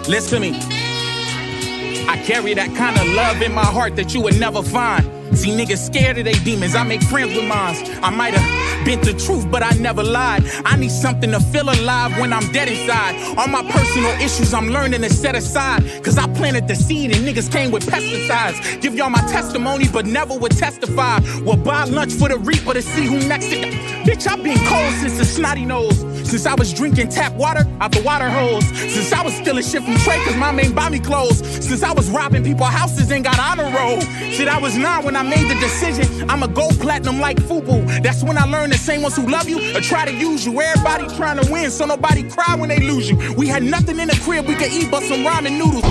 Listen to me. I carry that kind of love in my heart that you would never find. See, niggas scared of they demons, I make friends with mines. I might have been the truth, but I never lied. I need something to feel alive when I'm dead inside. All my personal issues I'm learning to set aside. Cause I planted the seed and niggas came with pesticides. Give y'all my testimony, but never would testify. We'll buy lunch for the reaper to see who next to Bitch, I've been cold since the snotty nose. Since I was drinking tap water out the water hose. Since I was stealing shit from Trey cause mom ain't buy me clothes. Since I was robbing people's houses and got on a roll. Shit, I was 9 when I made the decision. I'ma go platinum like FUBU. That's when I learned the same ones who love you or try to use you. Everybody trying to win so nobody cry when they lose you. We had nothing in the crib we could eat but some ramen noodles.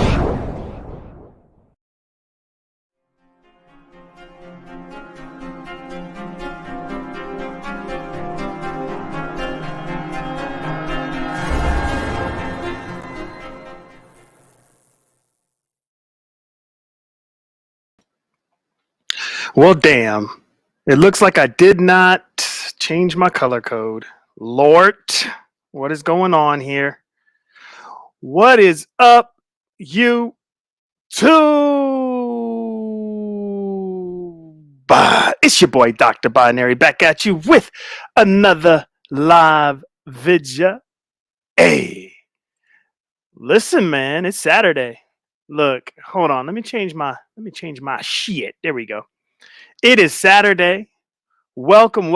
Well, damn. It looks like I did not change my color code. Lord, what is going on here? What is up, you two? It's your boy, Dr. Binary, back at you with another live video. Hey, listen, man, it's Saturday. Look, hold on. Let me change my shit. There we go. It is Saturday. Welcome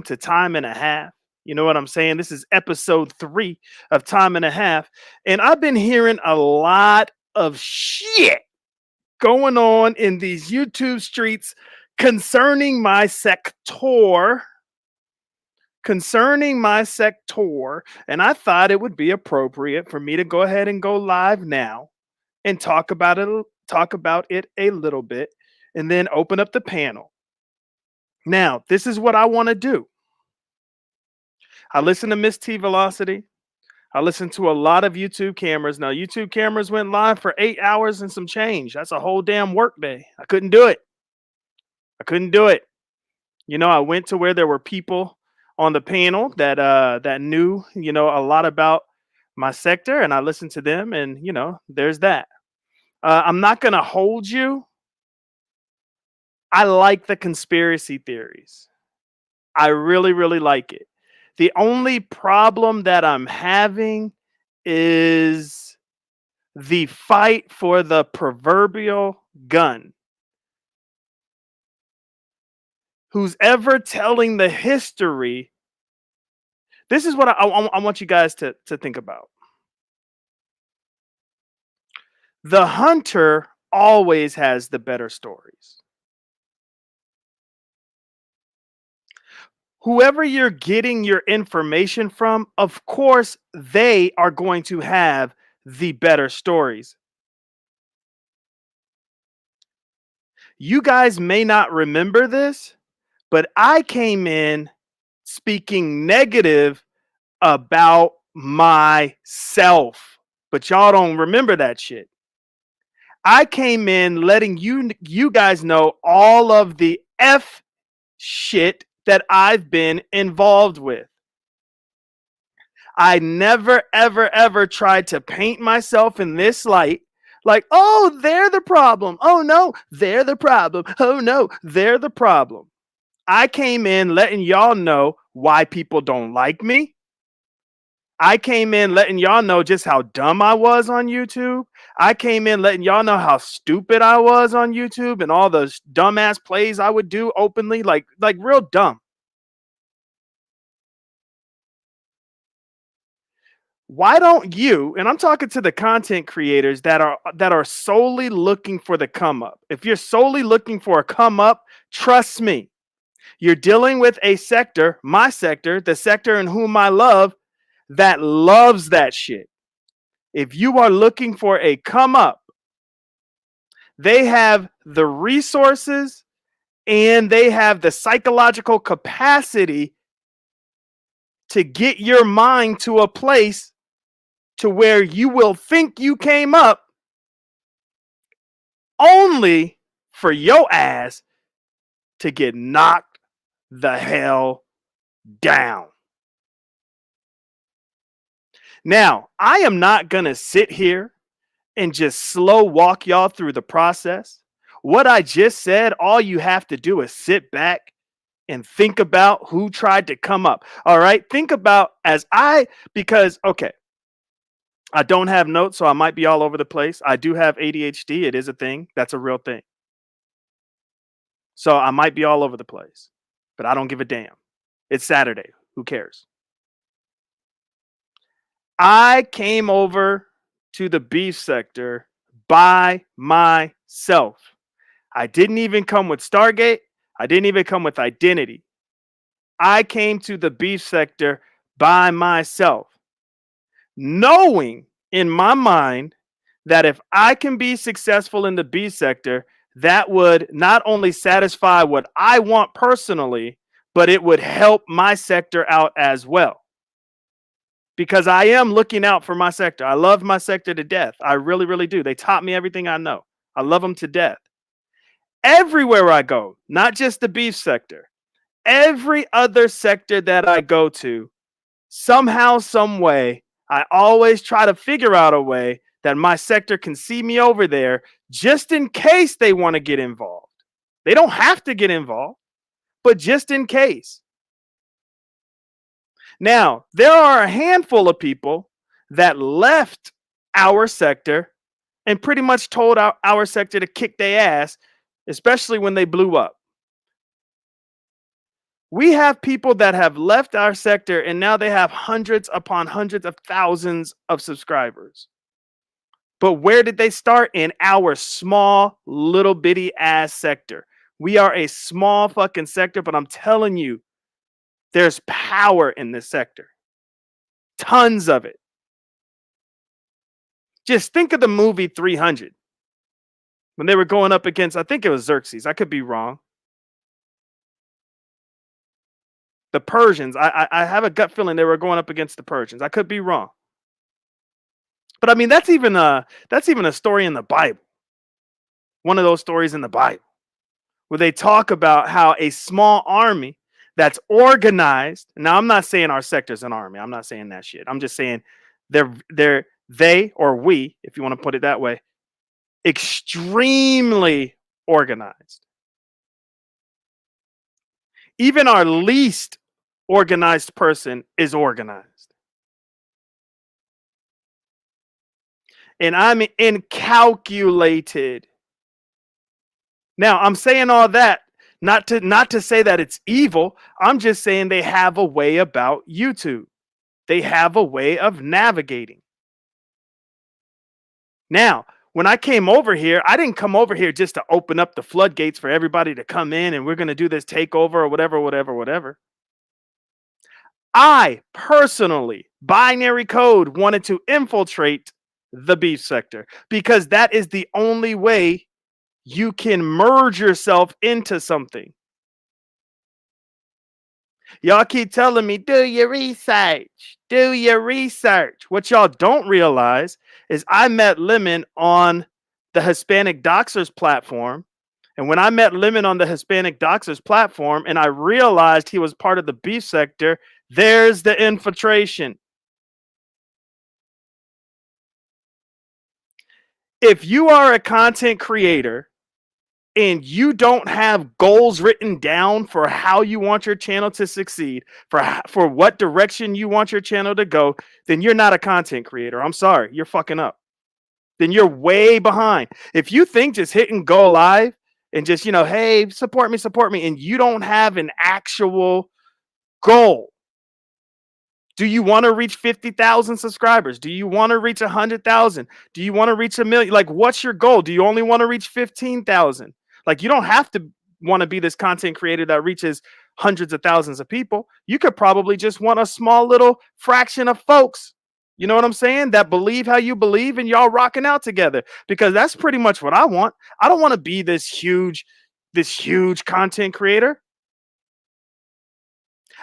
to Time and a Half. You know what I'm saying? This is episode 3 of Time and a Half. And I've been hearing a lot of shit going on in these YouTube streets concerning my sector. And I thought it would be appropriate for me to go ahead and go live now and talk about it a little bit. And then open up the panel. Now, this is what I want to do. I listen to Miss T Velocity. I listen to a lot of YouTube cameras. Now, YouTube cameras went live for 8 hours and some change. That's a whole damn work day. I couldn't do it. You know, I went to where there were people on the panel that knew, you know, a lot about my sector, and I listened to them, and, you know, there's that. I'm not going to hold you. I like the conspiracy theories. I really, really like it. The only problem that I'm having is the fight for the proverbial gun. Who's ever telling the history, this is what I want you guys to think about. The hunter always has the better stories. Whoever you're getting your information from, of course, they are going to have the better stories. You guys may not remember this, but I came in speaking negative about myself. But y'all don't remember that shit. I came in letting you guys know all of the F shit that I've been involved with. I never, ever tried to paint myself in this light. Like, oh, they're the problem. Oh, no, they're the problem. Oh, no, they're the problem. I came in letting y'all know why people don't like me. I came in letting y'all know just how dumb I was on YouTube. I came in letting y'all know how stupid I was on YouTube and all those dumbass plays I would do openly, like real dumb. Why don't you, and I'm talking to the content creators that are solely looking for the come up. If you're solely looking for a come up, trust me, you're dealing with a sector, my sector, the sector in whom I love, that loves that shit. If you are looking for a come up, they have the resources and they have the psychological capacity to get your mind to a place to where you will think you came up only for your ass to get knocked the hell down. Now, I am not going to sit here and just slow walk y'all through the process? What I just said, all you have to do is sit back and think about who tried to come up. All right. Think about because, okay, I don't have notes, so I might be all over the place. I do have ADHD. It is a thing. That's a real thing. So I might be all over the place, but I don't give a damn. It's Saturday. Who cares? I came over to the beef sector by myself. I didn't even come with Stargate. I didn't even come with Identity. I came to the beef sector by myself, knowing in my mind that if I can be successful in the beef sector, that would not only satisfy what I want personally, but it would help my sector out as well. Because I am looking out for my sector. I love my sector to death. I really, really do. They taught me everything I know. I love them to death. Everywhere I go, not just the beef sector, every other sector that I go to, somehow, some way, I always try to figure out a way that my sector can see me over there just in case they want to get involved. They don't have to get involved, but just in case. Now, there are a handful of people that left our sector and pretty much told our sector to kick their ass, especially when they blew up. We have people that have left our sector and now they have hundreds upon hundreds of thousands of subscribers. But where did they start? In our small little bitty ass sector. We are a small fucking sector, but I'm telling you, there's power in this sector. Tons of it. Just think of the movie 300. When they were going up against, I think it was Xerxes. I could be wrong. The Persians. I have a gut feeling they were going up against the Persians. I could be wrong. But I mean, that's even a story in the Bible. One of those stories in the Bible where they talk about how a small army that's organized. Now, I'm not saying our sector's an army. I'm not saying that shit. I'm just saying they or we, if you want to put it that way, extremely organized. Even our least organized person is organized. And I'm incalculated. Now, I'm saying all that not to say that it's evil. I'm just saying they have a way about YouTube. They have a way of navigating. Now, when I came over here, I didn't come over here just to open up the floodgates for everybody to come in and we're going to do this takeover or whatever. I personally, Binary Code, wanted to infiltrate the beef sector because that is the only way you can merge yourself into something. Y'all keep telling me, do your research. Do your research. What y'all don't realize is I met Lemon on the Hispanic Doxers platform. And when I met Lemon on the Hispanic Doxers platform and I realized he was part of the beef sector, there's the infiltration. If you are a content creator and you don't have goals written down for how you want your channel to succeed, for what direction you want your channel to go, then you're not a content creator. I'm sorry, you're fucking up. Then you're way behind. If you think just hit and go live and just, hey, support me, and you don't have an actual goal. Do you want to reach 50,000 subscribers? Do you want to reach 100,000? Do you want to reach 1 million? Like, what's your goal? Do you only want to reach 15,000? Like, you don't have to want to be this content creator that reaches hundreds of thousands of people. You could probably just want a small little fraction of folks, you know what I'm saying, that believe how you believe and y'all rocking out together, because that's pretty much what I want. I don't want to be this huge content creator.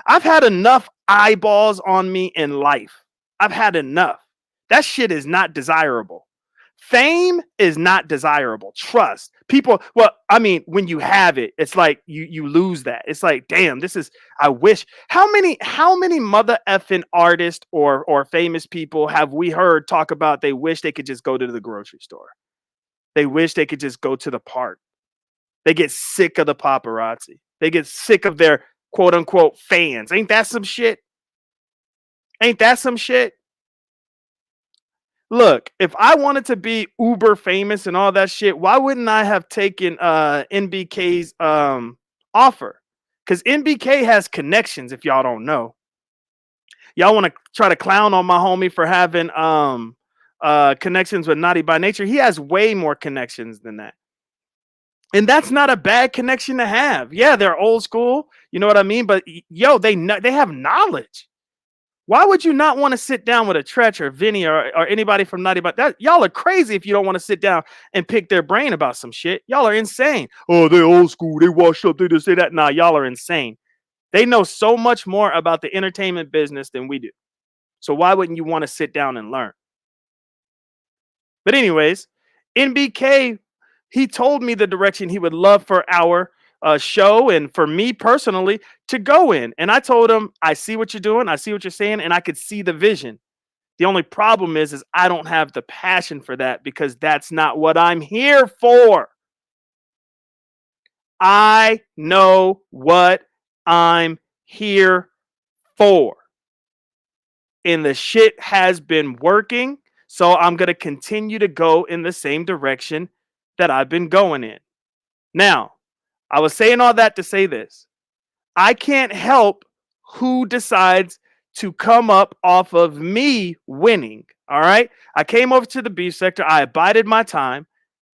I've had enough eyeballs on me in life. I've had enough. That shit is not desirable. Fame is not desirable. Trust people. Well, I mean, when you have it, it's like you lose that. It's like, damn, this is. I wish. How many mother effing artists or famous people have we heard talk about? They wish they could just go to the grocery store. They wish they could just go to the park. They get sick of the paparazzi. They get sick of their quote unquote fans. Ain't that some shit? Ain't that some shit? Look, if I wanted to be uber famous and all that shit, why wouldn't I have taken NBK's offer? Because NBK has connections, if y'all don't know. Y'all want to try to clown on my homie for having connections with Naughty by Nature. He has way more connections than that. And that's not a bad connection to have. Yeah, they're old school, you know what I mean? But yo, they have knowledge. Why would you not want to sit down with a Tretch or Vinny or anybody from Naughty But that? Y'all are crazy if you don't want to sit down and pick their brain about some shit. Y'all are insane. Oh, they old school. They washed up. They just say that. Nah, y'all are insane. They know so much more about the entertainment business than we do. So why wouldn't you want to sit down and learn? But anyways, NBK, he told me the direction he would love for our show and for me personally to go in. And I told him, I see what you're doing. I see what you're saying. And I could see the vision. The only problem is I don't have the passion for that because that's not what I'm here for. I know what I'm here for. And the shit has been working. So I'm going to continue to go in the same direction that I've been going in. Now, I was saying all that to say this. I can't help who decides to come up off of me winning. All right. I came over to the beef sector. I abided my time.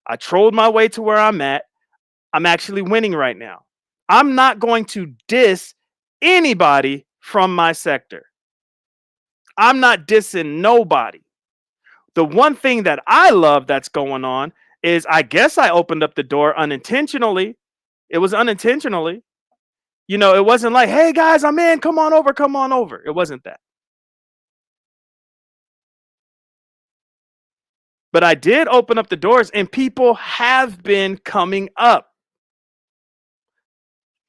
I trolled my way to where I'm at. I'm actually winning right now. I'm not going to diss anybody from my sector. I'm not dissing nobody. The one thing that I love that's going on is I guess I opened up the door unintentionally. It was unintentionally. You know, it wasn't like, hey guys, I'm in, come on over, come on over. It wasn't that. But I did open up the doors and people have been coming up.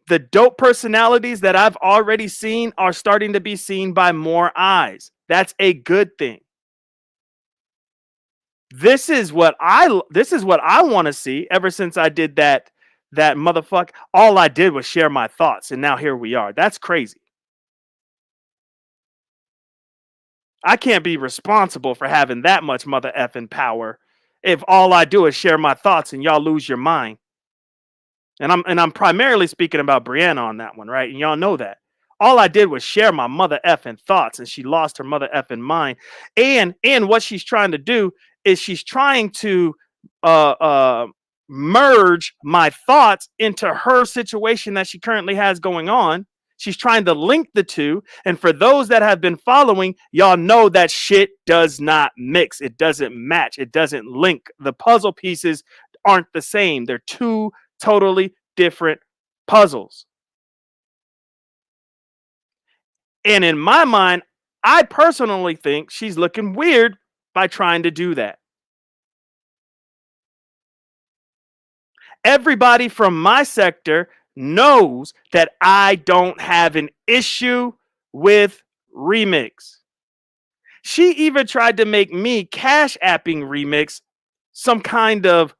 The dope personalities that I've already seen are starting to be seen by more eyes. That's a good thing. This is what I want to see ever since I did that motherfucker. All I did was share my thoughts and now here we are. That's crazy. I can't be responsible for having that much mother effing power if all I do is share my thoughts and y'all lose your mind. And I'm primarily speaking about Brianna on that one, right? And y'all know that. All I did was share my mother effing thoughts and she lost her mother effing mind. And what she's trying to do is she's trying to merge my thoughts into her situation that she currently has going on. She's trying to link the two. And for those that have been following, y'all know that shit does not mix. It doesn't match. It doesn't link. The puzzle pieces aren't the same. They're two totally different puzzles. And in my mind, I personally think she's looking weird by trying to do that. Everybody from my sector knows that I don't have an issue with Remix. She even tried to make me cash apping Remix some kind of,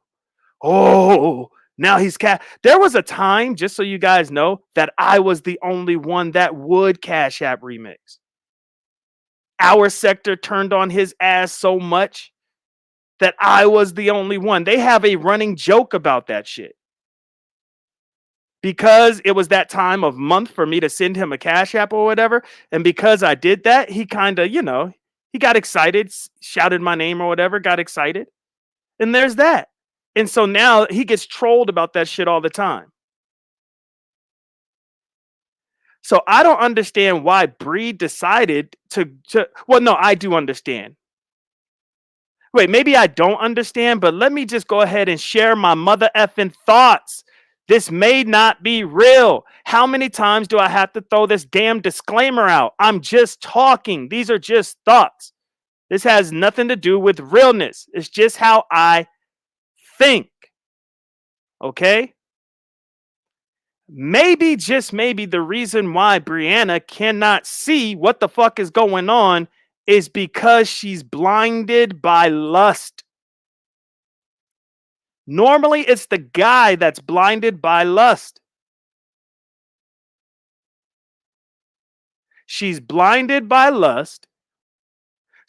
oh, now he's There was a time, just so you guys know, that I was the only one that would cash app Remix. Our sector turned on his ass so much that I was the only one. They have a running joke about that shit. Because it was that time of month for me to send him a cash app or whatever. And because I did that, he kind of, you know, he got excited, shouted my name or whatever, got excited. And there's that. And so now he gets trolled about that shit all the time. So I don't understand why Bree decided to well, no, I do understand. Wait, maybe I don't understand, but let me just go ahead and share my mother effing thoughts. This may not be real. How many times do I have to throw this damn disclaimer out? I'm just talking. These are just thoughts. This has nothing to do with realness. It's just how I think. Okay? Maybe, just maybe, the reason why Brianna cannot see what the fuck is going on is because she's blinded by lust. Normally, it's the guy that's blinded by lust. She's blinded by lust.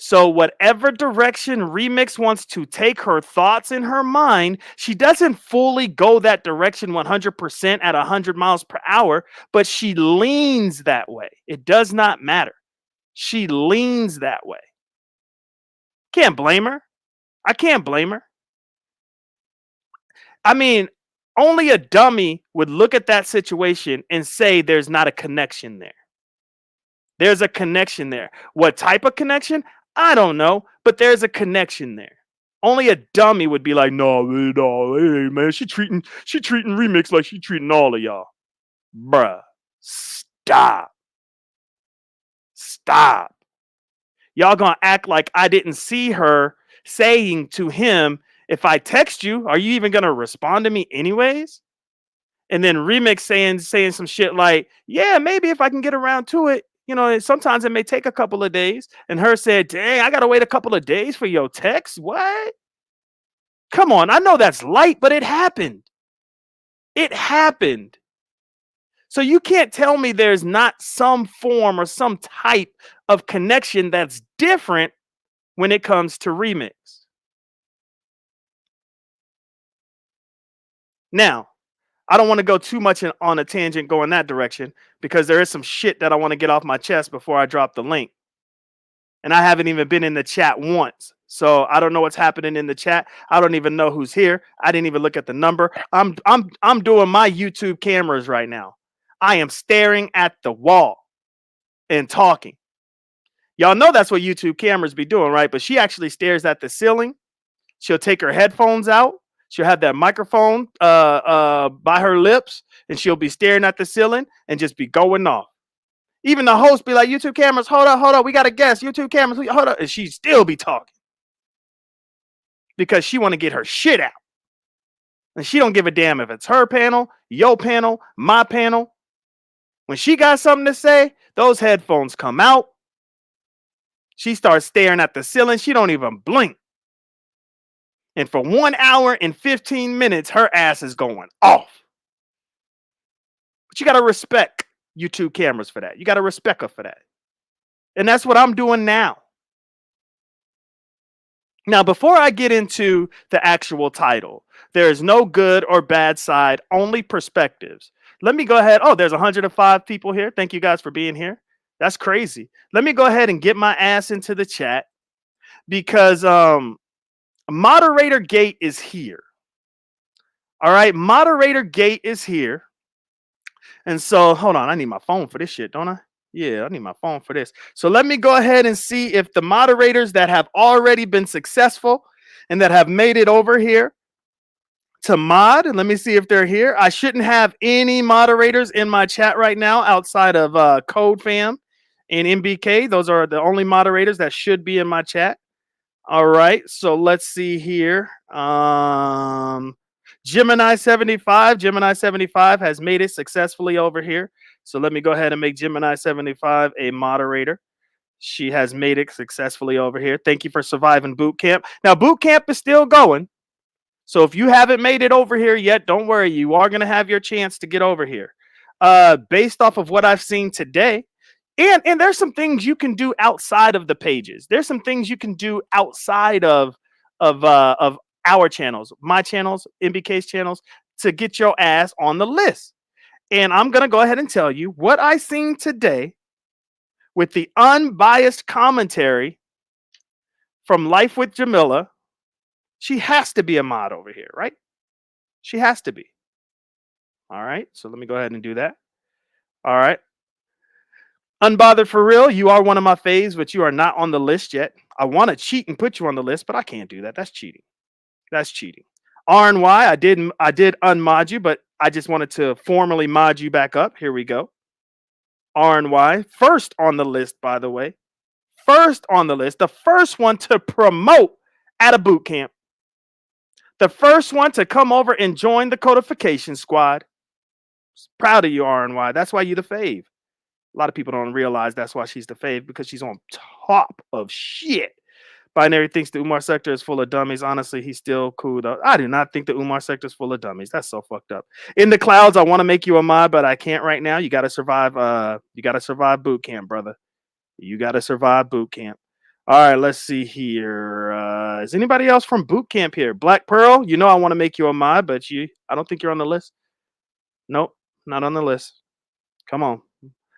So whatever direction Remix wants to take her thoughts in her mind, she doesn't fully go that direction 100% at 100 miles per hour, but she leans that way. It does not matter. She leans that way. Can't blame her. I can't blame her. I mean, only a dummy would look at that situation and say there's not a connection there. There's a connection there. What type of connection? I don't know, but there's a connection there. Only a dummy would be like, no, hey, man, she treating Remix like she treating all of y'all. Bruh, stop. Stop. Y'all gonna act like I didn't see her saying to him, if I text you, are you even gonna respond to me anyways? And then Remix saying some shit like, yeah, maybe if I can get around to it. You know, sometimes it may take a couple of days. And her said, dang, I gotta wait a couple of days for your text. What? Come on, I know that's light, but it happened. It happened. So you can't tell me there's not some form or some type of connection that's different when it comes to Remix. Now, I don't want to go too much on a tangent going that direction because there is some shit that I want to get off my chest before I drop the link. And I haven't even been in the chat once. So I don't know what's happening in the chat. I don't even know who's here. I didn't even look at the number. I'm doing my YouTube cameras right now. I am staring at the wall and talking. Y'all know that's what YouTube cameras be doing, right? But she actually stares at the ceiling. She'll take her headphones out. She'll have that microphone by her lips, and she'll be staring at the ceiling and just be going off. Even the host be like, YouTube cameras, hold up, we got a guest. YouTube cameras, hold up. And she'd still be talking. Because she want to get her shit out. And she don't give a damn if it's her panel, your panel, my panel. When she got something to say, those headphones come out. She starts staring at the ceiling. She don't even blink. And for 1 hour and 15 minutes, her ass is going off. But you got to respect YouTube cameras for that. You got to respect her for that. And that's what I'm doing now. Now, before I get into the actual title, there is no good or bad side, only perspectives. Let me go ahead. Oh, there's 105 people here. Thank you guys for being here. That's crazy. Let me go ahead and get my ass into the chat because Moderator Gate is here. All right, Moderator Gate is here. And so, hold on, I need my phone for this shit, don't I? Yeah, I need my phone for this. So let me go ahead and see if the moderators that have already been successful and that have made it over here to mod, and let me see if they're here. I shouldn't have any moderators in my chat right now outside of Code Fam and MBK. Those are the only moderators that should be in my chat. All right, so let's see here. Gemini 75 has made it successfully over here. So let me go ahead and make Gemini 75 a moderator. She has made it successfully over here. Thank you for surviving boot camp. Now, boot camp is still going. So if you haven't made it over here yet, don't worry. You are going to have your chance to get over here. Based off of what I've seen today, and there's some things you can do outside of the pages. There's some things you can do outside of our channels, my channels, MBK's channels, to get your ass on the list. And I'm going to go ahead and tell you what I seen today with the unbiased commentary from Life with Jamila. She has to be a mod over here, right? She has to be. All right. So let me go ahead and do that. All right. Unbothered for real. You are one of my faves, but you are not on the list yet. I want to cheat and put you on the list, but I can't do that. That's cheating. That's cheating. RNY, I did unmod you, but I just wanted to formally mod you back up. Here we go. RNY, first on the list, by the way. first on the list, the first one to promote at a boot camp, the first one to come over and join the codification squad. Proud of you, RNY. That's why you the fave. A lot of people don't realize that's why she's the fave, because she's on top of shit. Binary thinks the Umar sector is full of dummies. Honestly, he's still cool though. I do not think the Umar sector is full of dummies. That's so fucked up. In the clouds, I want to make you a mod, but I can't right now. You got to survive. You got to survive boot camp, brother. You got to survive boot camp. All right, let's see here. Is anybody else from boot camp here? Black Pearl, you know I want to make you a mod, but I don't think you're on the list. Nope, not on the list. Come on.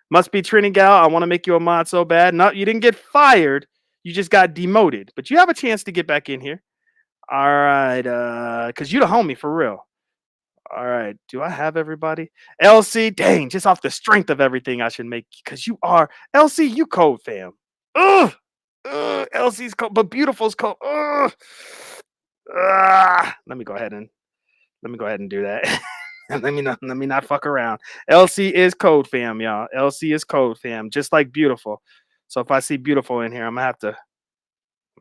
Must be Trini Gal. I want to make you a mod so bad. No, you didn't get fired. You just got demoted, but you have a chance to get back in here. All right, because you the homie for real. All right, do I have everybody? LC, dang, just off the strength of everything I should make, because you are LC, you code fam. Ugh, LC's code, but Beautiful's code. Ugh. Let me go ahead and do that. let me not fuck around. LC is code fam, y'all. LC is code fam, just like Beautiful. So if I see Beautiful in here, I'm gonna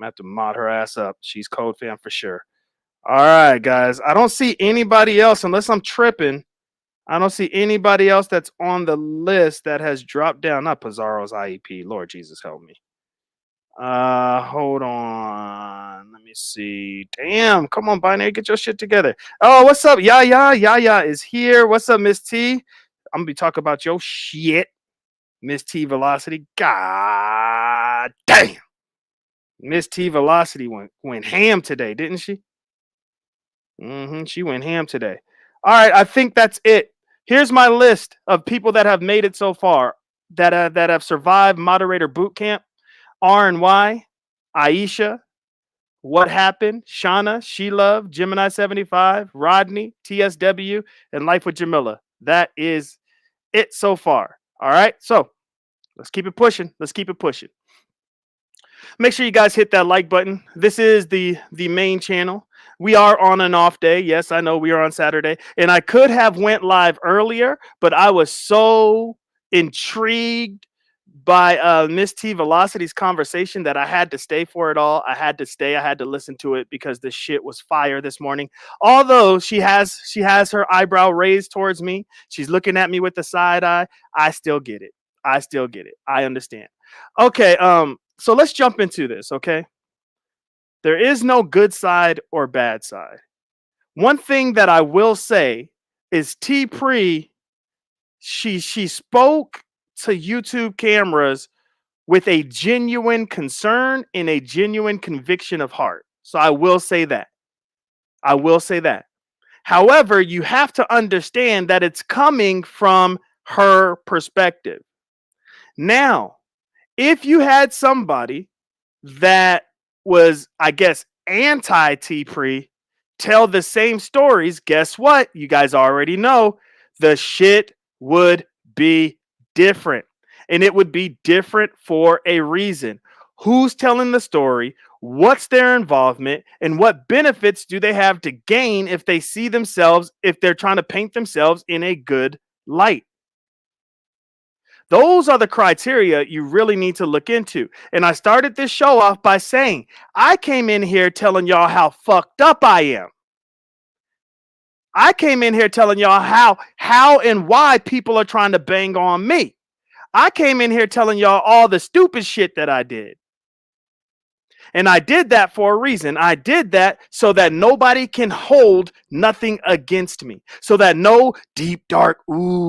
have to mod her ass up. She's code fam for sure. All right, guys. I don't see anybody else unless I'm tripping. I don't see anybody else that's on the list that has dropped down. Not Pizarro's IEP. Lord Jesus, help me. Hold on. Let me see. Damn, come on, Binary, get your shit together. Oh, what's up? Yaya is here. What's up, Miss T? I'm gonna be talking about your shit. Miss T Velocity. God damn. Miss T Velocity went ham today, didn't she? She went ham today. All right, I think that's it. Here's my list of people that have made it so far, that have survived moderator boot camp. RNY, Aisha, What Happened, Shauna, She Love, Gemini 75, Rodney, TSW, and Life with Jamila. That is it so far. All right, so let's keep it pushing. Let's keep it pushing. Make sure you guys hit that like button. This is the main channel. We are on an off day. Yes, I know we are on Saturday, and I could have went live earlier, but I was so intrigued by Miss T Velocity's conversation that I had to stay for it all. I had to stay. I had to listen to it because the shit was fire this morning. Although she has her eyebrow raised towards me, she's looking at me with the side eye. I still get it. I still get it. I understand. Okay, so let's jump into this, okay? There is no good side or bad side. One thing that I will say is T Pre, she spoke to YouTube cameras with a genuine concern and a genuine conviction of heart. So I will say that. I will say that. However, you have to understand that it's coming from her perspective. Now, if you had somebody that was, I guess, anti T Pre tell the same stories, guess what? You guys already know the shit would be different. And it would be different for a reason. Who's telling the story? What's their involvement? And what benefits do they have to gain if they see themselves, if they're trying to paint themselves in a good light? Those are the criteria you really need to look into. And I started this show off by saying, I came in here telling y'all how fucked up I am. I came in here telling y'all how and why people are trying to bang on me. I came in here telling y'all all the stupid shit that I did. And I did that for a reason. I did that so that nobody can hold nothing against me. So that no deep, dark,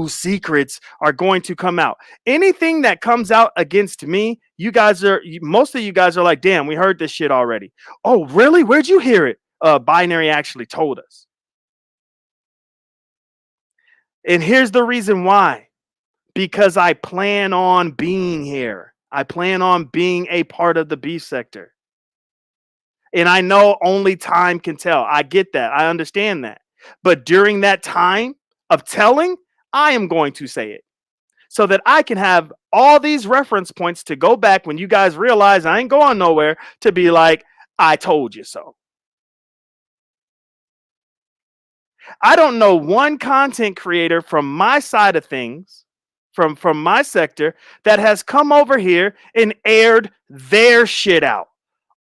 secrets are going to come out. Anything that comes out against me, most of you guys are like, damn, we heard this shit already. Oh, really? Where'd you hear it? Binary actually told us. And here's the reason why. Because I plan on being here. I plan on being a part of the beef sector. And I know only time can tell. I get that. I understand that. But during that time of telling, I am going to say it. So that I can have all these reference points to go back when you guys realize I ain't going nowhere, to be like, I told you so. I don't know one content creator from my side of things from my sector that has come over here and aired their shit out.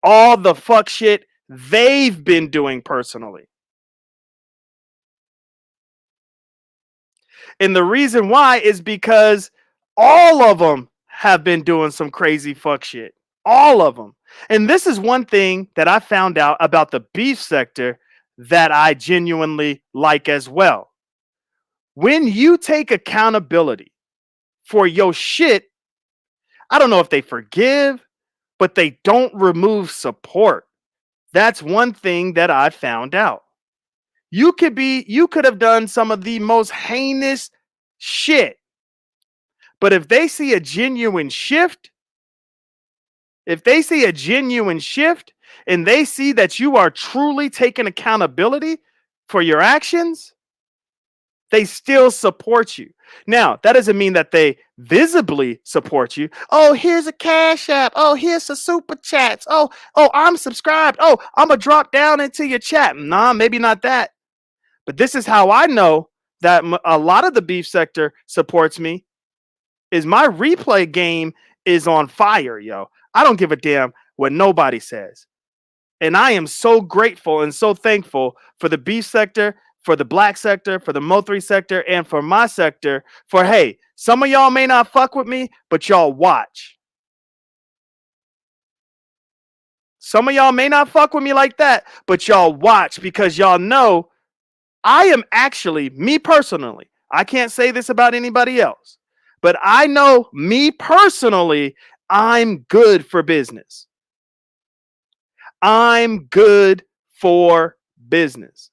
All the fuck shit they've been doing personally. And the reason why is because all of them have been doing some crazy fuck shit. All of them. And this is one thing that I found out about the beef sector that I genuinely like as well. When you take accountability for your shit, I don't know if they forgive, but they don't remove support. That's one thing that I found out. You could have done some of the most heinous shit. But if they see a genuine shift, and they see that you are truly taking accountability for your actions, they still support you. Now, that doesn't mean that they visibly support you. Oh, here's a Cash App. Oh, here's a super chats. Oh, I'm subscribed. Oh, I'm going to drop down into your chat. Nah, maybe not that. But this is how I know that a lot of the beef sector supports me is my replay game is on fire, yo. I don't give a damn what nobody says. And I am so grateful and so thankful for the beef sector, for the black sector, for the Mo3 sector, and for my sector. For, hey, some of y'all may not fuck with me, but y'all watch. Some of y'all may not fuck with me like that, but y'all watch because y'all know I am actually, me personally, I can't say this about anybody else, but I know me personally, I'm good for business. I'm good for business.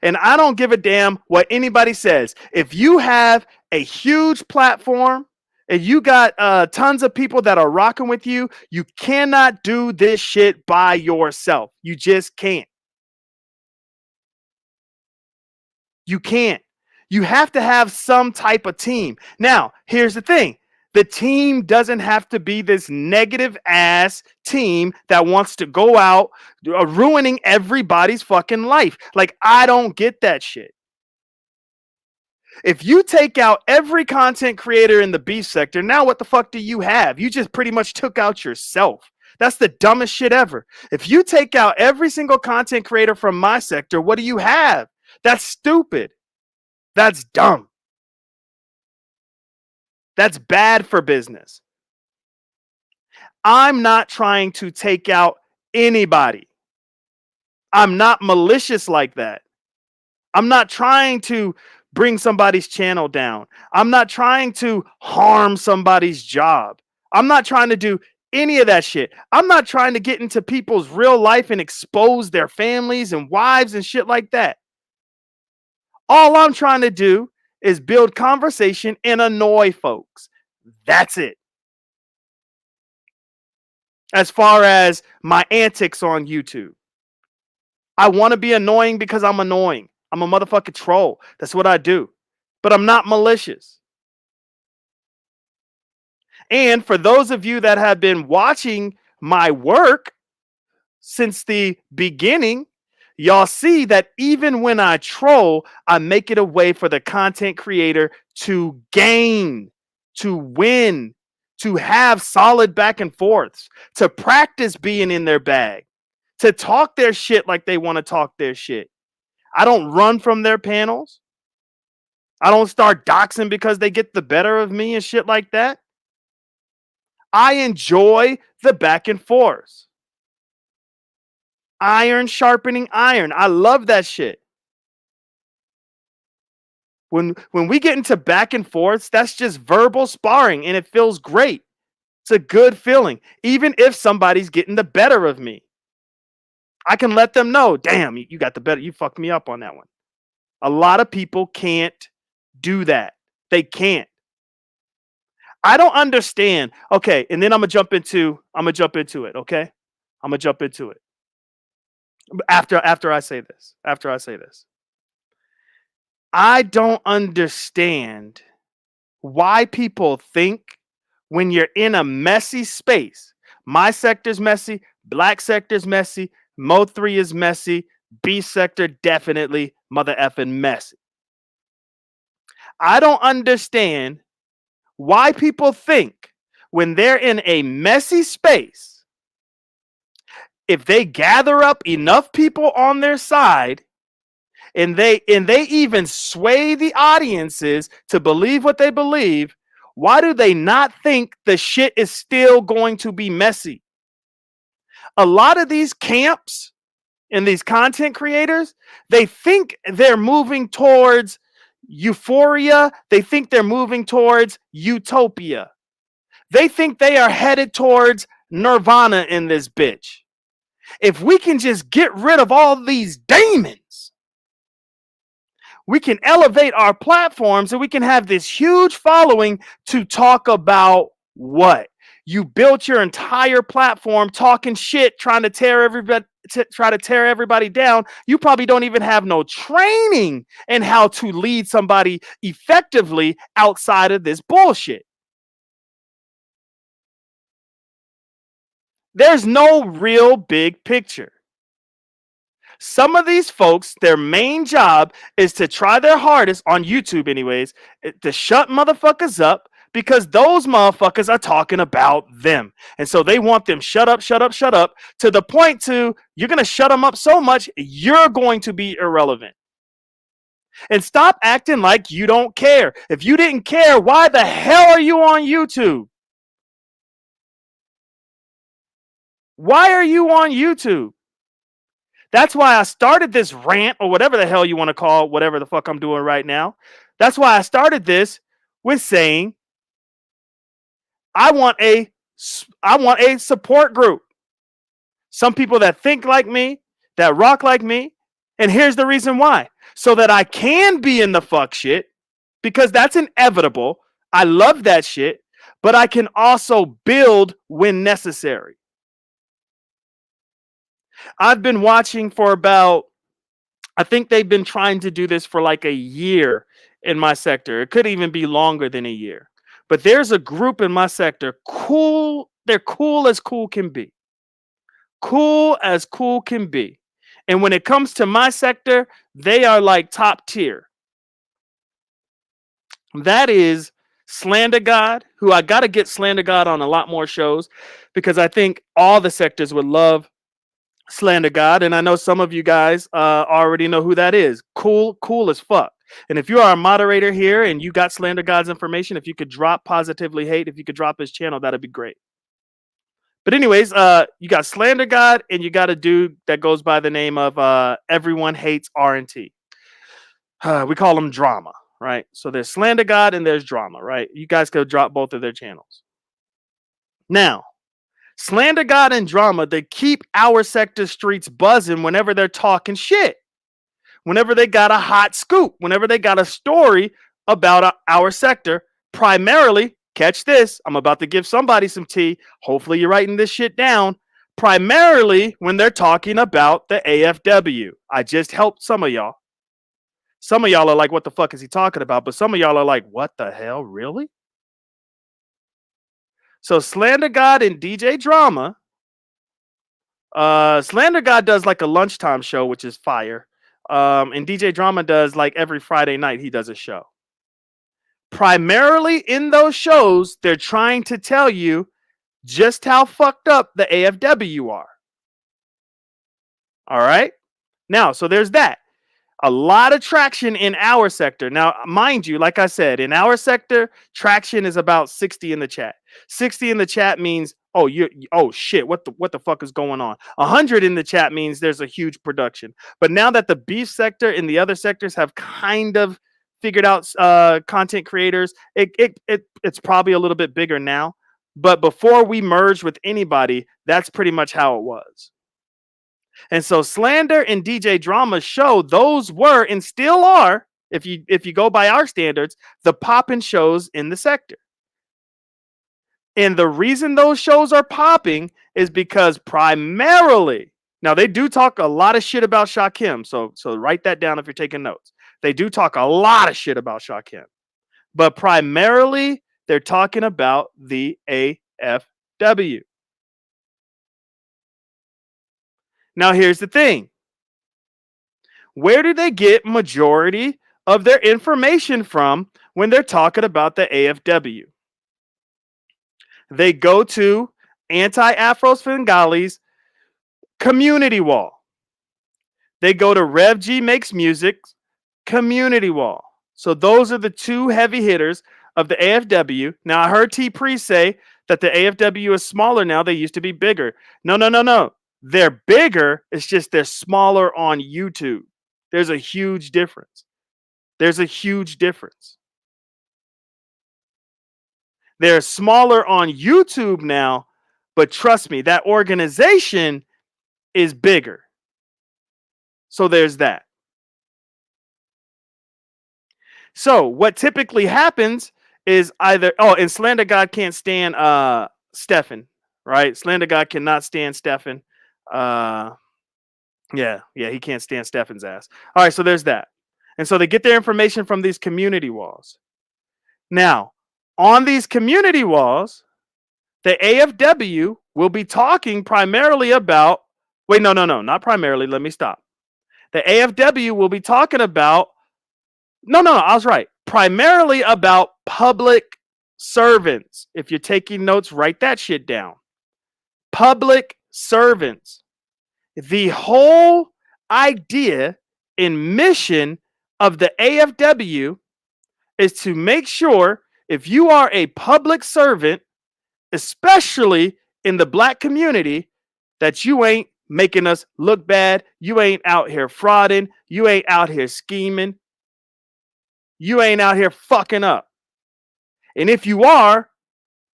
And I don't give a damn what anybody says. If you have a huge platform and you got tons of people that are rocking with you, you cannot do this shit by yourself. You just can't. You can't. You have to have some type of team. Now, here's the thing. The team doesn't have to be this negative ass team that wants to go out ruining everybody's fucking life. Like, I don't get that shit. If you take out every content creator in the beef sector, now what the fuck do you have? You just pretty much took out yourself. That's the dumbest shit ever. If you take out every single content creator from my sector, what do you have? That's stupid. That's dumb. That's bad for business. I'm not trying to take out anybody. I'm not malicious like that. I'm not trying to bring somebody's channel down. I'm not trying to harm somebody's job. I'm not trying to do any of that shit. I'm not trying to get into people's real life and expose their families and wives and shit like that. All I'm trying to do is build conversation and annoy folks. That's it. As far as my antics on YouTube, I want to be annoying because I'm annoying. I'm a motherfucking troll. That's what I do. But I'm not malicious. And for those of you that have been watching my work since the beginning, y'all see that even when I troll, I make it a way for the content creator to gain, to win, to have solid back and forths, to practice being in their bag, to talk their shit like they want to talk their shit. I don't run from their panels. I don't start doxing because they get the better of me and shit like that. I enjoy the back and forth. Iron sharpening iron. I love that shit. When we get into back and forths, that's just verbal sparring and it feels great. It's a good feeling. Even if somebody's getting the better of me, I can let them know, damn, you got the better. You fucked me up on that one. A lot of people can't do that. They can't. I don't understand. Okay, and then I'm gonna jump into it. Okay, I'm gonna jump into it. After I say this, I don't understand why people think when you're in a messy space, my sector's messy, black sector's messy, Mo3 is messy, B sector definitely mother effing messy. I don't understand why people think when they're in a messy space, if they gather up enough people on their side and they even sway the audiences to believe what they believe, why do they not think the shit is still going to be messy? A lot of these camps and these content creators, they think they're moving towards euphoria. They think they're moving towards utopia. They think they are headed towards nirvana in this bitch. If we can just get rid of all these demons, we can elevate our platforms and we can have this huge following to talk about what? You built your entire platform talking shit, trying to tear everybody down. You probably don't even have no training in how to lead somebody effectively outside of this bullshit. There's no real big picture. Some of these folks, their main job is to try their hardest on YouTube anyways, to shut motherfuckers up because those motherfuckers are talking about them. And so they want them shut up to the point to you're going to shut them up so much, you're going to be irrelevant. And stop acting like you don't care. If you didn't care, why the hell are you on YouTube? Why are you on YouTube? That's why I started this rant or whatever the hell you want to call whatever the fuck I'm doing right now. That's why I started this with saying I want a support group. Some people that think like me, that rock like me, and here's the reason why. So that I can be in the fuck shit because that's inevitable. I love that shit, but I can also build when necessary. I've been watching for about, I think they've been trying to do this for like a year in my sector. It could even be longer than a year. But there's a group in my sector, cool. They're cool as cool can be. Cool as cool can be. And when it comes to my sector, they are like top tier. That is Slander God, who I got to get Slander God on a lot more shows because I think all the sectors would love Slander God, and I know some of you guys already know who that is. Cool as fuck. And if you are a moderator here and you got Slander God's information, if you could drop Positively Hate, if you could drop his channel, that'd be great. But anyways, you got Slander God, and you got a dude that goes by the name of Everyone Hates R&T. We call him Drama, right? So there's Slander God and there's Drama, right? You guys could drop both of their channels. Now, Slander God and Drama, they keep our sector streets buzzing whenever they're talking shit. Whenever they got a hot scoop, whenever they got a story about our sector, primarily, catch this, I'm about to give somebody some tea. Hopefully you're writing this shit down. Primarily when they're talking about the AFW. I just helped some of y'all. Some of y'all are like, what the fuck is he talking about? But some of y'all are like, what the hell, really? So Slander God and DJ Drama. Slander God does like a lunchtime show, which is fire. And DJ Drama does like every Friday night, he does a show. Primarily in those shows, they're trying to tell you just how fucked up the AFW are. All right. Now, so there's that. A lot of traction in our sector. Now, mind you, like I said, in our sector, traction is about 60 in the chat. 60 in the chat means, oh shit, what the fuck is going on? 100 in the chat means there's a huge production. But now that the beef sector and the other sectors have kind of figured out content creators, it's probably a little bit bigger now. But before we merged with anybody, that's pretty much how it was. And so Slander and DJ Drama show those were and still are, if you go by our standards, the poppin' shows in the sector. And the reason those shows are popping is because primarily, now they do talk a lot of shit about Shakim, so write that down if you're taking notes. They do talk a lot of shit about Shakim, but primarily they're talking about the AFW. Now, here's the thing. Where do they get majority of their information from when they're talking about the AFW. They go to Anti-Afro Svengali's community wall. They go to Rev G Makes Music community wall. So those are the two heavy hitters of the AFW. Now I heard T Pre say that the AFW is smaller now. They used to be bigger. No. They're bigger. It's just they're smaller on YouTube. There's a huge difference. They're smaller on YouTube now, but trust me, that organization is bigger. So there's that. So what typically happens is either and Slander God can't stand Stefan, right? Slander God cannot stand Stefan. Yeah, he can't stand Stefan's ass. All right, so there's that. And so they get their information from these community walls. Now, on these community walls, the AFW will be talking primarily about no, not primarily. Let me stop. The AFW will be talking about I was right. Primarily about public servants. If you're taking notes, write that shit down. Public servants. The whole idea and mission of the AFW is to make sure if you are a public servant, especially in the black community, that you ain't making us look bad. You ain't out here frauding. You ain't out here scheming. You ain't out here fucking up. And if you are,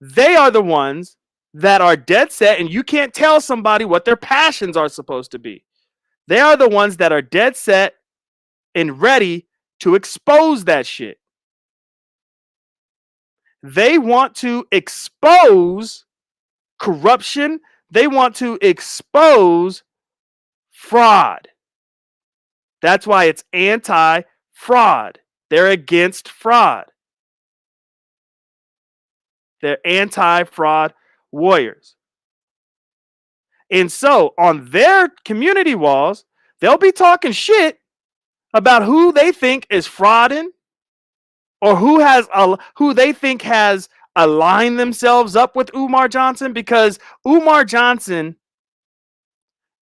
they are the ones that are dead set, and you can't tell somebody what their passions are supposed to be. They are the ones that are dead set and ready to expose that shit. They want to expose corruption. They want to expose fraud. That's why it's anti-fraud. They're against fraud. They're anti-fraud warriors. And so on their community walls, they'll be talking shit about who they think is frauding or who they think has aligned themselves up with Umar Johnson, because Umar Johnson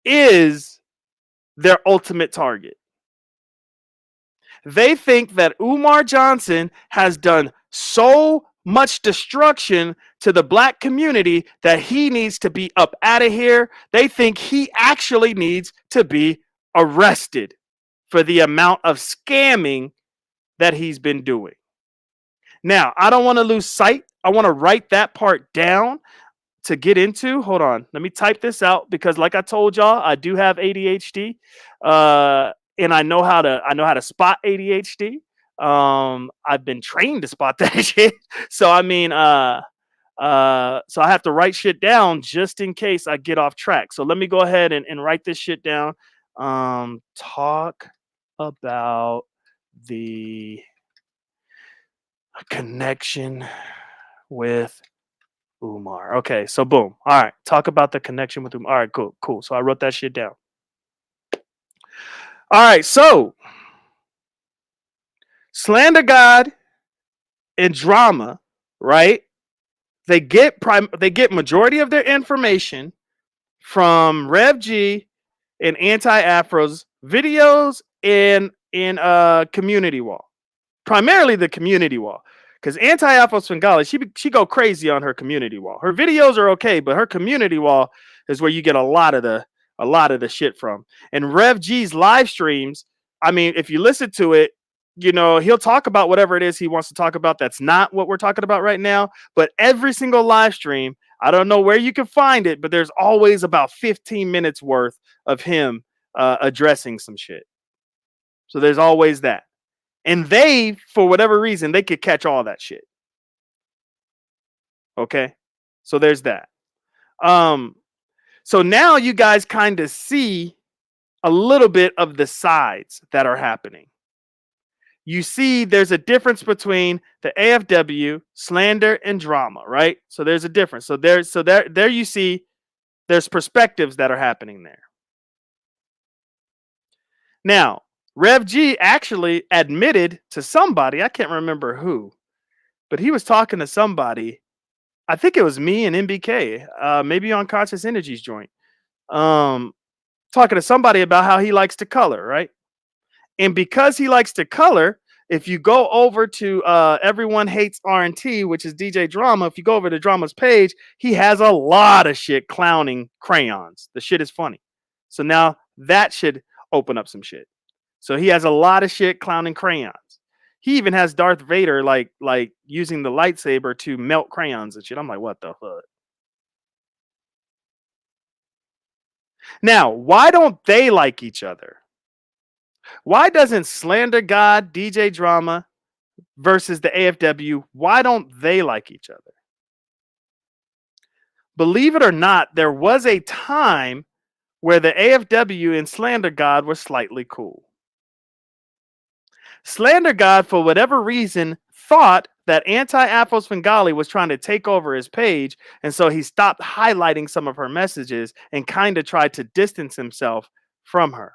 is their ultimate target. They think that Umar Johnson has done so much destruction to the black community that he needs to be up out of here. They think he actually needs to be arrested for the amount of scamming that he's been doing. Now, I don't want to lose sight. I want to write that part down to get into. Hold on. Let me type this out, because like I told y'all, I do have ADHD. And I know how to spot ADHD. I've been trained to spot that shit. So I mean, so I have to write shit down just in case I get off track. So let me go ahead and write this shit down. Talk about the connection with Umar. Okay, so boom. All right, talk about the connection with Umar. All right, cool. So I wrote that shit down. All right, so Slander God and Drama, right? They get majority of their information from Rev G and Anti-Afro's videos in community wall. Primarily the community wall, because Anti-Afro Svengali, she go crazy on her community wall. Her videos are okay, but her community wall is where you get a lot of the shit from. And Rev G's live streams, I mean, if you listen to it, you know, he'll talk about whatever it is he wants to talk about. That's not what we're talking about right now. But every single live stream, I don't know where you can find it, but there's always about 15 minutes worth of him addressing some shit. So there's always that. And they, for whatever reason, they could catch all that shit. Okay? So there's that. So now you guys kind of see a little bit of the sides that are happening. You see there's a difference between the AFW, Slander, and Drama, right? So there's a difference. So there you see there's perspectives that are happening there. Now, Rev G actually admitted to somebody, I can't remember who, but he was talking to somebody. I think it was me and MBK, maybe on Conscious Energy's joint. Um, talking to somebody about how he likes to color, right? And because he likes to color, if you go over to Everyone Hates R&T, which is DJ Drama, if you go over to Drama's page, he has a lot of shit clowning crayons. The shit is funny. So now that should open up some shit. So he has a lot of shit clowning crayons. He even has Darth Vader like using the lightsaber to melt crayons and shit. I'm like, what the fuck? Now, why don't they like each other? Why doesn't Slander God, DJ Drama versus the AFW, why don't they like each other? Believe it or not, there was a time where the AFW and Slander God were slightly cool. Slander God, for whatever reason, thought that Anti-Afro Svengali was trying to take over his page, and so he stopped highlighting some of her messages and kind of tried to distance himself from her.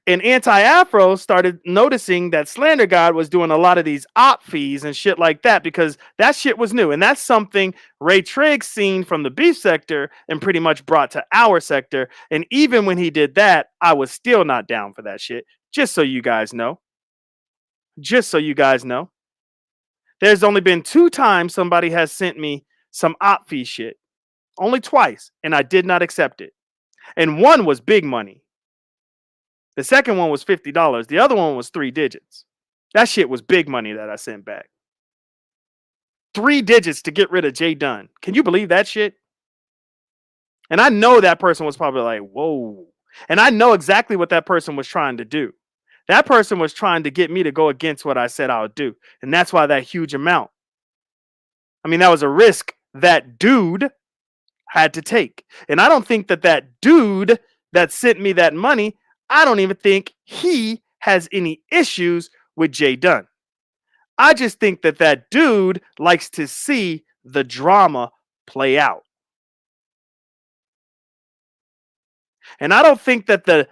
And Anti-Afro started noticing that Slander God was doing a lot of these op fees and shit like that because that shit was new. And that's something Ray Triggs seen from the beef sector and pretty much brought to our sector. And even when he did that, I was still not down for that shit. Just so you guys know. Just so you guys know. There's only been 2 times somebody has sent me some op fee shit. Only twice. And I did not accept it. And one was big money. The second one was $50. The other one was 3 digits. That shit was big money that I sent back. 3 digits to get rid of Jay Dunn. Can you believe that shit? And I know that person was probably like, whoa. And I know exactly what that person was trying to do. That person was trying to get me to go against what I said I would do. And that's why that huge amount. I mean, that was a risk that dude had to take. And I don't think that that dude that sent me that money, I don't even think he has any issues with Jay Dunn. I just think that that dude likes to see the drama play out. And I don't think that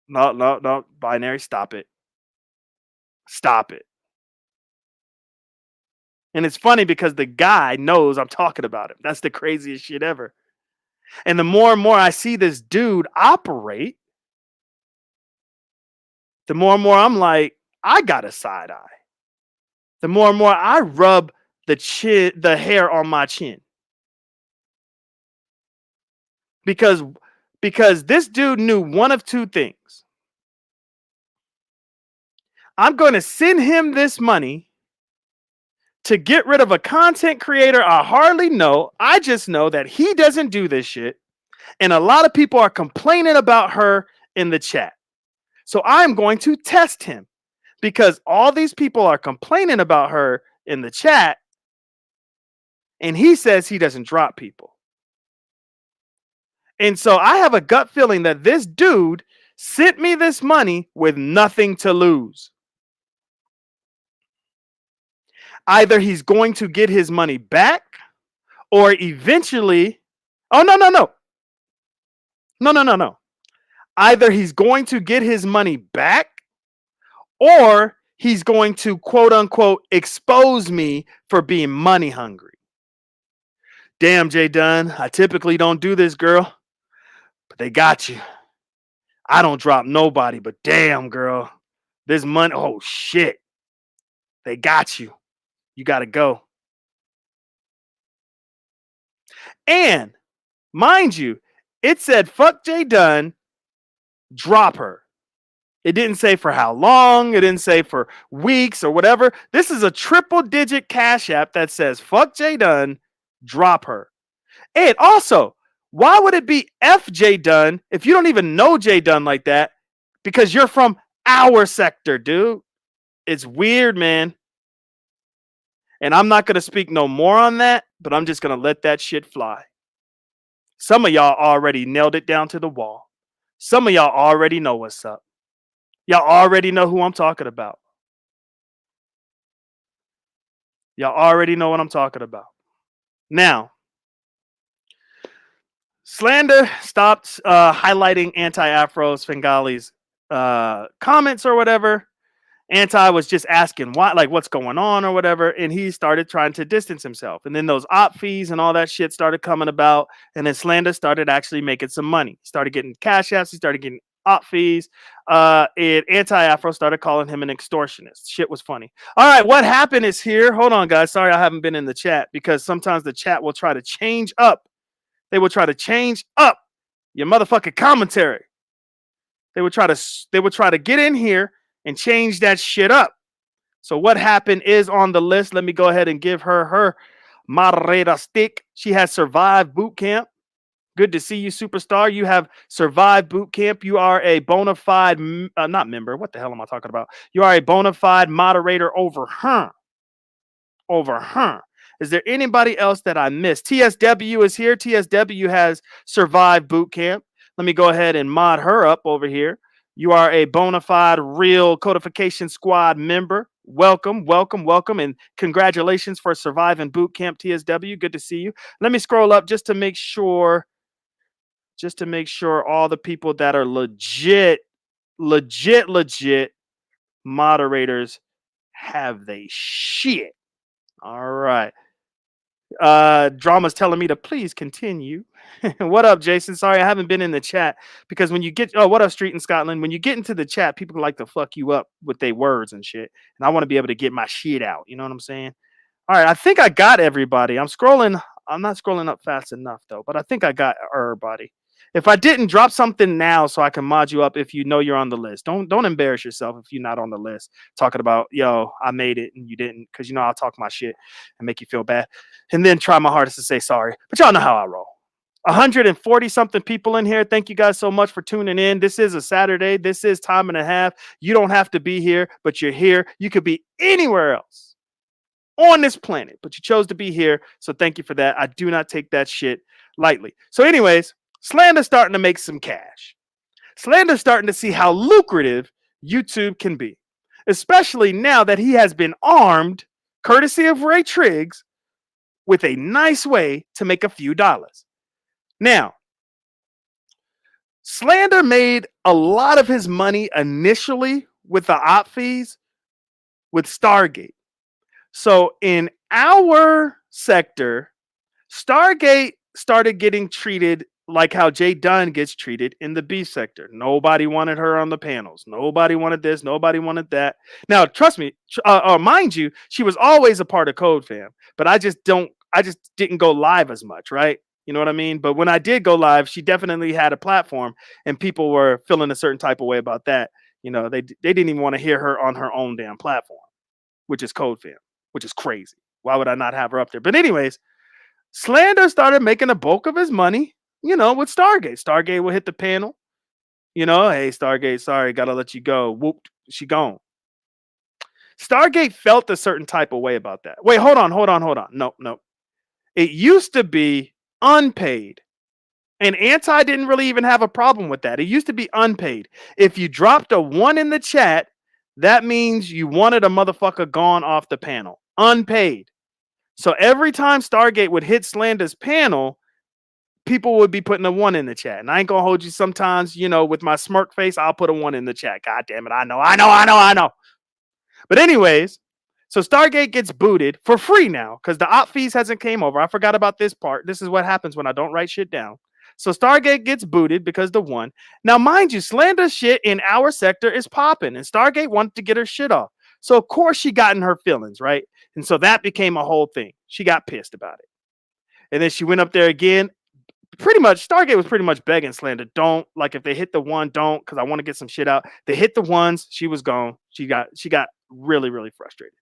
no, binary, stop it. Stop it. And it's funny because the guy knows I'm talking about him. That's the craziest shit ever. And the more and more I see this dude operate, the more and more I'm like, I got a side eye. The more and more I rub the hair on my chin. Because this dude knew one of 2 things. I'm going to send him this money to get rid of a content creator I hardly know. I just know that he doesn't do this shit. And a lot of people are complaining about her in the chat. So I'm going to test him because all these people are complaining about her in the chat. And he says he doesn't drop people. And so I have a gut feeling that this dude sent me this money with nothing to lose. Either he's going to get his money back or eventually. Oh, no. Either he's going to get his money back or he's going to quote unquote expose me for being money hungry. Damn, Jay Dunn, I typically don't do this, girl, but they got you. I don't drop nobody, but damn, girl, this money, oh shit, they got you. You got to go. And mind you, it said, fuck Jay Dunn, drop her. It didn't say for how long. It didn't say for weeks or whatever. This is a triple digit cash app that says, fuck Jay Dunn, drop her. And also, why would it be F Jay Dunn if you don't even know Jay Dunn like that? Because you're from our sector, dude. It's weird, man. And I'm not going to speak no more on that, but I'm just going to let that shit fly. Some of y'all already nailed it down to the wall. Some of y'all already know what's up. Y'all already know who I'm talking about. Y'all already know what I'm talking about. Now, Slander stopped highlighting anti-Afro Svengali's comments or whatever. Anti was just asking why, like what's going on or whatever, and he started trying to distance himself. And then those op fees and all that shit started coming about, and then Slander started actually making some money. He started getting cash apps, he started getting op fees. And Anti-Afro started calling him an extortionist. Shit was funny. All right, what happened is here. Hold on, guys. Sorry, I haven't been in the chat because sometimes the chat will try to change up. They will try to change up your motherfucking commentary. They would try to get in here and change that shit up. So what happened is on the list. Let me go ahead and give her moderator stick. She has survived boot camp. Good to see you, superstar. You have survived boot camp. You are a bona fide, not member. What the hell am I talking about? You are a bona fide moderator over her. Over her. Is there anybody else that I missed? TSW is here. TSW has survived boot camp. Let me go ahead and mod her up over here. You are a bona fide real Codification Squad member. Welcome, welcome, welcome, and congratulations for surviving boot camp, TSW. Good to see you. Let me scroll up just to make sure all the people that are legit moderators have they shit. All right. Drama's telling me to please continue. What up, Jason? Sorry, I haven't been in the chat because when you get what up, Street in Scotland? When you get into the chat, people like to fuck you up with their words and shit. And I want to be able to get my shit out. You know what I'm saying? All right, I think I got everybody. I'm scrolling. I'm not scrolling up fast enough though, but I think I got everybody. If I didn't, drop something now so I can mod you up if you know you're on the list. Don't embarrass yourself if you're not on the list. Talking about, yo, I made it and you didn't, because I'll talk my shit and make you feel bad. And then try my hardest to say sorry. But y'all know how I roll. 140 something people in here. Thank you guys so much for tuning in. This is a Saturday. This is time and a half. You don't have to be here, but you're here. You could be anywhere else on this planet, but you chose to be here. So thank you for that. I do not take that shit lightly. So anyways, Slander's starting to make some cash. Slander's starting to see how lucrative YouTube can be, especially now that he has been armed, courtesy of Ray Triggs, with a nice way to make a few dollars. Now, Slander made a lot of his money initially with the op fees with Stargate. So in our sector, Stargate started getting treated like how Jay Dunn gets treated in the B sector. Nobody wanted her on the panels. Nobody wanted this. Nobody wanted that. Now, trust me, mind you, she was always a part of Code Fam, but I just didn't go live as much, right? You know what I mean? But when I did go live, she definitely had a platform and people were feeling a certain type of way about that. They didn't even want to hear her on her own damn platform, which is Code Fam, which is crazy. Why would I not have her up there? But anyways, Slander started making the bulk of his money, with Stargate. Stargate will hit the panel. Hey, Stargate, sorry, gotta let you go. Whoop, she gone. Stargate felt a certain type of way about that. Wait, hold on. No. It used to be unpaid. And Anti didn't really even have a problem with that. It used to be unpaid. If you dropped a 1 in the chat, that means you wanted a motherfucker gone off the panel. Unpaid. So every time Stargate would hit Slander's panel, people would be putting a 1 in the chat. And I ain't gonna hold you. Sometimes, with my smirk face, I'll put a 1 in the chat. God damn it. I know. But anyways, so Stargate gets booted for free now because the op fees hasn't came over. I forgot about this part. This is what happens when I don't write shit down. So Stargate gets booted because the 1. Now, mind you, Slander shit in our sector is popping, and Stargate wanted to get her shit off. So of course she got in her feelings, right? And so that became a whole thing. She got pissed about it. And then she went up there again. Pretty much, Stargate was pretty much begging Slander, don't, like, if they hit the 1, don't, because I want to get some shit out. They hit the 1s, she was gone. She got really, really frustrated.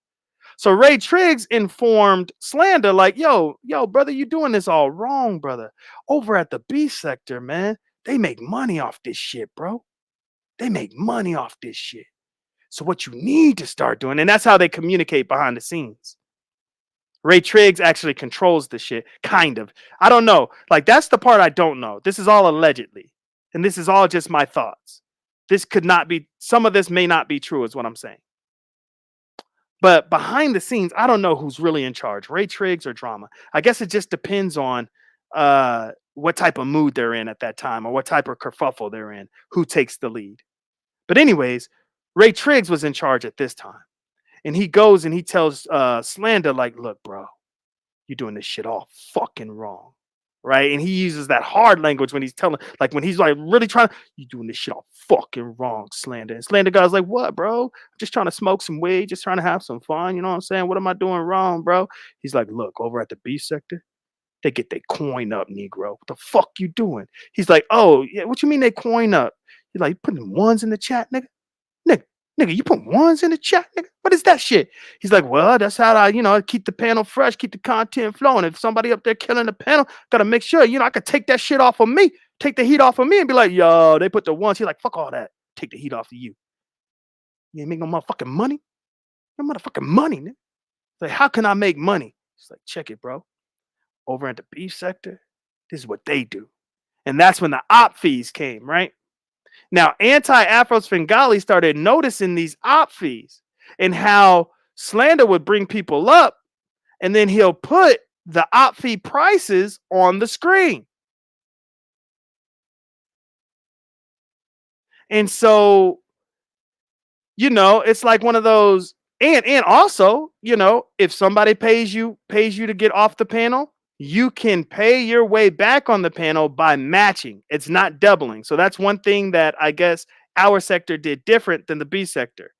So Ray Triggs informed Slander, like, yo, brother, you doing this all wrong, brother. Over at the B sector, man, they make money off this shit, bro. They make money off this shit. So what you need to start doing, and that's how they communicate behind the scenes. Ray Triggs actually controls the shit, kind of. I don't know. Like, that's the part I don't know. This is all allegedly. And this is all just my thoughts. This could not be, some of this may not be true, is what I'm saying. But behind the scenes, I don't know who's really in charge, Ray Triggs or Drama. I guess it just depends on what type of mood they're in at that time or what type of kerfuffle they're in, who takes the lead. But anyways, Ray Triggs was in charge at this time. And he goes and he tells Slander, like, look, bro, you're doing this shit all fucking wrong. Right. And he uses that hard language when he's telling, like, when he's like really trying, you doing this shit all fucking wrong, Slander. And Slander guy's like, what, bro? I'm just trying to smoke some weed, just trying to have some fun. You know what I'm saying? What am I doing wrong, bro? He's like, look, over at the B sector, they get their coin up, Negro. What the fuck you doing? He's like, oh, yeah, what you mean they coin up? He's like, you putting ones in the chat, nigga? Nigga, you put ones in the chat, nigga? What is that shit? He's like, well, that's how I keep the panel fresh, keep the content flowing. If somebody up there killing the panel, gotta make sure, I could take that shit off of me, take the heat off of me and be like, yo, they put the ones. He's like, fuck all that. Take the heat off of you. You ain't make no motherfucking money. No motherfucking money, nigga. Like, how can I make money? He's like, check it, bro. Over at the B sector, this is what they do. And that's when the op fees came, right? Now, Anti-Afro Svengali started noticing these op fees and how Slander would bring people up and then he'll put the op fee prices on the screen. And so, it's like one of those, and also, if somebody pays you to get off the panel, you can pay your way back on the panel by matching. It's not doubling. So that's one thing that I guess our sector did different than the B sector.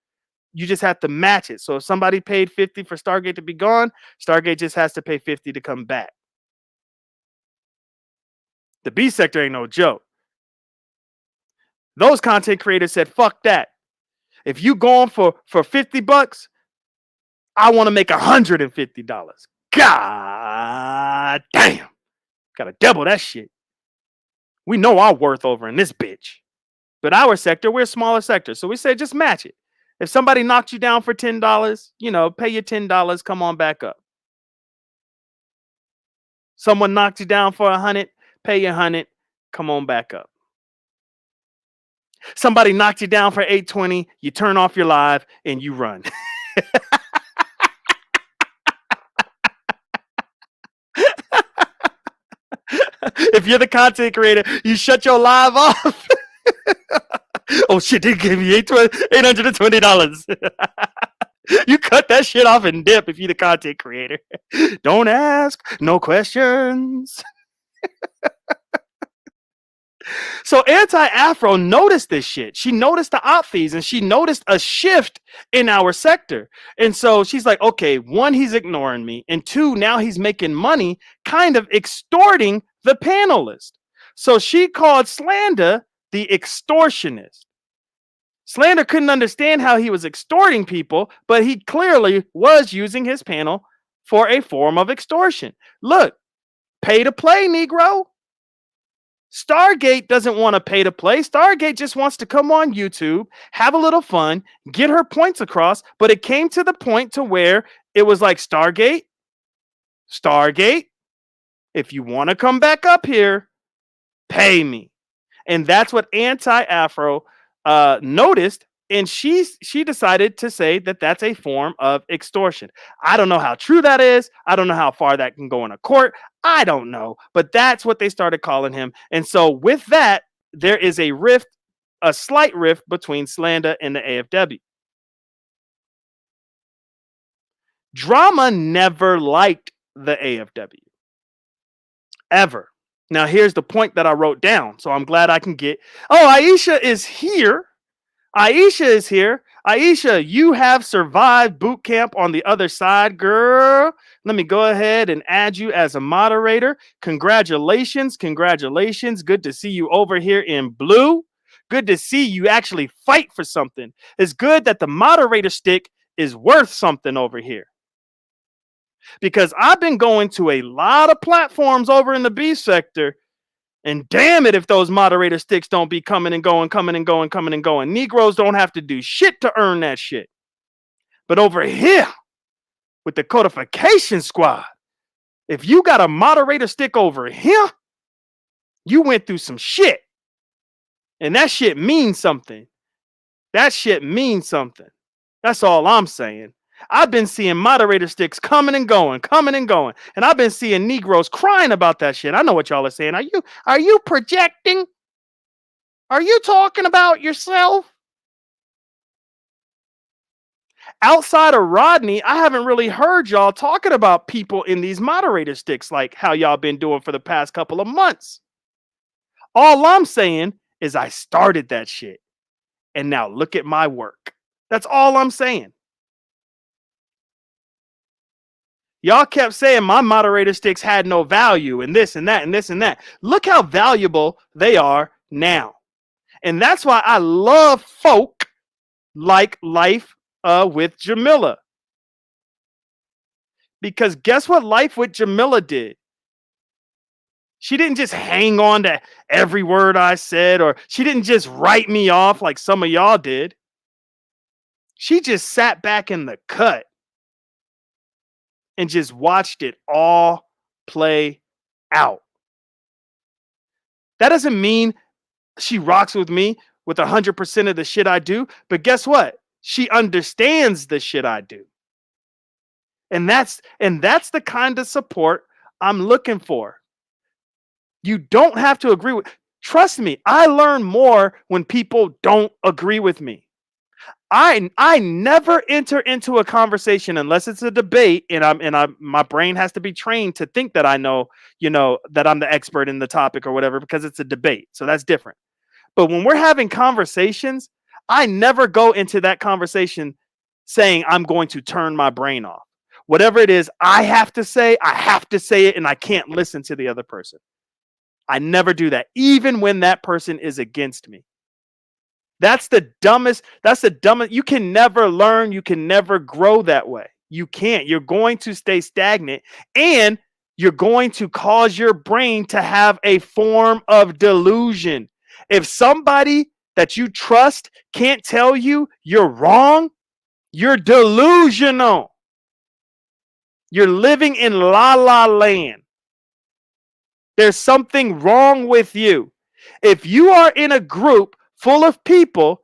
You just have to match it. So if somebody paid 50 for Stargate to be gone, Stargate just has to pay 50 to come back. The B sector ain't no joke. Those content creators said, fuck that. If you going for $50, I want to make $150. God damn. Gotta double that shit. We know our worth over in this bitch. But our sector, we're a smaller sector. So we say just match it. If somebody knocked you down for $10, pay your $10, come on back up. Someone knocked you down for $100, pay your $100, come on back up. Somebody knocked you down for $820, you turn off your live and you run. If you're the content creator, you shut your live off. Oh shit, they gave me $820. You cut that shit off and dip if you're the content creator. Don't ask, no questions. So Anti-Afro noticed this shit. She noticed the op fees and she noticed a shift in our sector. And so she's like, okay, one, he's ignoring me. And two, now he's making money, kind of extorting the panelist. So she called Slander the extortionist. Slander couldn't understand how he was extorting people, but he clearly was using his panel for a form of extortion. Look, pay to play, Negro. Stargate doesn't want to pay to play. Stargate just wants to come on YouTube, have a little fun, get her points across. But it came to the point to where it was like, Stargate, if you want to come back up here, pay me. And that's what Anti-Afro noticed. And she decided to say that that's a form of extortion. I don't know how true that is. I don't know how far that can go in a court. I don't know. But that's what they started calling him. And so with that, there is a rift, a slight rift between Slander and the AFW. Drama never liked the AFW. Ever. Now, here's the point that I wrote down. So I'm glad I can get... Oh, Aisha is here. Aisha is here. Aisha, you have survived boot camp on the other side, girl. Let me go ahead and add you as a moderator. Congratulations. Congratulations. Good to see you over here in blue. Good to see you actually fight for something. It's good that the moderator stick is worth something over here. Because I've been going to a lot of platforms over in the B sector. And damn it, if those moderator sticks don't be coming and going, coming and going, coming and going. Negroes don't have to do shit to earn that shit. But over here, with the codification squad, if you got a moderator stick over here, you went through some shit. And that shit means something. That shit means something. That's all I'm saying. I've been seeing moderator sticks coming and going, coming and going. And I've been seeing Negroes crying about that shit. I know what y'all are saying. Are you projecting? Are you talking about yourself? Outside of Rodney, I haven't really heard y'all talking about people in these moderator sticks like how y'all been doing for the past couple of months. All I'm saying is I started that shit. And now look at my work. That's all I'm saying. Y'all kept saying my moderator sticks had no value and this and that and this and that. Look how valuable they are now. And that's why I love folk like Life with Jamila. Because guess what Life with Jamila did? She didn't just hang on to every word I said, or she didn't just write me off like some of y'all did. She just sat back in the cut and just watched it all play out. That doesn't mean she rocks with me with 100% of the shit I do, but guess what? She understands the shit I do. And that's the kind of support I'm looking for. You don't have to agree with. Trust me, I learn more when people don't agree with me. I never enter into a conversation unless it's a debate, and my brain has to be trained to think that I know, that I'm the expert in the topic or whatever, because it's a debate. So that's different. But when we're having conversations, I never go into that conversation saying I'm going to turn my brain off. Whatever it is I have to say it, and I can't listen to the other person. I never do that, even when that person is against me. That's the dumbest. You can never learn. You can never grow that way. You can't. You're going to stay stagnant, and you're going to cause your brain to have a form of delusion. If somebody that you trust can't tell you you're wrong, you're delusional. You're living in la la land. There's something wrong with you. If you are in a group full of people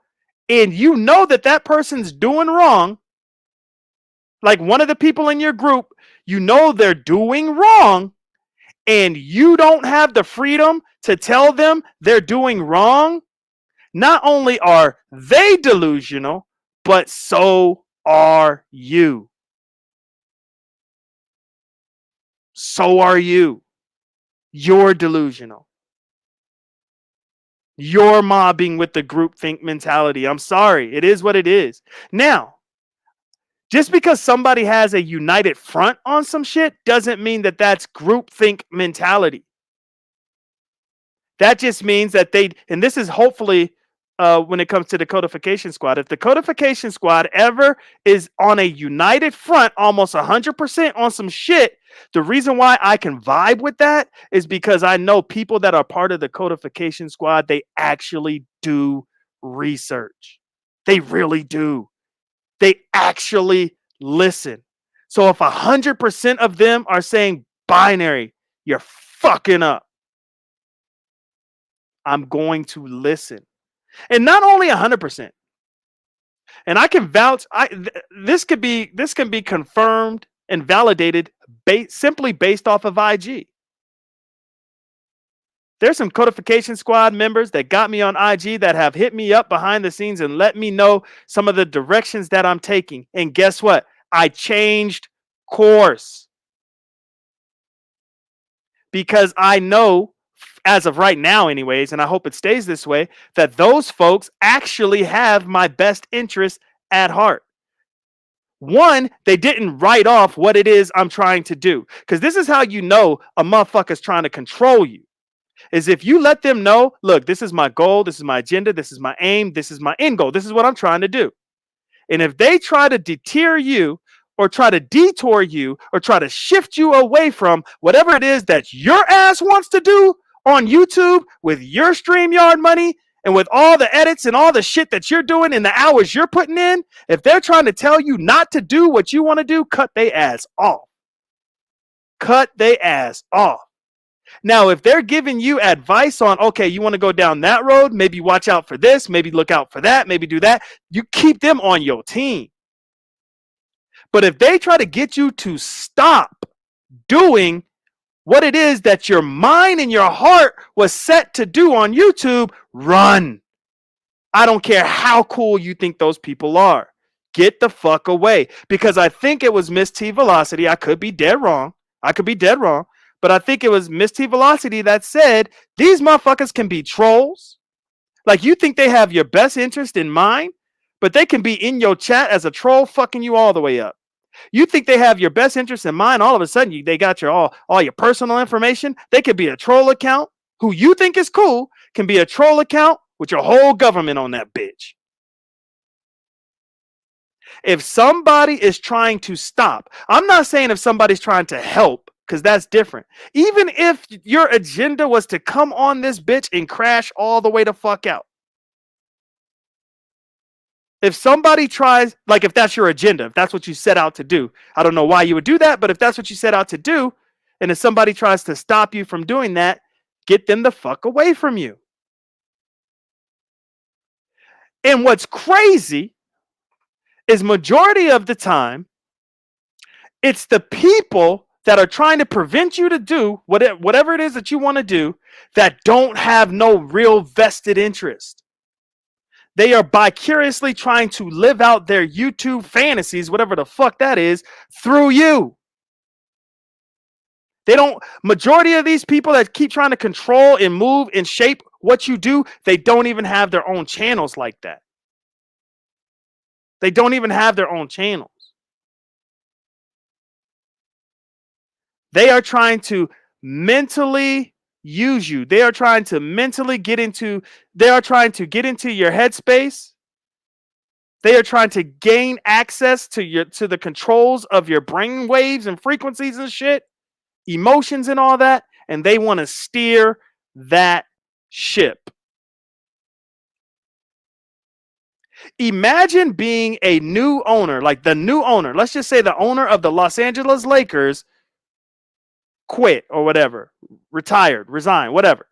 and you know that person's doing wrong, like one of the people in your group, you know they're doing wrong, and you don't have the freedom to tell them they're doing wrong, not only are they delusional, but so are you. So are you. You're delusional. You're mobbing with the groupthink mentality. I'm sorry. It is what it is. Now, just because somebody has a united front on some shit doesn't mean that that's groupthink mentality. That just means that and this is hopefully when it comes to the Codification Squad, if the Codification Squad ever is on a united front, almost 100% on some shit, the reason why I can vibe with that is because I know people that are part of the Codification Squad, they actually do research. They really do. They actually listen. So if 100% of them are saying binary, you're fucking up, I'm going to listen. And not only 100%. And I can vouch. This can be confirmed and validated simply based off of IG. There's some Codification Squad members that got me on IG that have hit me up behind the scenes and let me know some of the directions that I'm taking. And guess what? I changed course. Because I know, as of right now anyways, and I hope it stays this way, that those folks actually have my best interest at heart. One, they didn't write off what it is I'm trying to do. Because this is how you know a motherfucker's trying to control you. Is if you let them know, look, this is my goal, this is my agenda, this is my aim, this is my end goal, this is what I'm trying to do. And if they try to deter you, or try to detour you, or try to shift you away from whatever it is that your ass wants to do on YouTube with your StreamYard money and with all the edits and all the shit that you're doing and the hours you're putting in, if they're trying to tell you not to do what you want to do, cut they ass off. Cut they ass off. Now, if they're giving you advice on, okay, you want to go down that road, maybe watch out for this, maybe look out for that, maybe do that, you keep them on your team. But if they try to get you to stop doing what it is that your mind and your heart was set to do on YouTube, run. I don't care how cool you think those people are. Get the fuck away. Because I think it was Miss T Velocity. I could be dead wrong. But I think it was Miss T Velocity that said these motherfuckers can be trolls. Like, you think they have your best interest in mind, but they can be in your chat as a troll fucking you all the way up. You think they have your best interest in mind, all of a sudden they got your all your personal information. They could be a troll account who you think is cool, can be a troll account with your whole government on that bitch. If somebody is trying to stop, I'm not saying if somebody's trying to help, because that's different. Even if your agenda was to come on this bitch and crash all the way the fuck out. If somebody tries, like if that's your agenda, if that's what you set out to do, I don't know why you would do that, but if that's what you set out to do, and if somebody tries to stop you from doing that, get them the fuck away from you. And what's crazy is majority of the time, it's the people that are trying to prevent you to do whatever it is that you want to do that don't have no real vested interest. They are vicariously trying to live out their YouTube fantasies, whatever the fuck that is, through you. They don't, majority of these people that keep trying to control and move and shape what you do, they don't even have their own channels like that. They don't even have their own channels. They are trying to mentally use you. They are trying to mentally get into your headspace. They are trying to gain access to the controls of your brain waves and frequencies and shit, emotions and all that, and they want to steer that ship. Imagine being a new owner, like the new owner. Let's just say the owner of the Los Angeles Lakers quit or whatever, retired, resigned, whatever.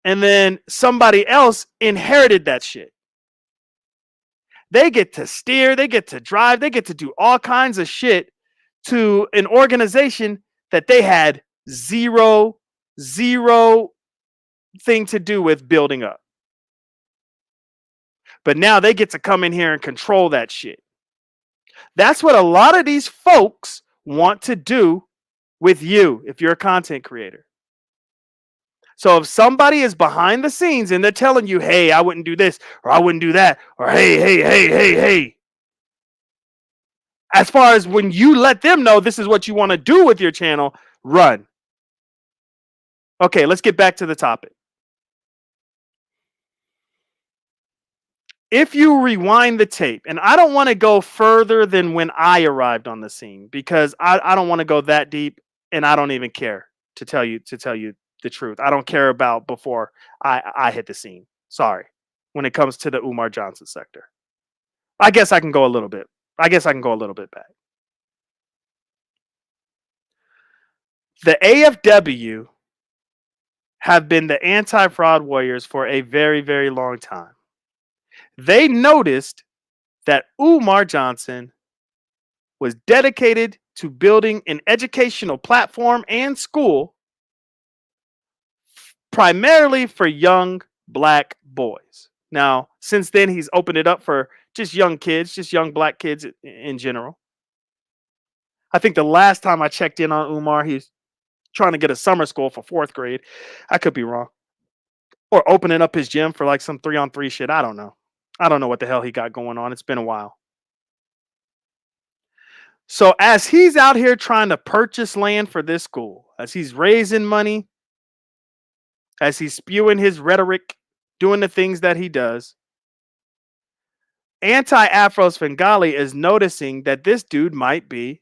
And then somebody else inherited that shit. They get to steer, they get to drive, they get to do all kinds of shit to an organization that they had zero thing to do with building up. But now they get to come in here and control that shit. That's what a lot of these folks want to do with you if you're a content creator. So if somebody is behind the scenes and they're telling you, hey, I wouldn't do this, or I wouldn't do that, or hey. As far as when you let them know this is what you want to do with your channel, run. Okay, let's get back to the topic. If you rewind the tape, and I don't want to go further than when I arrived on the scene, because I don't want to go that deep, and I don't even care to tell you the truth. I don't care about before I hit the scene. Sorry. When it comes to the Umar Johnson sector. I guess I can go a little bit back. The AFW have been the anti-fraud warriors for a very, very long time. They noticed that Umar Johnson was dedicated to building an educational platform and school primarily for young black boys. Now, since then, he's opened it up for just young kids, just young black kids in general. I think the last time I checked in on Umar, he's trying to get a summer school for 4th grade. I could be wrong. Or opening up his gym for like some 3-on-3 shit. I don't know. I don't know what the hell he got going on. It's been a while. So as he's out here trying to purchase land for this school, as he's raising money, as he's spewing his rhetoric, doing the things that he does, Anti-Afro Svengali is noticing that this dude might be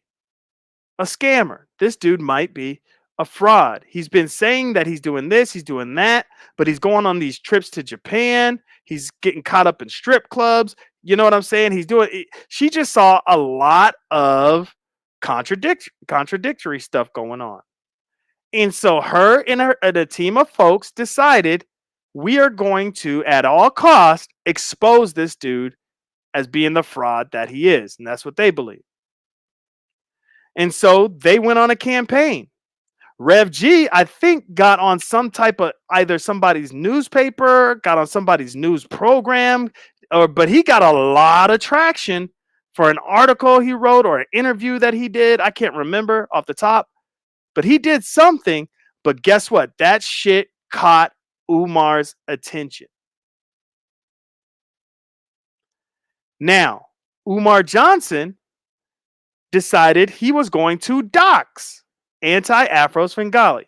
a scammer. This dude might be a fraud. He's been saying that he's doing this, he's doing that, but he's going on these trips to Japan. He's getting caught up in strip clubs. You know what I'm saying? She just saw a lot of contradictory stuff going on. And so her and a team of folks decided, we are going to, at all costs, expose this dude as being the fraud that he is. And that's what they believe. And so they went on a campaign. Rev G, I think, got on some type of either somebody's newspaper, got on somebody's news program, but he got a lot of traction for an article he wrote or an interview that he did. I can't remember off the top, but he did something. But guess what? That shit caught Umar's attention. Now, Umar Johnson decided he was going to dox Anti-Afro Svengali.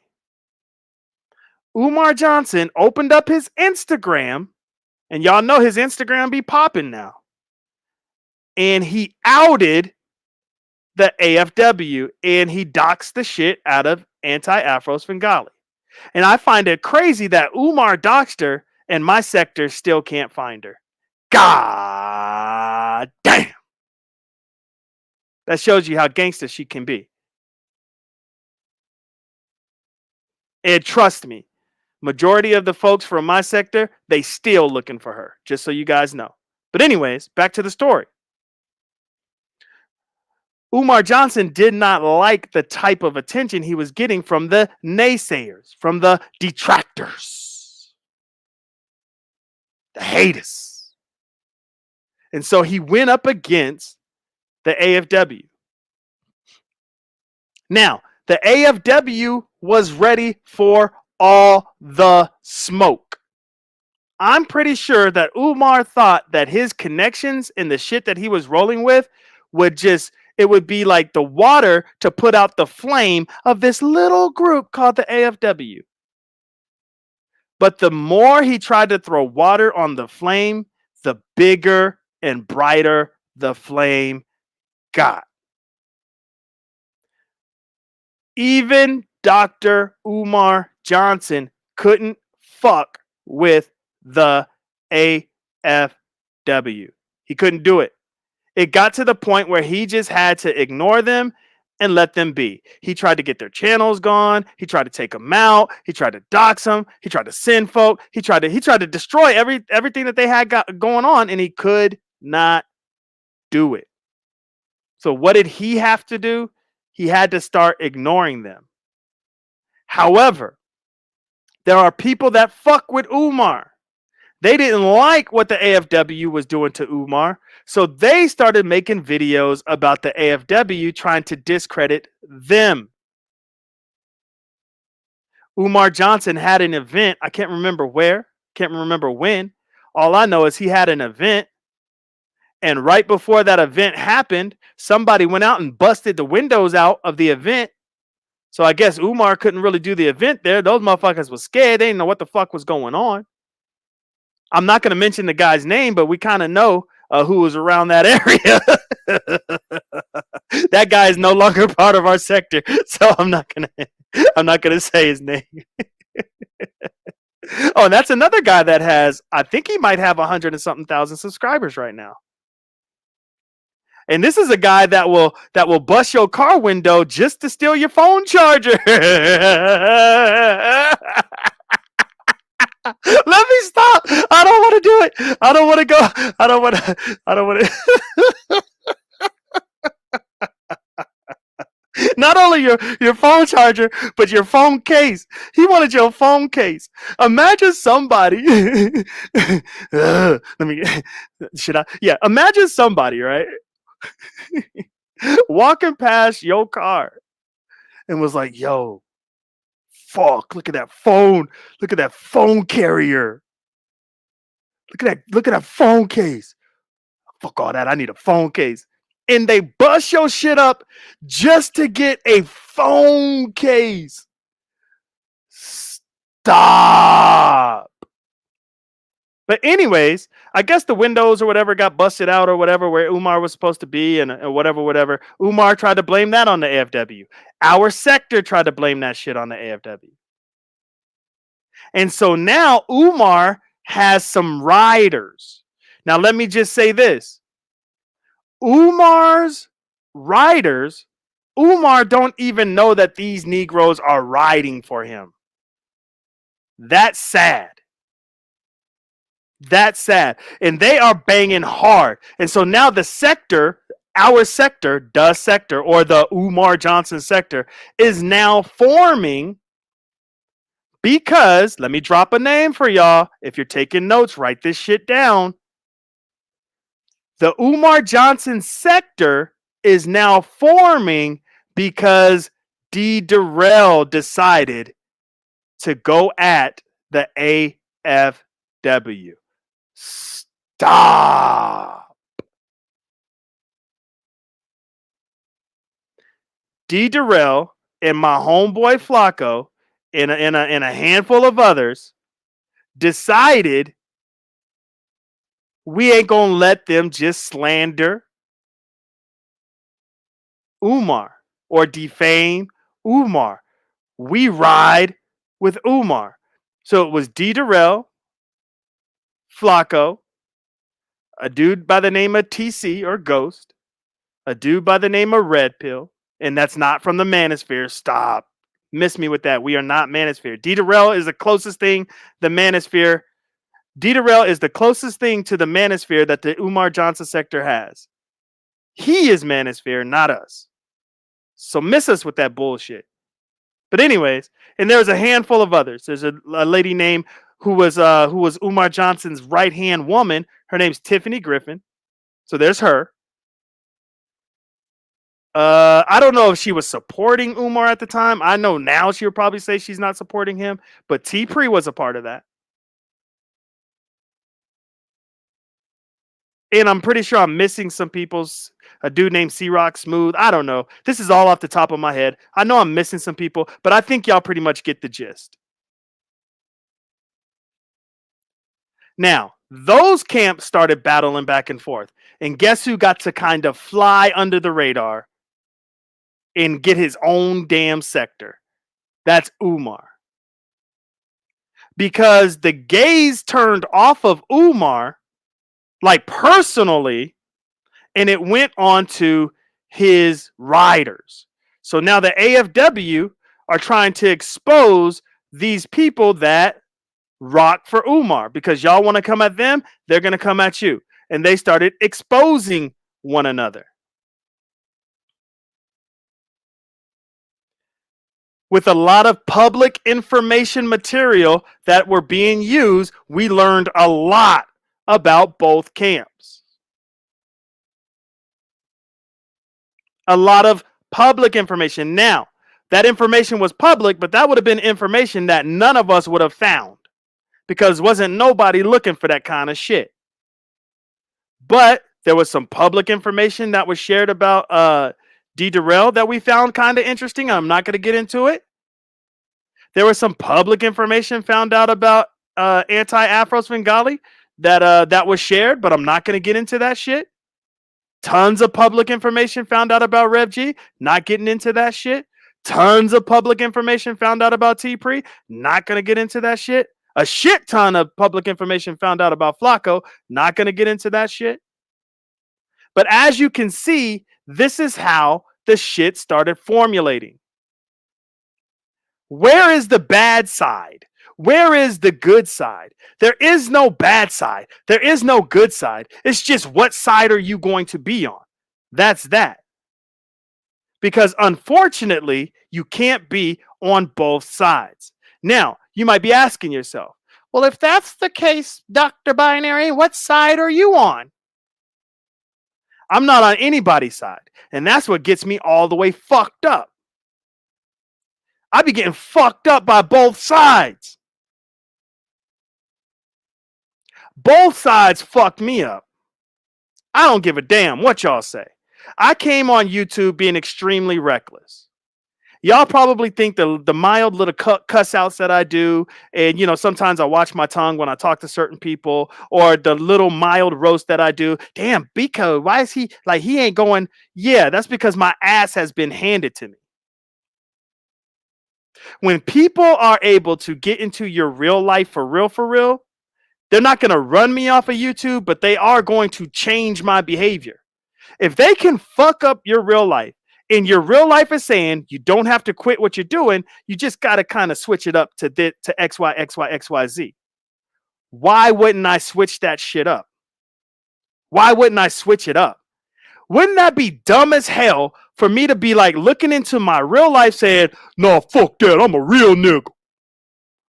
Umar Johnson opened up his Instagram, and y'all know his Instagram be popping now. And he outed the AFW, and he doxed the shit out of Anti-Afro Svengali. And I find it crazy that Umar doxed her, and my sector still can't find her. God damn. That shows you how gangster she can be. And trust me, majority of the folks from my sector, they still looking for her, just so you guys know. But anyways, back to the story. Umar Johnson did not like the type of attention he was getting from the naysayers, from the detractors, the haters. And so he went up against the AFW. Now, the AFW was ready for all the smoke. I'm pretty sure that Umar thought that his connections and the shit that he was rolling with it would be like the water to put out the flame of this little group called the AFW. But the more he tried to throw water on the flame, the bigger and brighter the flame got. Even Dr. Umar Johnson couldn't fuck with the AFW. He couldn't do it. It got to the point where he just had to ignore them and let them be. He tried to get their channels gone. He tried to take them out. He tried to dox them. He tried to send folk. He tried to destroy everything that they had going on, and he could not do it. So what did he have to do? He had to start ignoring them. However, there are people that fuck with Umar. They didn't like what the AFW was doing to Umar, so they started making videos about the AFW trying to discredit them. Umar Johnson had an event. I can't remember where, can't remember when. All I know is he had an event, and right before that event happened, somebody went out and busted the windows out of the event. So I guess Umar couldn't really do the event there. Those motherfuckers was scared. They didn't know what the fuck was going on. I'm not going to mention the guy's name, but we kind of know who was around that area. That guy is no longer part of our sector, so I'm not gonna say his name. Oh, and that's another guy that has, I think he might have 100 and something thousand subscribers right now. And this is a guy that will bust your car window just to steal your phone charger. Let me stop. I don't want to do it. I don't want to go. I don't want to. Not only your phone charger, but your phone case. He wanted your phone case. Imagine somebody. Imagine somebody, right? Walking past your car and was like, yo, fuck, look at that phone. Look at that phone carrier. Look at that phone case. Fuck all that. I need a phone case. And they bust your shit up just to get a phone case. Stop. But anyways, I guess the windows or whatever got busted out or whatever where Umar was supposed to be and whatever. Umar tried to blame that on the AFW. Our sector tried to blame that shit on the AFW. And so now Umar has some riders. Now let me just say this. Umar's riders, Umar don't even know that these Negroes are riding for him. That's sad. That's sad. And they are banging hard. And so now the sector, our sector, the sector, or the Umar Johnson sector, is now forming because, let me drop a name for y'all. If you're taking notes, write this shit down. The Umar Johnson sector is now forming because D. Durrell decided to go at the AFW. Stop. D. Durrell and my homeboy Flacco and a handful of others decided we ain't gonna let them just slander Umar or defame Umar. We ride with Umar. So it was D. Durrell, Flacco, a dude by the name of TC or Ghost, a dude by the name of Red Pill, and that's not from the Manosphere. Stop. Miss me with that. We are not Manosphere. D. Durrell is the closest thing the Manosphere. D. Durrell is the closest thing to the Manosphere that the Umar Johnson sector has. He is Manosphere, not us. So miss us with that bullshit. But anyways, and there's a handful of others. There's a lady named who was Umar Johnson's right hand woman. Her name's Tiffany Griffin. So there's her. I don't know if she was supporting Umar at the time. I know now she would probably say she's not supporting him, but T. Pre was a part of that. And I'm pretty sure I'm missing some people's. A dude named C-Rock Smooth. I don't know. This is all off the top of my head. I know I'm missing some people, but I think y'all pretty much get the gist. Now, those camps started battling back and forth. And guess who got to kind of fly under the radar and get his own damn sector? That's Umar. Because the gaze turned off of Umar, like personally, and it went on to his riders. So now the AFW are trying to expose these people that rock for Umar because y'all want to come at them, they're going to come at you. And they started exposing one another. With a lot of public information material that were being used, we learned a lot about both camps. A lot of public information. Now, that information was public, but that would have been information that none of us would have found because wasn't nobody looking for that kind of shit. But there was some public information that was shared about D. Durrell that we found kind of interesting. I'm not going to get into it. There was some public information found out about anti-Afro Svengali that was shared, but I'm not going to get into that shit. Tons of public information found out about Rev G, not getting into that shit. Tons of public information found out about T. Pre, not going to get into that shit. A shit ton of public information found out about Flacco, not going to get into that shit. But as you can see, this is how the shit started formulating. Where is the bad side? Where is the good side? There is no bad side. There is no good side. It's just what side are you going to be on? That's that. Because unfortunately, you can't be on both sides. Now, you might be asking yourself, well, if that's the case, Dr. Binary, what side are you on? I'm not on anybody's side. And that's what gets me all the way fucked up. I be getting fucked up by both sides. Both sides fucked me up. I don't give a damn what y'all say. I came on YouTube being extremely reckless. Y'all probably think the mild little cuss outs that I do, and you know, sometimes I watch my tongue when I talk to certain people, or the little mild roast that I do. Damn, Biko, why is he like he ain't going? Yeah, that's because my ass has been handed to me. When people are able to get into your real life for real, they're not going to run me off of YouTube, but they are going to change my behavior. If they can fuck up your real life, and your real life is saying you don't have to quit what you're doing, you just got to kind of switch it up to XY. Why wouldn't I switch that shit up? Why wouldn't I switch it up? Wouldn't that be dumb as hell for me to be like looking into my real life saying, "No, fuck that. I'm a real nigga.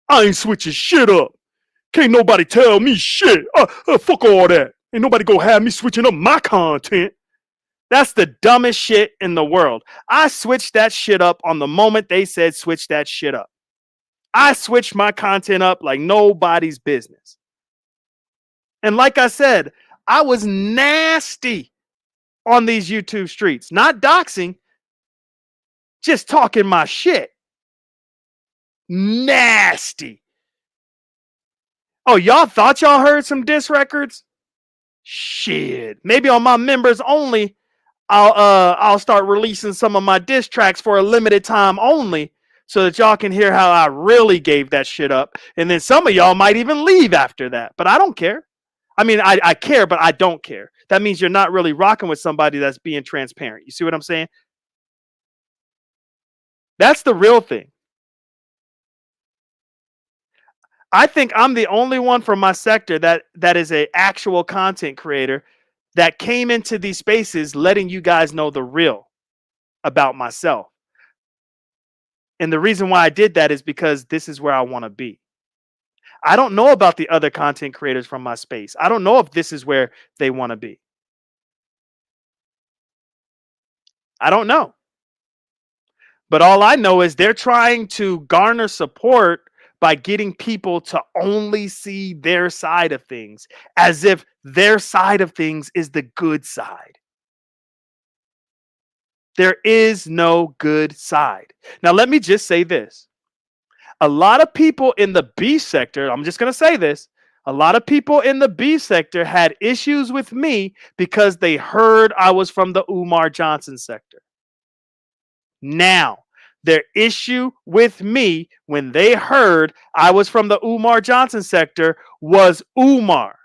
I ain't switching shit up. Can't nobody tell me shit. Fuck all that. Ain't nobody gonna have me switching up my content." That's the dumbest shit in the world. I switched that shit up on the moment they said switch that shit up. I switched my content up like nobody's business. And like I said, I was nasty on these YouTube streets. Not doxing, just talking my shit. Nasty. Oh, y'all thought y'all heard some diss records? Shit. Maybe on my members only, I'll start releasing some of my diss tracks for a limited time only, so that y'all can hear how I really gave that shit up. And then some of y'all might even leave after that. But I don't care. I mean, I care, but I don't care. That means you're not really rocking with somebody that's being transparent. You see what I'm saying? That's the real thing. I think I'm the only one from my sector that is an actual content creator that came into these spaces letting you guys know the real about myself. And the reason why I did that is because this is where I want to be. I don't know about the other content creators from my space. I don't know if this is where they want to be. I don't know. But all I know is they're trying to garner support by getting people to only see their side of things, as if their side of things is the good side. There is no good side. Now, let me just say this. A lot of people in the B sector, I'm just going to say this. A lot of people in the B sector had issues with me because they heard I was from the Umar Johnson sector. Now, their issue with me when they heard I was from the Umar Johnson sector was Umar.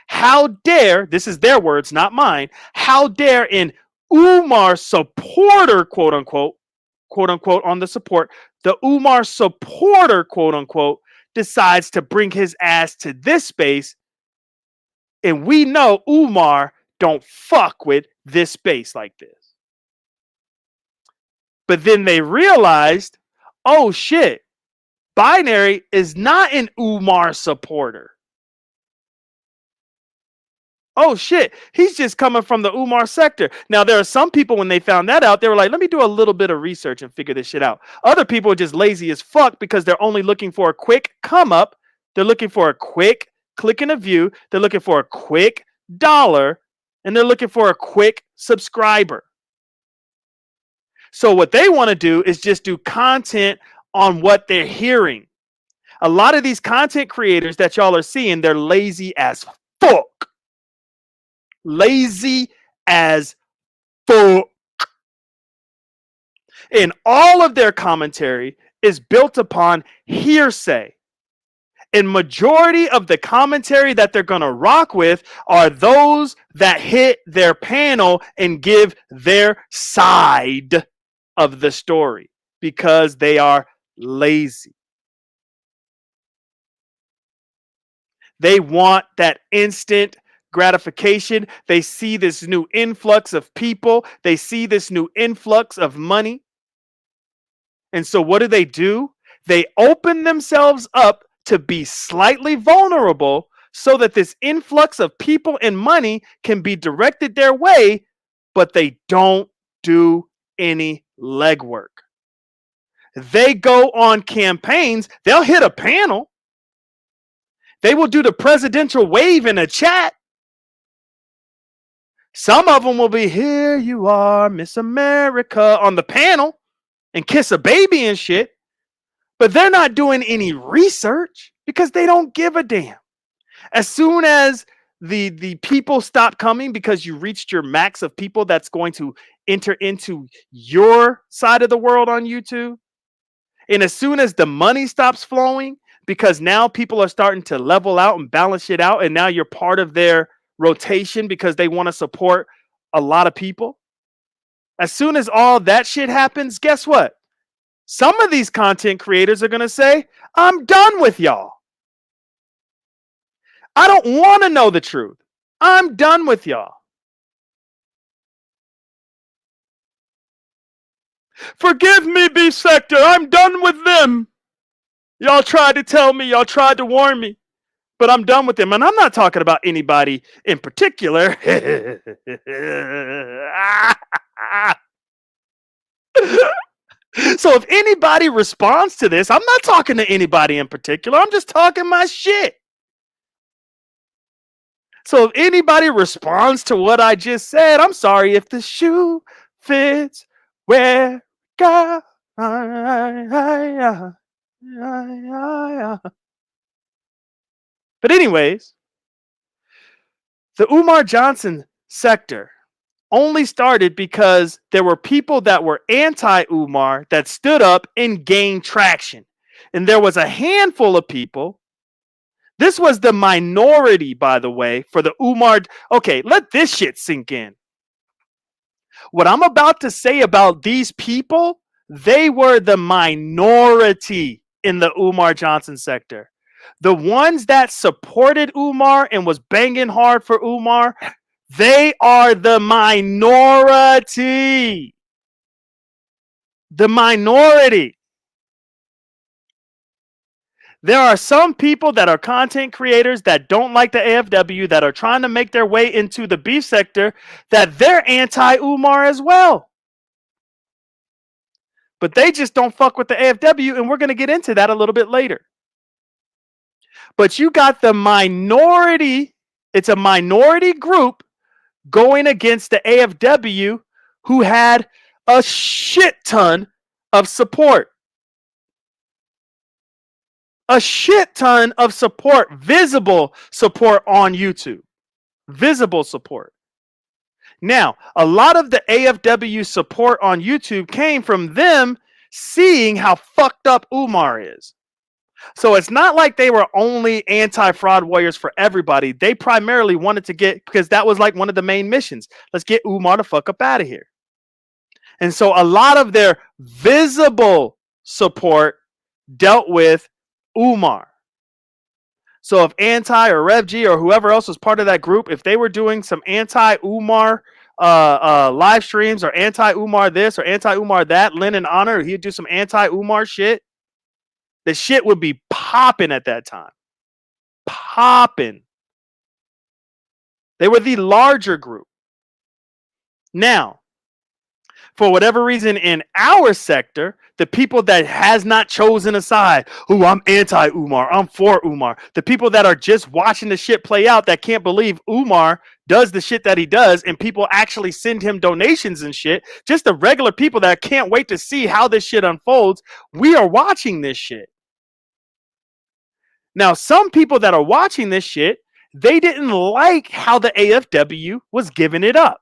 How dare, this is their words, not mine, how dare an Umar supporter, quote unquote, on the support, the Umar supporter, quote unquote, decides to bring his ass to this space, and we know Umar don't fuck with this space like this. But then they realized, oh shit, Binary is not an Umar supporter. Oh shit, he's just coming from the Umar sector. Now, there are some people, when they found that out, they were like, let me do a little bit of research and figure this shit out. Other people are just lazy as fuck because they're only looking for a quick come up. They're looking for a quick click and a view. They're looking for a quick dollar, and they're looking for a quick subscriber. So what they want to do is just do content on what they're hearing. A lot of these content creators that y'all are seeing, they're lazy as fuck. Lazy as fuck. And all of their commentary is built upon hearsay. And majority of the commentary that they're going to rock with are those that hit their panel and give their side of the story because they are lazy. They want that instant gratification. They see this new influx of people. They see this new influx of money. And so what do? They open themselves up to be slightly vulnerable so that this influx of people and money can be directed their way, but they don't do any legwork. They go on campaigns. They'll hit a panel. They will do the presidential wave in a chat. Some of them will be, here you are, Miss America, on the panel and kiss a baby and shit. But they're not doing any research because they don't give a damn. As soon as the people stop coming because you reached your max of people that's going to enter into your side of the world on YouTube, and as soon as the money stops flowing because now people are starting to level out and balance it out, and now you're part of their rotation because they want to support a lot of people. As soon as all that shit happens, guess what? Some of these content creators are going to say, I'm done with y'all. I don't want to know the truth. I'm done with y'all. Forgive me, B Sector. I'm done with them. Y'all tried to tell me, y'all tried to warn me, but I'm done with them. And I'm not talking about anybody in particular. So if anybody responds to this, I'm not talking to anybody in particular. I'm just talking my shit. So if anybody responds to what I just said, I'm sorry. If the shoe fits where God. But anyways, the Umar Johnson sector only started because there were people that were anti-Umar that stood up and gained traction. And there was a handful of people. This was the minority, by the way, for the Umar. Okay, let this shit sink in. What I'm about to say about these people, they were the minority in the Umar Johnson sector. The ones that supported Umar and was banging hard for Umar, they are the minority. The minority. There are some people that are content creators that don't like the AFW, that are trying to make their way into the beef sector, that they're anti-Umar as well. But they just don't fuck with the AFW, and we're going to get into that a little bit later. But you got the minority, it's a minority group going against the AFW who had a shit ton of support. A shit ton of support, visible support on YouTube. Visible support. Now, a lot of the AFW support on YouTube came from them seeing how fucked up Umar is. So it's not like they were only anti-fraud warriors for everybody. They primarily wanted to get, because that was like one of the main missions. Let's get Umar the fuck up out of here. And so a lot of their visible support dealt with Umar. So if Anti or Rev G or whoever else was part of that group, if they were doing some anti-Umar live streams or anti-Umar this or anti-Umar that, Lynn and Honor, he'd do some anti-Umar shit, the shit would be popping at that time. Popping. They were the larger group. Now, for whatever reason in our sector, the people that has not chosen a side, who I'm anti-Umar, I'm for Umar, the people that are just watching the shit play out that can't believe Umar does the shit that he does and people actually send him donations and shit, just the regular people that can't wait to see how this shit unfolds, we are watching this shit. Now, some people that are watching this shit, they didn't like how the AFW was giving it up.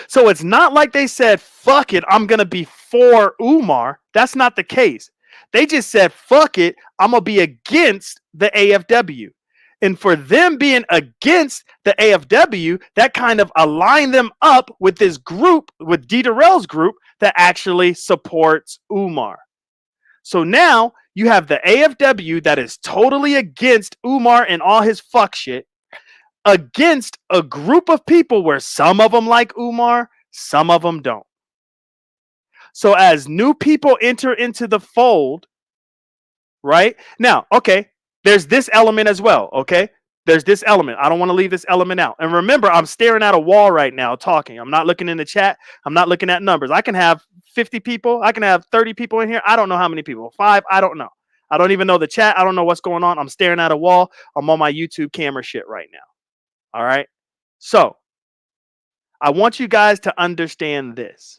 So it's not like they said, fuck it, I'm going to be for Umar. That's not the case. They just said, fuck it, I'm going to be against the AFW. And for them being against the AFW, that kind of aligned them up with this group, with D. Durrell's group, that actually supports Umar. So now you have the AFW that is totally against Umar and all his fuck shit, against a group of people where some of them like Umar, some of them don't. So as new people enter into the fold, right? Now, okay, there's this element as well, okay? There's this element. I don't want to leave this element out. And remember, I'm staring at a wall right now talking. I'm not looking in the chat. I'm not looking at numbers. I can have 50 people. I can have 30 people in here. I don't know how many people. 5, I don't know. I don't even know the chat. I don't know what's going on. I'm staring at a wall. I'm on my YouTube camera shit right now. All right. So I want you guys to understand this.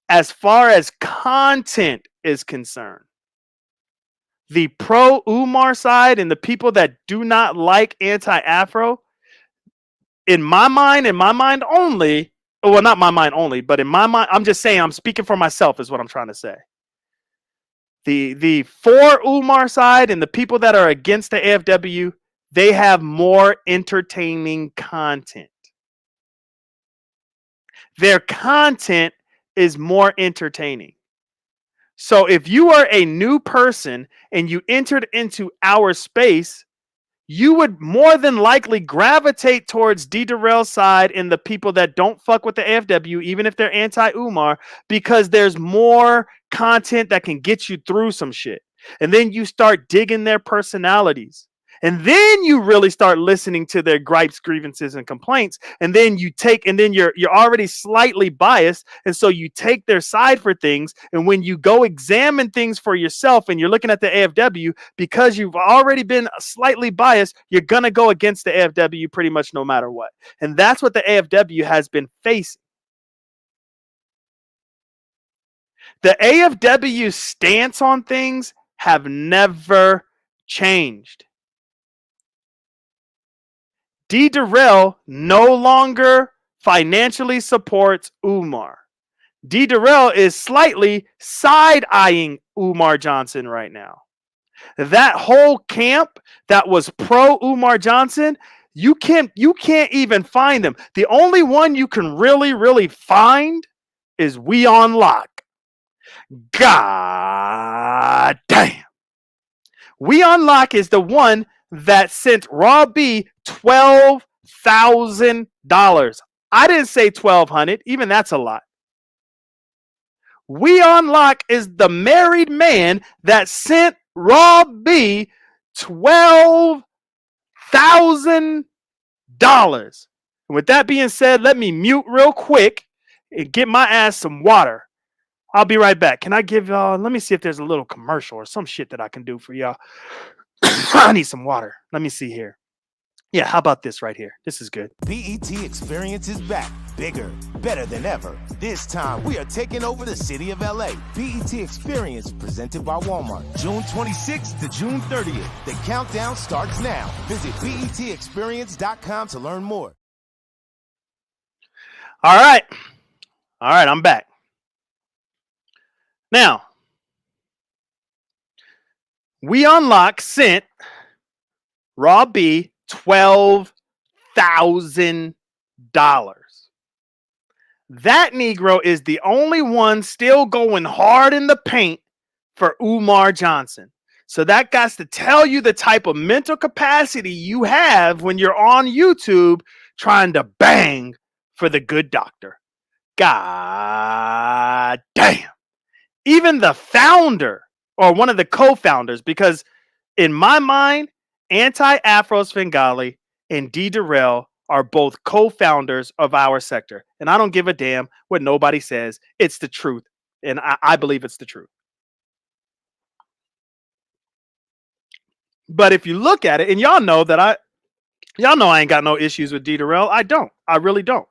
As far as content is concerned, the pro Umar side and the people that do not like anti-Afro, in my mind only, well, not my mind only, but in my mind, I'm just saying, I'm speaking for myself is what I'm trying to say. The for Umar side and the people that are against the AFW, they have more entertaining content. Their content is more entertaining. So if you are a new person and you entered into our space, you would more than likely gravitate towards D Darrell's side and the people that don't fuck with the AFW, even if they're anti-Umar, because there's more content that can get you through some shit. And then you start digging their personalities. And then you really start listening to their gripes, grievances, and complaints. And then you're already slightly biased. And so you take their side for things. And when you go examine things for yourself and you're looking at the AFW, because you've already been slightly biased, you're going to go against the AFW pretty much no matter what. And that's what the AFW has been facing. The AFW stance on things have never changed. D Darrell no longer financially supports Umar. D Darrell is slightly side-eyeing Umar Johnson right now. That whole camp that was pro Umar Johnson, you can't even find them. The only one you can really find is We On Lock. God damn. We On Lock is the one that sent Raw B $12,000. I didn't say $1,200. Even that's a lot. We On Lock is the married man that sent Raw B $12,000. And with that being said, let me mute real quick and get my ass some water. I'll be right back. Can I give y'all, let me see if there's a little commercial or some shit that I can do for y'all. I need some water. Let me see here. Yeah, how about this right here? This is good. BET Experience is back, bigger, better than ever. This time, we are taking over the city of LA. BET Experience, presented by Walmart. June 26th to June 30th. The countdown starts now. Visit BETExperience.com to learn more. All right, I'm back. Now, We On Lock sent Raw B $12,000. That Negro is the only one still going hard in the paint for Umar Johnson. So that got to tell you the type of mental capacity you have when you're on YouTube trying to bang for the good doctor. God damn. Even the founder or one of the co-founders, because in my mind, Anti-Afro Svengali and D Darrell are both co-founders of our sector. And I don't give a damn what nobody says. It's the truth. And I believe it's the truth. But if you look at it, and y'all know I ain't got no issues with D Darrell. I don't. I really don't.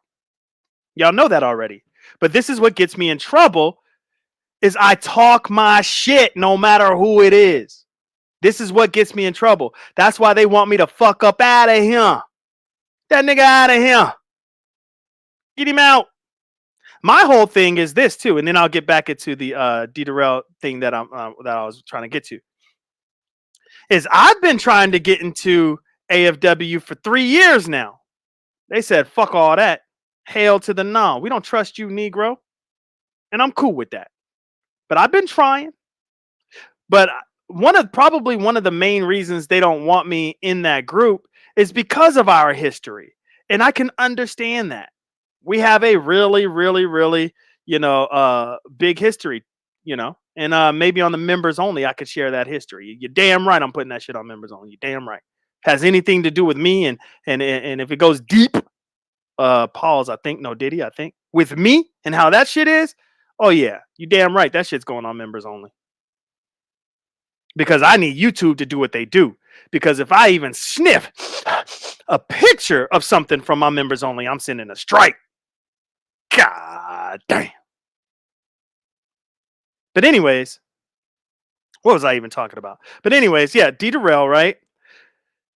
Y'all know that already. But this is what gets me in trouble is I talk my shit no matter who it is. This is what gets me in trouble. That's why they want me to fuck up out of here. That nigga out of here. Get him out. My whole thing is this too, and then I'll get back into the D Darrell thing that I was trying to get to. Is I've been trying to get into AFW for 3 years now. They said, fuck all that. Hail to the no. We don't trust you, Negro. And I'm cool with that. But I've been trying. But probably one of the main reasons they don't want me in that group is because of our history. And I can understand that. We have a really, big history, and maybe on the members only, I could share that history. You're damn right. I'm putting that shit on members only. You're damn right. Has anything to do with me. And if it goes deep, pause, I think, no, Diddy, I think with me and how that shit is. Oh yeah, you damn right. That shit's going on members only. Because I need YouTube to do what they do. Because if I even sniff a picture of something from my members only, I'm sending a strike. God damn. But anyways, what was I even talking about? But anyways, yeah, D Darrell, right?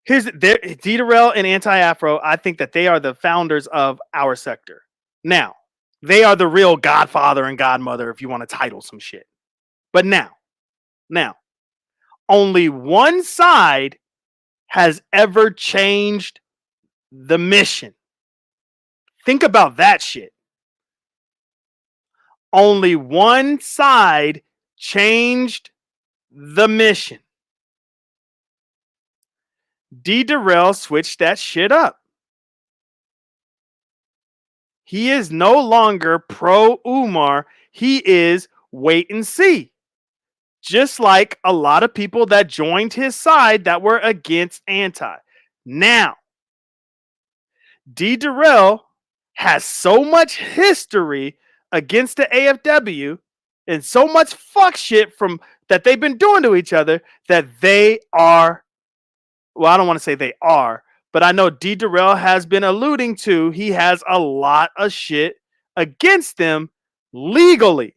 D Darrell and Anti-Afro. I think that they are the founders of our sector. Now, they are the real godfather and godmother if you want to title some shit. But now, only one side has ever changed the mission. Think about that shit. Only one side changed the mission. D. Darrell switched that shit up. He is no longer pro Umar. He is wait and see. Just like a lot of people that joined his side that were against anti. Now, D. Darrell has so much history against the AFW and so much fuck shit from that they've been doing to each other that they are, well, I don't want to say they are, but I know D. Darrell has been alluding to he has a lot of shit against them legally.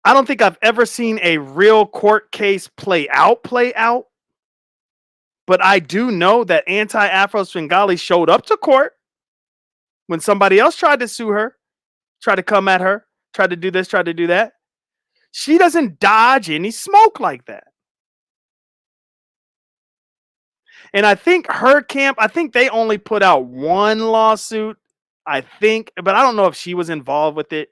I don't think I've ever seen a real court case play out. But I do know that anti-Afro Svengali showed up to court when somebody else tried to sue her, tried to come at her, tried to do this, tried to do that. She doesn't dodge any smoke like that. And I think her camp, I think they only put out one lawsuit, I think, but I don't know if she was involved with it.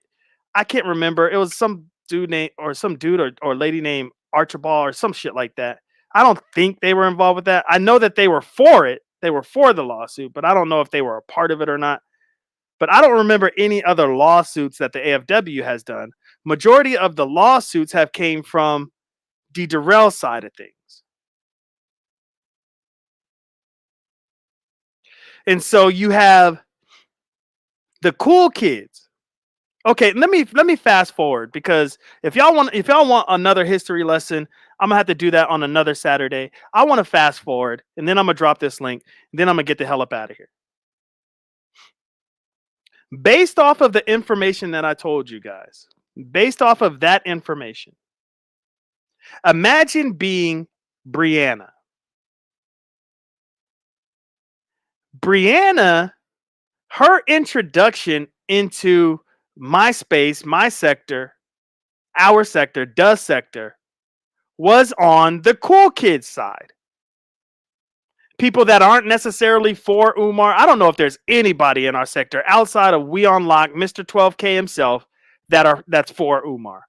I can't remember. It was some dude or lady named Archibald or some shit like that. I don't think they were involved with that. I know that they were for it. They were for the lawsuit, but I don't know if they were a part of it or not. But I don't remember any other lawsuits that the AFW has done. Majority of the lawsuits have came from the Darrell side of things. And so you have the cool kids. Okay, let me fast forward, because if y'all want another history lesson, I'm gonna have to do that on another Saturday. I want to fast forward, and then I'm gonna drop this link, and then I'm gonna get the hell up out of here. Based off of the information that I told you guys, based off of that information, imagine being Brianna. Brianna, her introduction into MySpace, my sector, our sector, the sector, was on the cool kids side. People that aren't necessarily for Umar. I don't know if there's anybody in our sector outside of We Unlock, Mr. 12K himself, that's for Umar.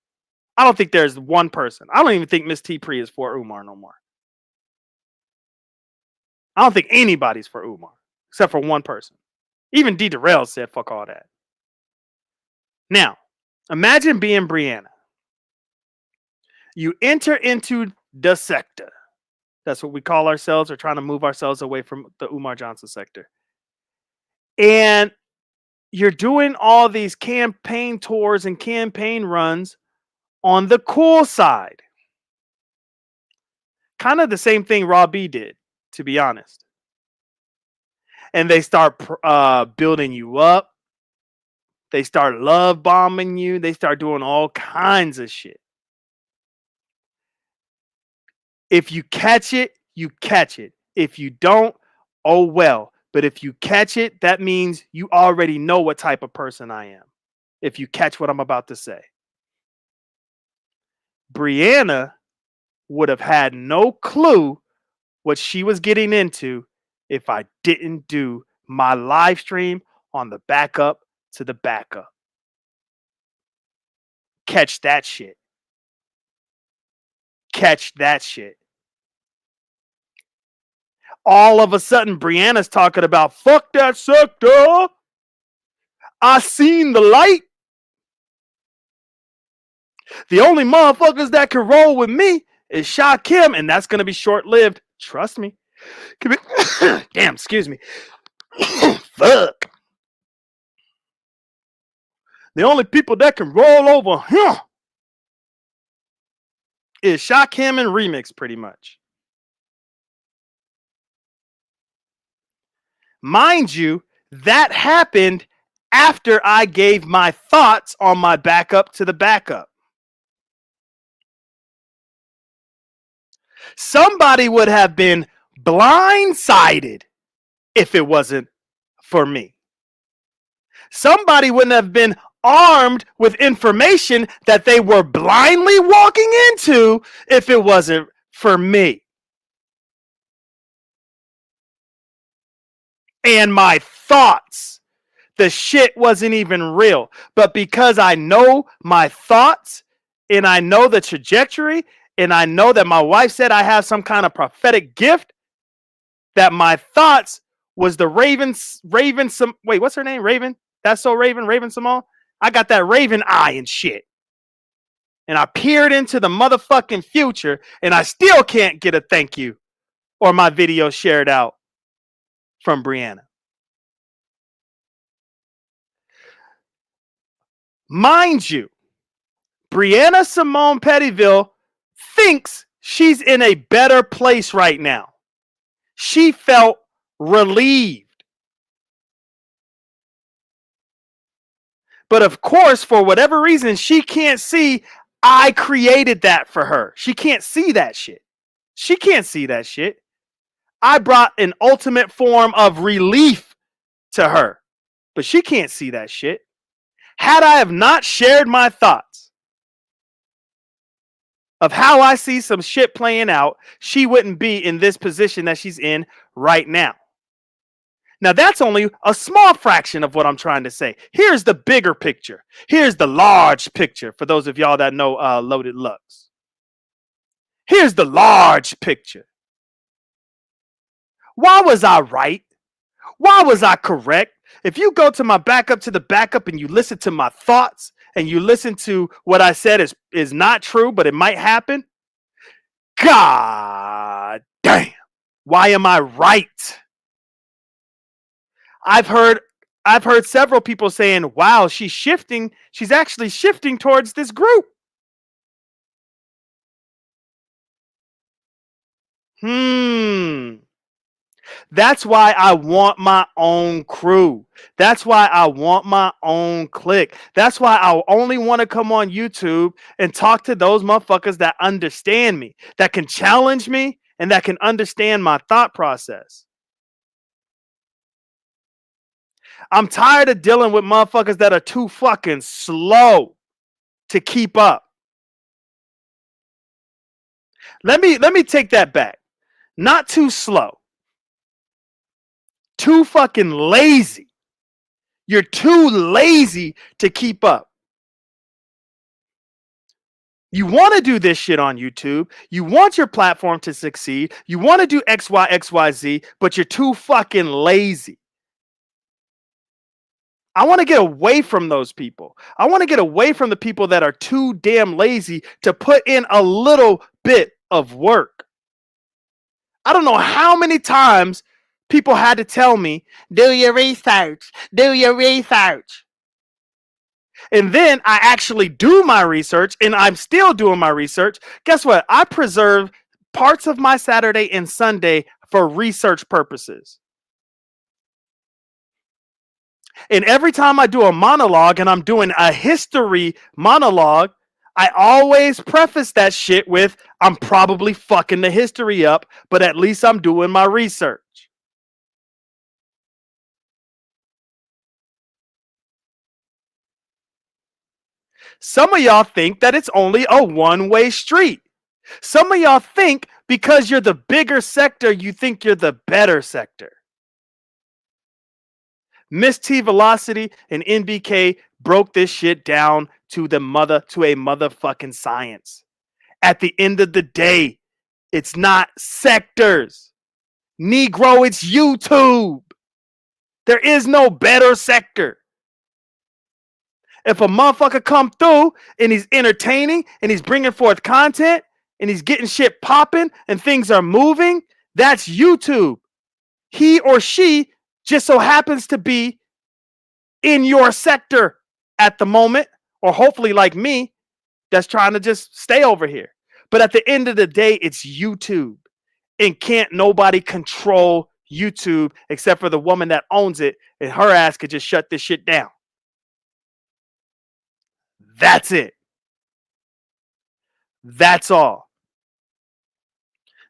I don't think there's one person. I don't even think Miss T Pre is for Umar no more. I don't think anybody's for Umar except for one person. Even D. Darrell said fuck all that. Now, imagine being Brianna. You enter into the sector. That's what we call ourselves. We're trying to move ourselves away from the Umar Johnson sector. And you're doing all these campaign tours and campaign runs on the cool side. Kind of the same thing Raw B did, to be honest. And they start building you up. They start love bombing you. They start doing all kinds of shit. If you catch it, you catch it. If you don't, oh well. But if you catch it, that means you already know what type of person I am. If you catch what I'm about to say. Brianna would have had no clue what she was getting into if I didn't do my live stream on the backup to the backup. Catch that shit. Catch that shit. All of a sudden, Brianna's talking about fuck that sector. I seen the light. The only motherfuckers that can roll with me is Shakim, and that's gonna be short-lived. Trust me. Damn, excuse me. Fuck. The only people that can roll over him is Shakim and Remix, pretty much. Mind you, that happened after I gave my thoughts on my backup to the backup. Somebody would have been blindsided if it wasn't for me. Somebody wouldn't have been armed with information that they were blindly walking into if it wasn't for me. And my thoughts the shit wasn't even real. But because I know my thoughts and I know the trajectory and I know that my wife said I have some kind of prophetic gift, that my thoughts was the wait, what's her name? Raven? That's so Raven Simone? I got that Raven eye and shit. And I peered into the motherfucking future and I still can't get a thank you or my video shared out from Brianna. Mind you, Brianna Simone Pettyville thinks she's in a better place right now. She felt relieved. But of course, for whatever reason, she can't see I created that for her. She can't see that shit. She can't see that shit. I brought an ultimate form of relief to her, but she can't see that shit. Had I have not shared my thoughts of how I see some shit playing out, she wouldn't be in this position that she's in right now. Now, that's only a small fraction of what I'm trying to say. Here's the bigger picture. Here's the large picture for those of y'all that know Loaded Lux. Here's the large picture. Why was I right? Why was I correct? If you go to my backup to the backup and you listen to my thoughts and you listen to what I said is not true, but it might happen. God damn. Why am I right? I've heard several people saying, wow, she's shifting. She's actually shifting towards this group. That's why I want my own crew. That's why I want my own clique. That's why I only want to come on YouTube and talk to those motherfuckers that understand me, that can challenge me, and that can understand my thought process. I'm tired of dealing with motherfuckers that are too fucking slow to keep up. Let me take that back. Not too slow. Too fucking lazy. You're too lazy to keep up. You want to do this shit on YouTube. You want your platform to succeed. You want to do X, Y, X, Y, Z, but you're too fucking lazy. I want to get away from those people. I want to get away from the people that are too damn lazy to put in a little bit of work. I don't know how many times people had to tell me, do your research, do your research. And then I actually do my research, and I'm still doing my research. Guess what? I preserve parts of my Saturday and Sunday for research purposes. And every time I do a monologue and I'm doing a history monologue, I always preface that shit with, I'm probably fucking the history up, but at least I'm doing my research. Some of y'all think that it's only a one-way street. Some of y'all think because you're the bigger sector, you think you're the better sector. Miss T Velocity and NBK broke this shit down to a motherfucking science. At the end of the day, it's not sectors. Negro, it's YouTube. There is no better sector. If a motherfucker come through and he's entertaining and he's bringing forth content and he's getting shit popping and things are moving, that's YouTube. He or she just so happens to be in your sector at the moment, or hopefully like me, that's trying to just stay over here. But at the end of the day, it's YouTube, and can't nobody control YouTube except for the woman that owns it, and her ass could just shut this shit down. That's it. That's all.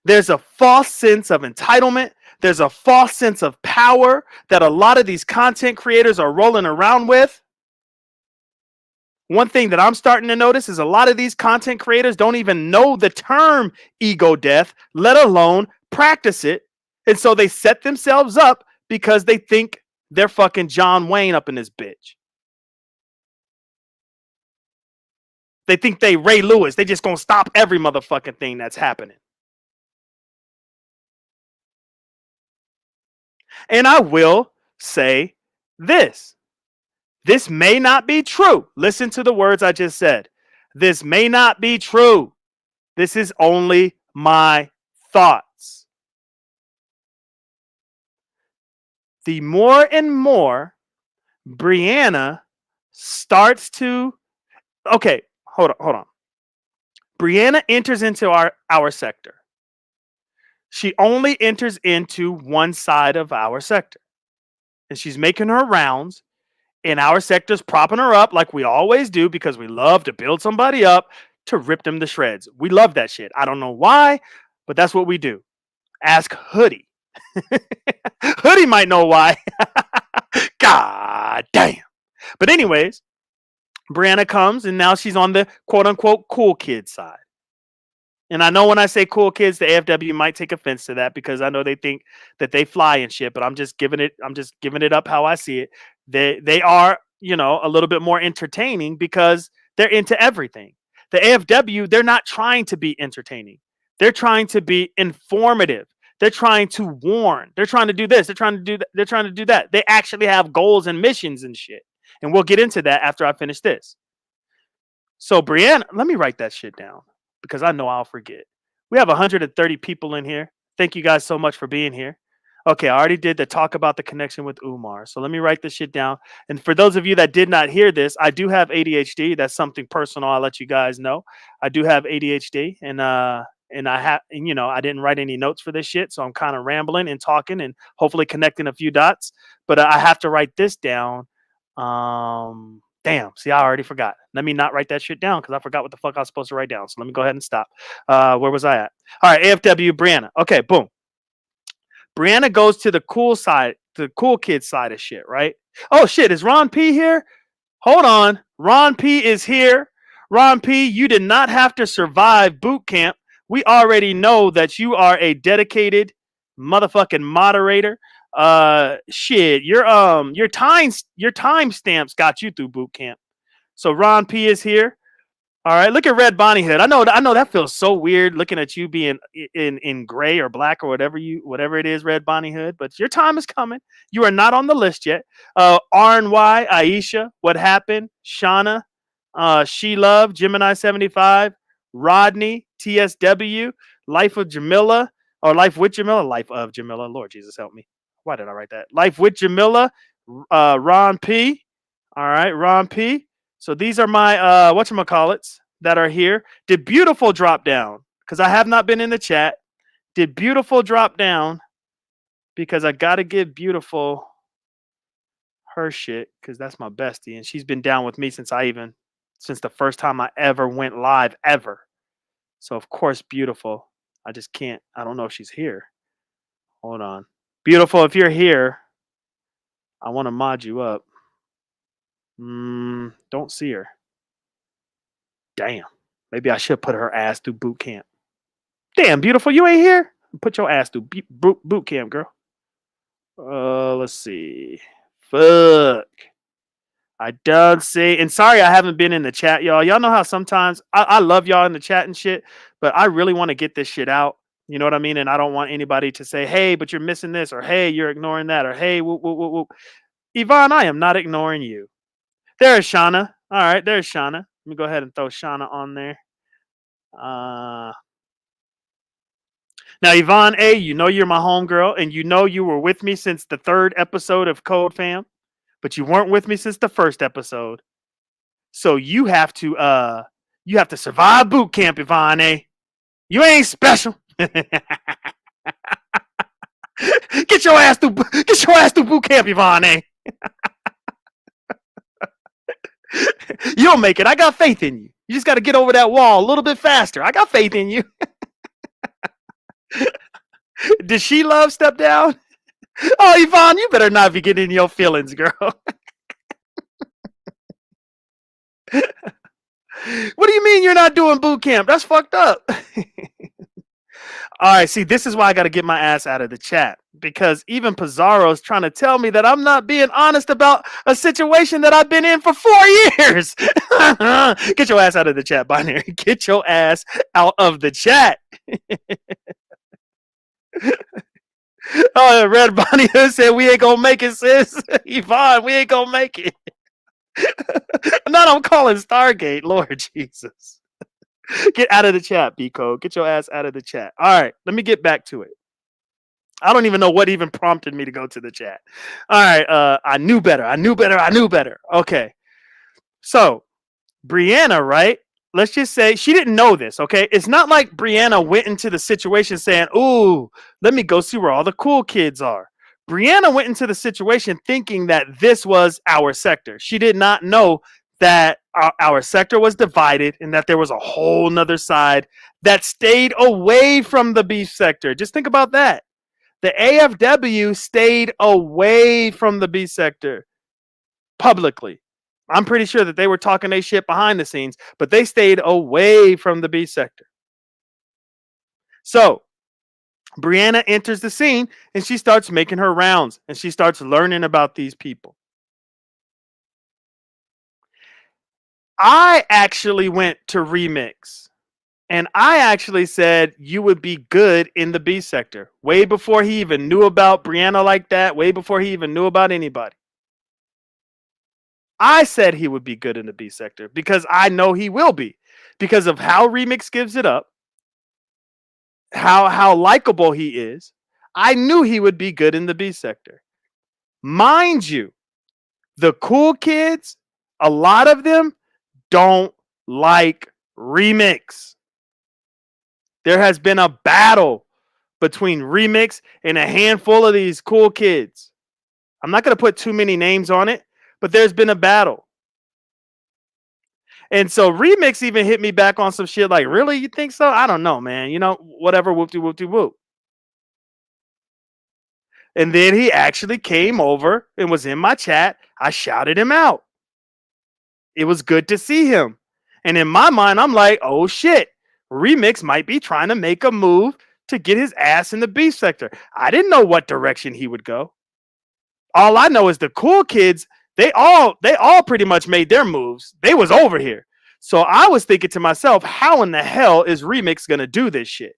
There's a false sense of entitlement. There's a false sense of power that a lot of these content creators are rolling around with. One thing that I'm starting to notice is a lot of these content creators don't even know the term ego death, let alone practice it. And so they set themselves up because they think they're fucking John Wayne up in this bitch. They think they Ray Lewis. They just gonna stop every motherfucking thing that's happening. And I will say this. This may not be true. Listen to the words I just said. This may not be true. This is only my thoughts. The more and more Brianna starts to... Okay, hold on. Brianna enters into our sector. She only enters into one side of our sector. And she's making her rounds. And our sector's propping her up like we always do because we love to build somebody up to rip them to shreds. We love that shit. I don't know why, but that's what we do. Ask Hoodie. Hoodie might know why. God damn. But anyways, Brianna comes and now she's on the quote unquote cool kid side. And I know when I say cool kids, the AFW might take offense to that because I know they think that they fly and shit, but I'm just giving it up how I see it. They are, you know, a little bit more entertaining because they're into everything. The AFW, they're not trying to be entertaining. They're trying to be informative. They're trying to warn. They're trying to do this. They're trying to do that. They're trying to do that. They actually have goals and missions and shit. And we'll get into that after I finish this. So Brianna, let me write that shit down because I know I'll forget. We have 130 people in here. Thank you guys so much for being here. Okay, I already did the talk about the connection with Umar. So let me write this shit down. And for those of you that did not hear this, I do have ADHD. That's something personal. I'll let you guys know. I do have ADHD, and I have, you know, I didn't write any notes for this shit, so I'm kind of rambling and talking and hopefully connecting a few dots. But I have to write this down. Damn. See, I already forgot. Let me not write that shit down because I forgot what the fuck I was supposed to write down. So let me go ahead and stop. Where was I at? All right, AFW Brianna. Okay, boom. Brianna goes to the cool side, the cool kid side of shit, right? Oh shit, is Ron P here? Hold on. Ron P is here. Ron P, you did not have to survive boot camp. We already know that you are a dedicated motherfucking moderator. Shit, your time stamps got you through boot camp. So Ron P is here. All right, look at Red Bonnie Hood. I know that feels so weird looking at you being in gray or black or whatever it is, Red Bonnie Hood. But your time is coming. You are not on the list yet. RNY, Aisha, What Happened, Shauna, She Love, Gemini 75, Rodney, TSW, Life of Jamila, or Life with Jamila, Life of Jamila. Lord Jesus, help me. Why did I write that? Life with Jamila, Ron P. All right, Ron P. So these are my whatchamacallits that are here. Did Beautiful drop down? Because I have not been in the chat. Did Beautiful drop down? Because I gotta give Beautiful her shit because that's my bestie and she's been down with me since the first time I ever went live ever. So of course Beautiful. I just can't. I don't know if she's here. Hold on. Beautiful, if you're here, I want to mod you up. Don't see her. Damn. Maybe I should put her ass through boot camp. Damn, Beautiful, you ain't here? Put your ass through boot camp, girl. Let's see. Fuck. I done say, and sorry I haven't been in the chat, y'all. Y'all know how sometimes I love y'all in the chat and shit, but I really want to get this shit out. You know what I mean? And I don't want anybody to say, hey, but you're missing this, or hey, you're ignoring that, or hey, whoop, whoop, whoop, whoop. Yvonne, I am not ignoring you. There's Shauna. All right, there's Shauna. Let me go ahead and throw Shauna on there. Now, Yvonne A., you know you're my homegirl, and you know you were with me since the 3rd episode of Code Fam, but you weren't with me since the 1st episode. So you have to survive boot camp, Yvonne A. You ain't special. Get your ass through boot camp, Yvonne A. You'll make it. I got faith in you. You just got to get over that wall a little bit faster. I got faith in you. Did She Love step down? Oh, Yvonne, you better not be getting in your feelings, girl. What do you mean you're not doing boot camp? That's fucked up. All right, see, this is why I got to get my ass out of the chat, because even Pizarro's trying to tell me that I'm not being honest about a situation that I've been in for 4 years. Get your ass out of the chat, Binary. Get your ass out of the chat. Oh, Red Bonnie said, we ain't going to make it, sis. Yvonne, we ain't going to make it. Not I'm calling Stargate, Lord Jesus. Get out of the chat, B-Code. Get your ass out of the chat. All right, let me get back to it. I don't even know what even prompted me to go to the chat. All right, I knew better. Okay, so Brianna, right? Let's just say she didn't know this, okay? It's not like Brianna went into the situation saying, ooh, let me go see where all the cool kids are. Brianna went into the situation thinking that this was our sector. She did not know that our sector was divided and that there was a whole nother side that stayed away from the B sector. Just think about that. The AFW stayed away from the B sector publicly. I'm pretty sure that they were talking their shit behind the scenes, but they stayed away from the B sector. So Brianna enters the scene and she starts making her rounds and she starts learning about these people. I actually went to Remix and I actually said you would be good in the B sector way before he even knew about Brianna like that, way before he even knew about anybody. I said he would be good in the B sector because I know he will be, because of how Remix gives it up, how likable he is. I knew he would be good in the B sector. Mind you, the cool kids, a lot of them don't like Remix. There has been a battle between Remix and a handful of these cool kids. I'm not going to put too many names on it, but there's been a battle. And so Remix even hit me back on some shit like, really? You think so? I don't know, man. You know, whatever, whoop-de-whoop-de-whoop. And then he actually came over and was in my chat. I shouted him out. It was good to see him. And in my mind, I'm like, oh shit, Remix might be trying to make a move to get his ass in the B sector. I didn't know what direction he would go. All I know is the cool kids, they all pretty much made their moves. They was over here. So I was thinking to myself, how in the hell is Remix going to do this shit?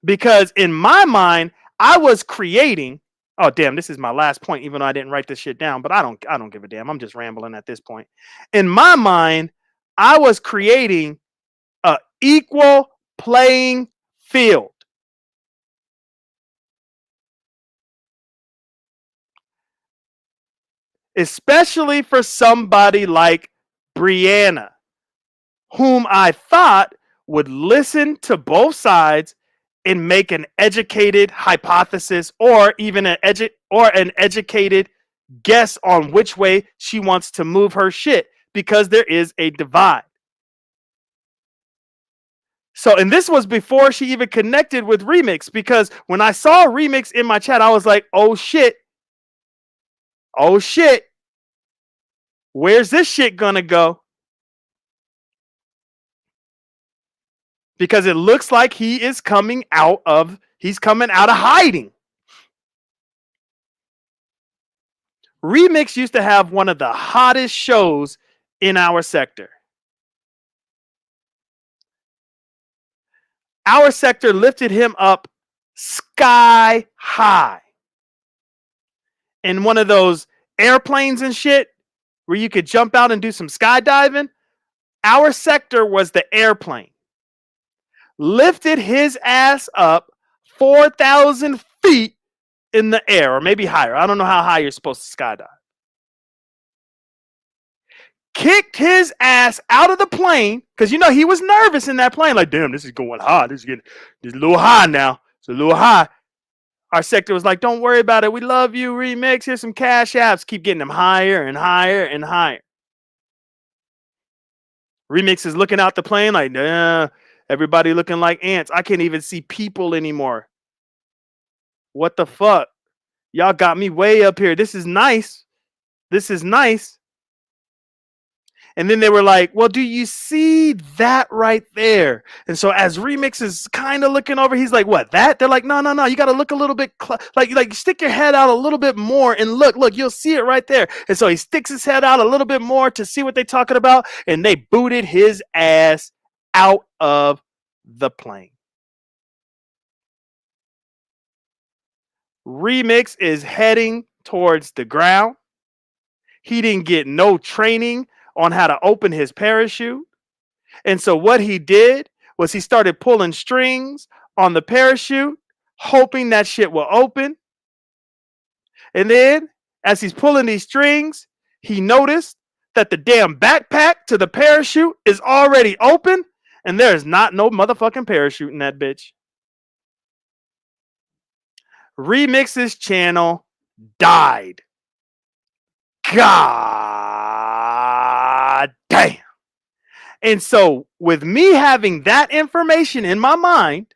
Because in my mind, I was creating, oh damn, this is my last point, even though I didn't write this shit down, but I don't give a damn. I'm just rambling at this point. In my mind, I was creating a equal playing field. Especially for somebody like Brianna, whom I thought would listen to both sides and make an educated hypothesis or even an educated guess on which way she wants to move her shit, because there is a divide. So, and this was before she even connected with Remix, because when I saw Remix in my chat, I was like, oh shit. Oh shit. Where's this shit gonna go? Because it looks like he's coming out of hiding. Remix used to have one of the hottest shows in our sector. Our sector lifted him up sky high in one of those airplanes and shit where you could jump out and do some skydiving. Our sector was the airplane. Lifted his ass up 4,000 feet in the air, or maybe higher. I don't know how high you're supposed to skydive. Kicked his ass out of the plane, because you know he was nervous in that plane. Like, damn, this is going high. This is a little high now. It's a little high. Our sector was like, don't worry about it. We love you, Remix. Here's some cash apps. Keep getting them higher and higher and higher. Remix is looking out the plane like, nah, everybody looking like ants. I can't even see people anymore. What the fuck? Y'all got me way up here. This is nice. This is nice. And then they were like, well, do you see that right there? And so as Remix is kind of looking over, he's like, what, that? They're like, no, no, no. You got to look a little bit, like stick your head out a little bit more and look, you'll see it right there. And so he sticks his head out a little bit more to see what they're talking about. And they booted his ass out of the plane. Remix is heading towards the ground. He didn't get no training on how to open his parachute. And so what he did was he started pulling strings on the parachute, hoping that shit will open. And then as he's pulling these strings, he noticed that the damn backpack to the parachute is already open and there's not no motherfucking parachute in that bitch. Remix's channel died. God damn. And so with me having that information in my mind,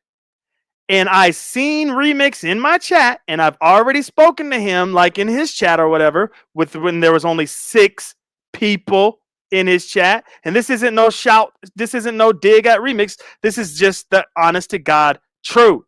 and I seen Remix in my chat, and I've already spoken to him like in his chat or whatever, when there was only 6 people in his chat. And this isn't no shout, this isn't no dig at Remix. This is just the honest to God truth.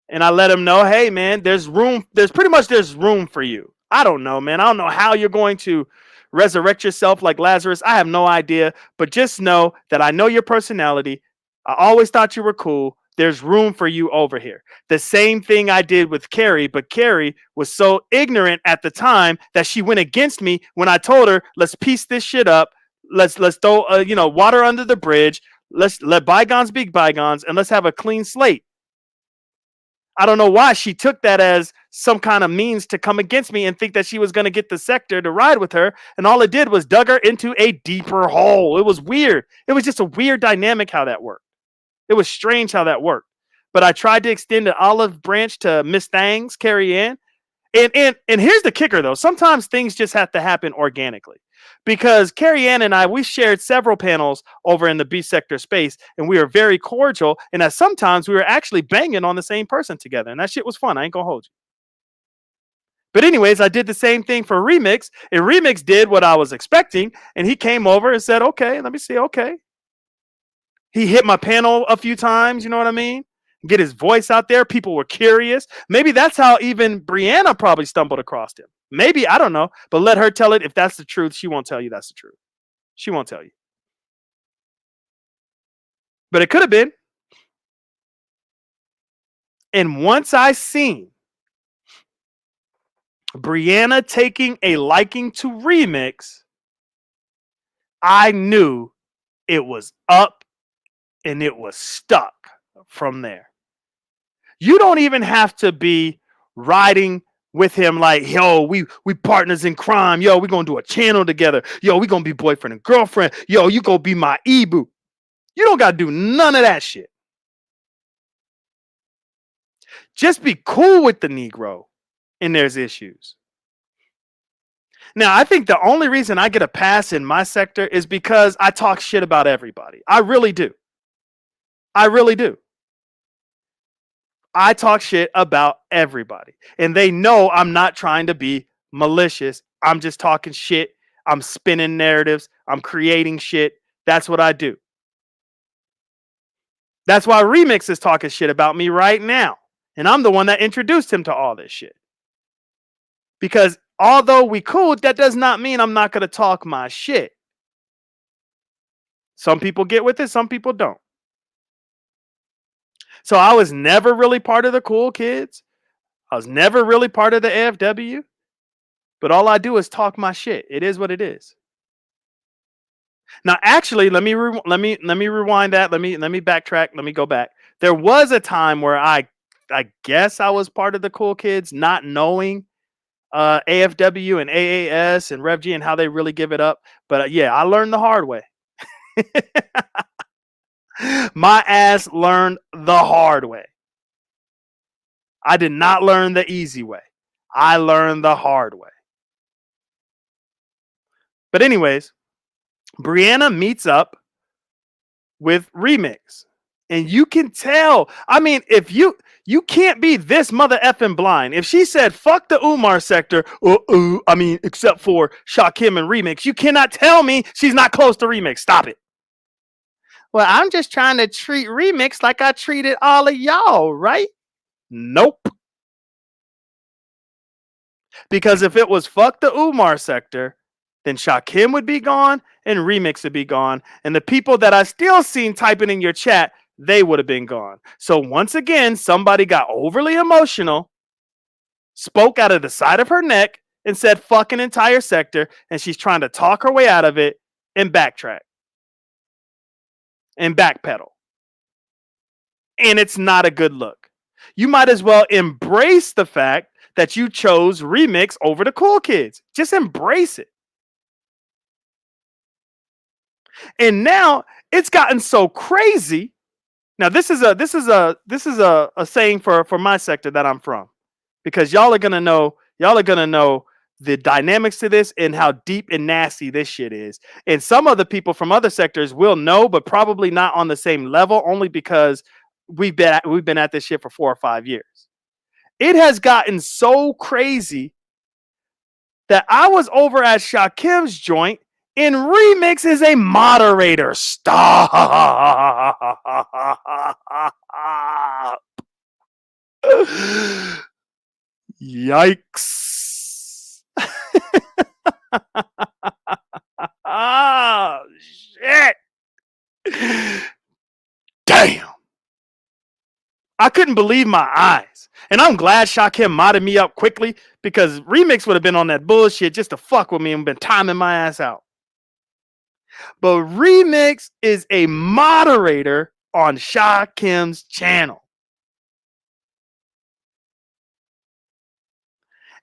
And I let him know, hey man, there's room for you. I don't know, man. I don't know how you're going to resurrect yourself like Lazarus. I have no idea, but just know that I know your personality. I always thought you were cool. There's room for you over here. The same thing I did with Carrie, but Carrie was so ignorant at the time that she went against me when I told her, let's piece this shit up. Let's throw water under the bridge. Let's let bygones be bygones and let's have a clean slate. I don't know why she took that as some kind of means to come against me and think that she was going to get the sector to ride with her. And all it did was dug her into a deeper hole. It was weird. It was just a weird dynamic how that worked. It was strange how that worked. But I tried to extend the olive branch to Miss Thangs, Carrie Ann. And here's the kicker, though. Sometimes things just have to happen organically. Because Carrie Ann and I, we shared several panels over in the B sector space, and we were very cordial. And at sometimes we were actually banging on the same person together. And that shit was fun. I ain't gonna hold you. But anyways, I did the same thing for Remix, and Remix did what I was expecting. And he came over and said, okay, let me see. Okay. He hit my panel a few times. You know what I mean? Get his voice out there. People were curious. Maybe that's how even Brianna probably stumbled across him. Maybe, I don't know, but let her tell it. If that's the truth, she won't tell you that's the truth. She won't tell you. But it could have been. And once I seen Brianna taking a liking to Remix, I knew it was up and it was stuck from there. You don't even have to be riding with him like, yo, we partners in crime. Yo, we gonna do a channel together. Yo, we gonna be boyfriend and girlfriend. Yo, you gonna be my e-boo. You don't gotta do none of that shit. Just be cool with the Negro and there's issues. Now, I think the only reason I get a pass in my sector is because I talk shit about everybody. I really do. I really do. I talk shit about everybody. And they know I'm not trying to be malicious. I'm just talking shit. I'm spinning narratives. I'm creating shit. That's what I do. That's why Remix is talking shit about me right now. And I'm the one that introduced him to all this shit. Because although we cool, that does not mean I'm not going to talk my shit. Some people get with it. Some people don't. So I was never really part of the cool kids. I was never really part of the AFW. But all I do is talk my shit. It is what it is. Now, actually, let me rewind that. Let me backtrack. Let me go back. There was a time where I guess I was part of the cool kids, not knowing AFW and AAS and Rev G and how they really give it up. But yeah, I learned the hard way. My ass learned the hard way. I did not learn the easy way. I learned the hard way. But anyways, Brianna meets up with Remix. And you can tell. I mean, if you can't be this mother effing blind. If she said fuck the Umar sector, I mean, except for Shakim and Remix, you cannot tell me she's not close to Remix. Stop it. Well, I'm just trying to treat Remix like I treated all of y'all, right? Nope. Because if it was fuck the Umar sector, then Shakim would be gone and Remix would be gone. And the people that I still seen typing in your chat, they would have been gone. So once again, somebody got overly emotional, spoke out of the side of her neck, and said fuck an entire sector, and she's trying to talk her way out of it and backtrack and backpedal. And it's not a good look. You might as well embrace the fact that you chose Remix over the Cool Kids. Just embrace it. And now it's gotten so crazy. Now this is a saying for my sector that I'm from, because y'all are gonna know the dynamics to this and how deep and nasty this shit is. And some other people from other sectors will know, but probably not on the same level, only because we've been at this shit for 4 or 5 years. It has gotten so crazy that I was over at Shakim's joint and Remix is a moderator. Stop. Yikes. Oh, shit. Damn. I couldn't believe my eyes. And I'm glad Shakim modded me up quickly, because Remix would have been on that bullshit just to fuck with me and been timing my ass out. But Remix is a moderator on Shakim's channel.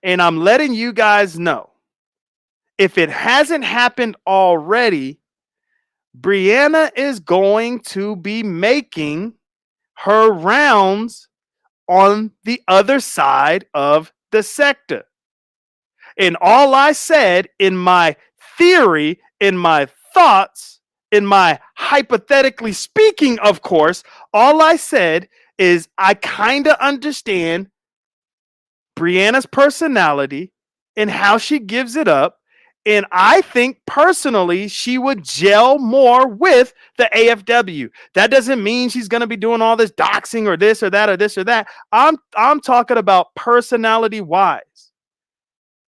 And I'm letting you guys know, if it hasn't happened already, Brianna is going to be making her rounds on the other side of the sector. And all I said in my theory, in my thoughts, in my hypothetically speaking, of course, all I said is I kind of understand Brianna's personality and how she gives it up. And I think personally she would gel more with the AFW. That doesn't mean she's going to be doing all this doxing or this or that or this or that. I'm talking about personality wise.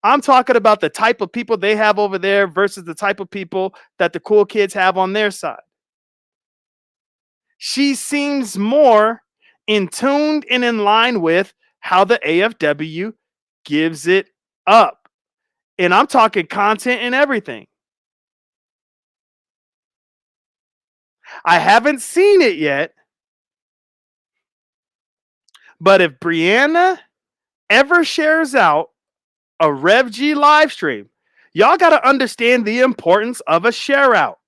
I'm talking about the type of people they have over there versus the type of people that the Cool Kids have on their side. She seems more in tuned and in line with how the AFW gives it up. And I'm talking content and everything. I haven't seen it yet. But if Brianna ever shares out a Rev G live stream, y'all got to understand the importance of a share out.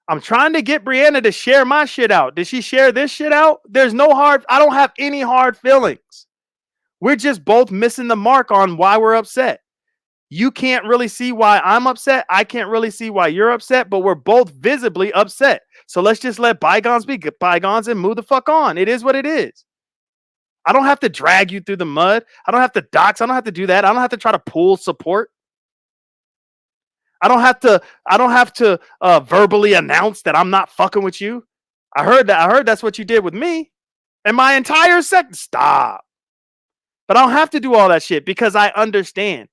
I'm trying to get Brianna to share my shit out. Did she share this shit out? I don't have any hard feelings. We're just both missing the mark on why we're upset. You can't really see why I'm upset. I can't really see why you're upset, but we're both visibly upset. So let's just let bygones be bygones and move the fuck on. It is what it is. I don't have to drag you through the mud. I don't have to dox. I don't have to do that. I don't have to try to pull support. I don't have to verbally announce that I'm not fucking with you. I heard that's what you did with me and my entire sector. Stop. But I don't have to do all that shit because I understand.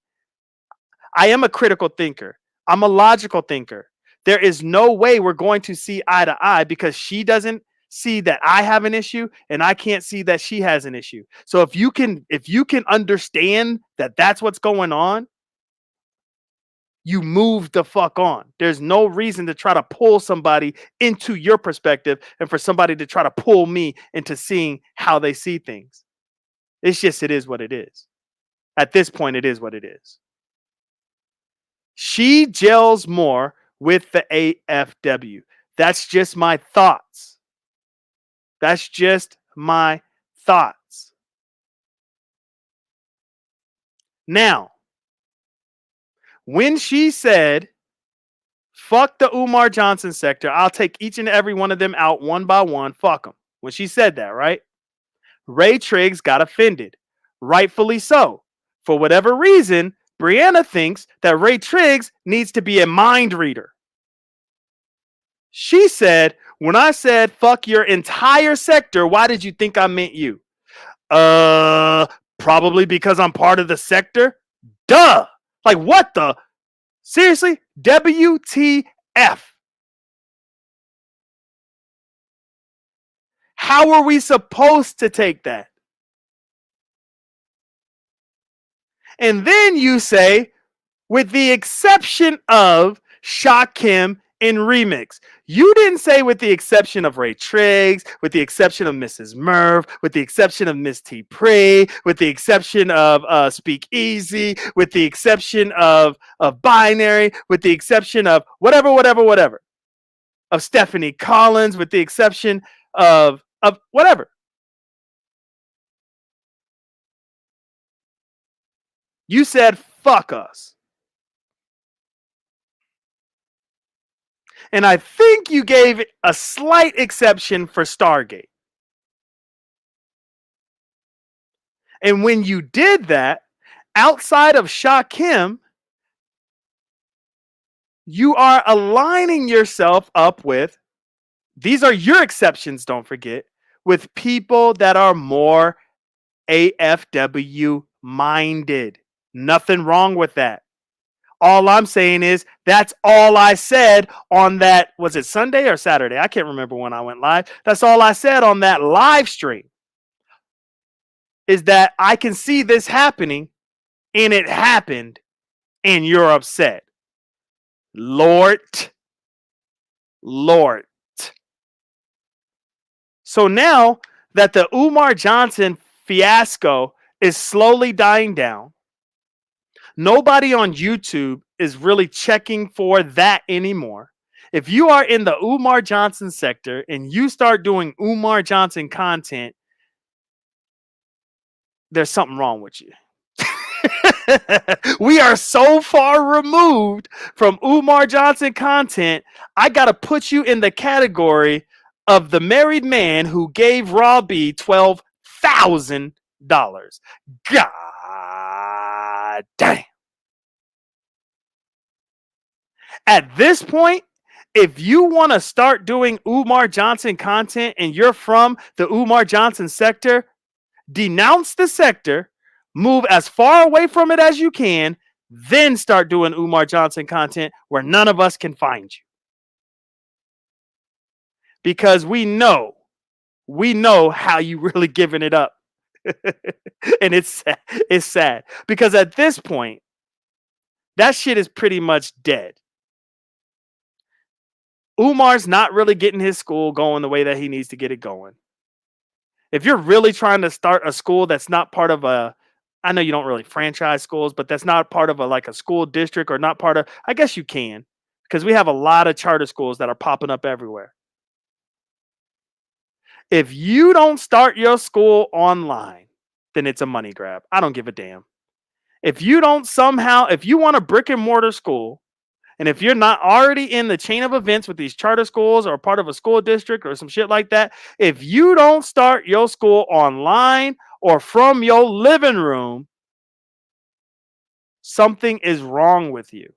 I am a critical thinker. I'm a logical thinker. There is no way we're going to see eye to eye because she doesn't see that I have an issue and I can't see that she has an issue. So if you can understand that that's what's going on, you move the fuck on. There's no reason to try to pull somebody into your perspective and for somebody to try to pull me into seeing how they see things. It's just, it is what it is. At this point, it is what it is. She gels more with the AFW. That's just my thoughts. That's just my thoughts. Now, when she said, fuck the Umar Johnson sector, I'll take each and every one of them out one by one, fuck them. when she said that, right? Ray Triggs got offended, rightfully so. For whatever reason, Brianna thinks that Ray Triggs needs to be a mind reader. She said, when I said fuck your entire sector, why did you think I meant you? Probably because I'm part of the sector. Duh. Like, what the? Seriously? WTF. How are we supposed to take that? And then you say, with the exception of Shakim in Remix. You didn't say with the exception of Ray Triggs, with the exception of Mrs. Merv, with the exception of Miss T. Pree, with the exception of Speak Easy, with the exception of Binary, with the exception of whatever. Of Stephanie Collins, with the exception of whatever. You said, fuck us. And I think you gave a slight exception for Stargate. And when you did that, outside of Shakim, you are aligning yourself up with, these are your exceptions, don't forget, with people that are more AFW minded. Nothing wrong with that. All I'm saying is that's all I said on that, was it Sunday or Saturday? I can't remember when I went live. That's all I said on that live stream, is that I can see this happening, and it happened, and you're upset. Lord. So now that the Umar Johnson fiasco is slowly dying down, nobody on YouTube is really checking for that anymore. If you are in the Umar Johnson sector and you start doing Umar Johnson content, there's something wrong with you. We are so far removed from Umar Johnson content, I got to put you in the category of the married man who gave Robbie $12,000. God damn. At this point, if you want to start doing Umar Johnson content and you're from the Umar Johnson sector, denounce the sector, move as far away from it as you can, then start doing Umar Johnson content where none of us can find you. Because we know how you really giving it up. And it's sad. Because at this point, that shit is pretty much dead. Umar's not really getting his school going the way that he needs to get it going. If you're really trying to start a school that's not part of a, I know you don't really franchise schools, but that's not part of a school district, or not part of, I guess you can, because we have a lot of charter schools that are popping up everywhere. If you don't start your school online, then it's a money grab. I don't give a damn. If you don't somehow, if you want a brick and mortar school, and if you're not already in the chain of events with these charter schools or part of a school district or some shit like that, if you don't start your school online or from your living room, something is wrong with you.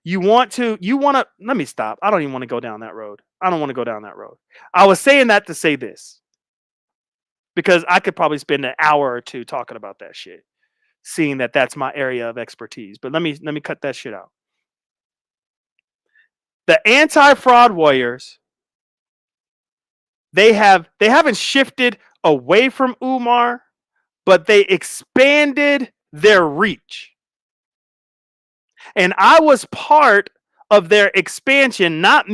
Let me stop. I don't even want to go down that road. I don't want to go down that road. I was saying that to say this, because I could probably spend an hour or two talking about that shit, seeing that that's my area of expertise. But let me cut that shit out. The anti-fraud warriors, they haven't shifted away from Umar, but they expanded their reach. And I was part of their expansion, not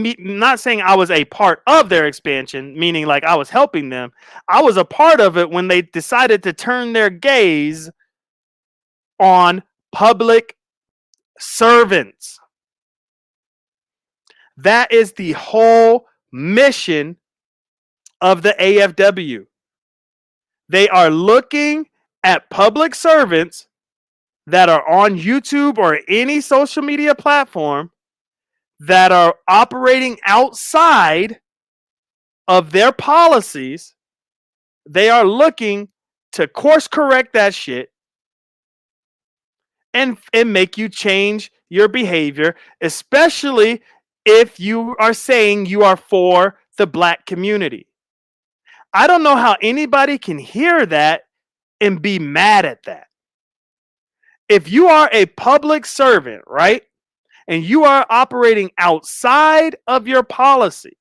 saying I was a part of their expansion, meaning like I was helping them. I was a part of it when they decided to turn their gaze on public servants. That is the whole mission of the AFW. They are looking at public servants that are on YouTube or any social media platform that are operating outside of their policies, they are looking to course correct that shit and make you change your behavior, especially if you are saying you are for the black community. I don't know how anybody can hear that and be mad at that. If you are a public servant, right, and you are operating outside of your policy,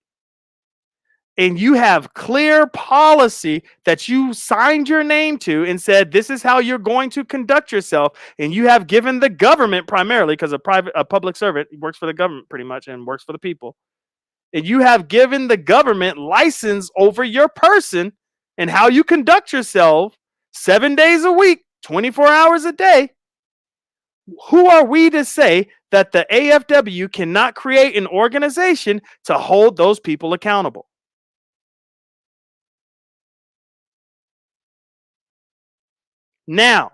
and you have clear policy that you signed your name to and said this is how you're going to conduct yourself, and you have given the government, primarily because a public servant works for the government pretty much and works for the people, and you have given the government license over your person and how you conduct yourself 7 days a week, 24 hours a day, who are we to say that the AFW cannot create an organization to hold those people accountable? Now,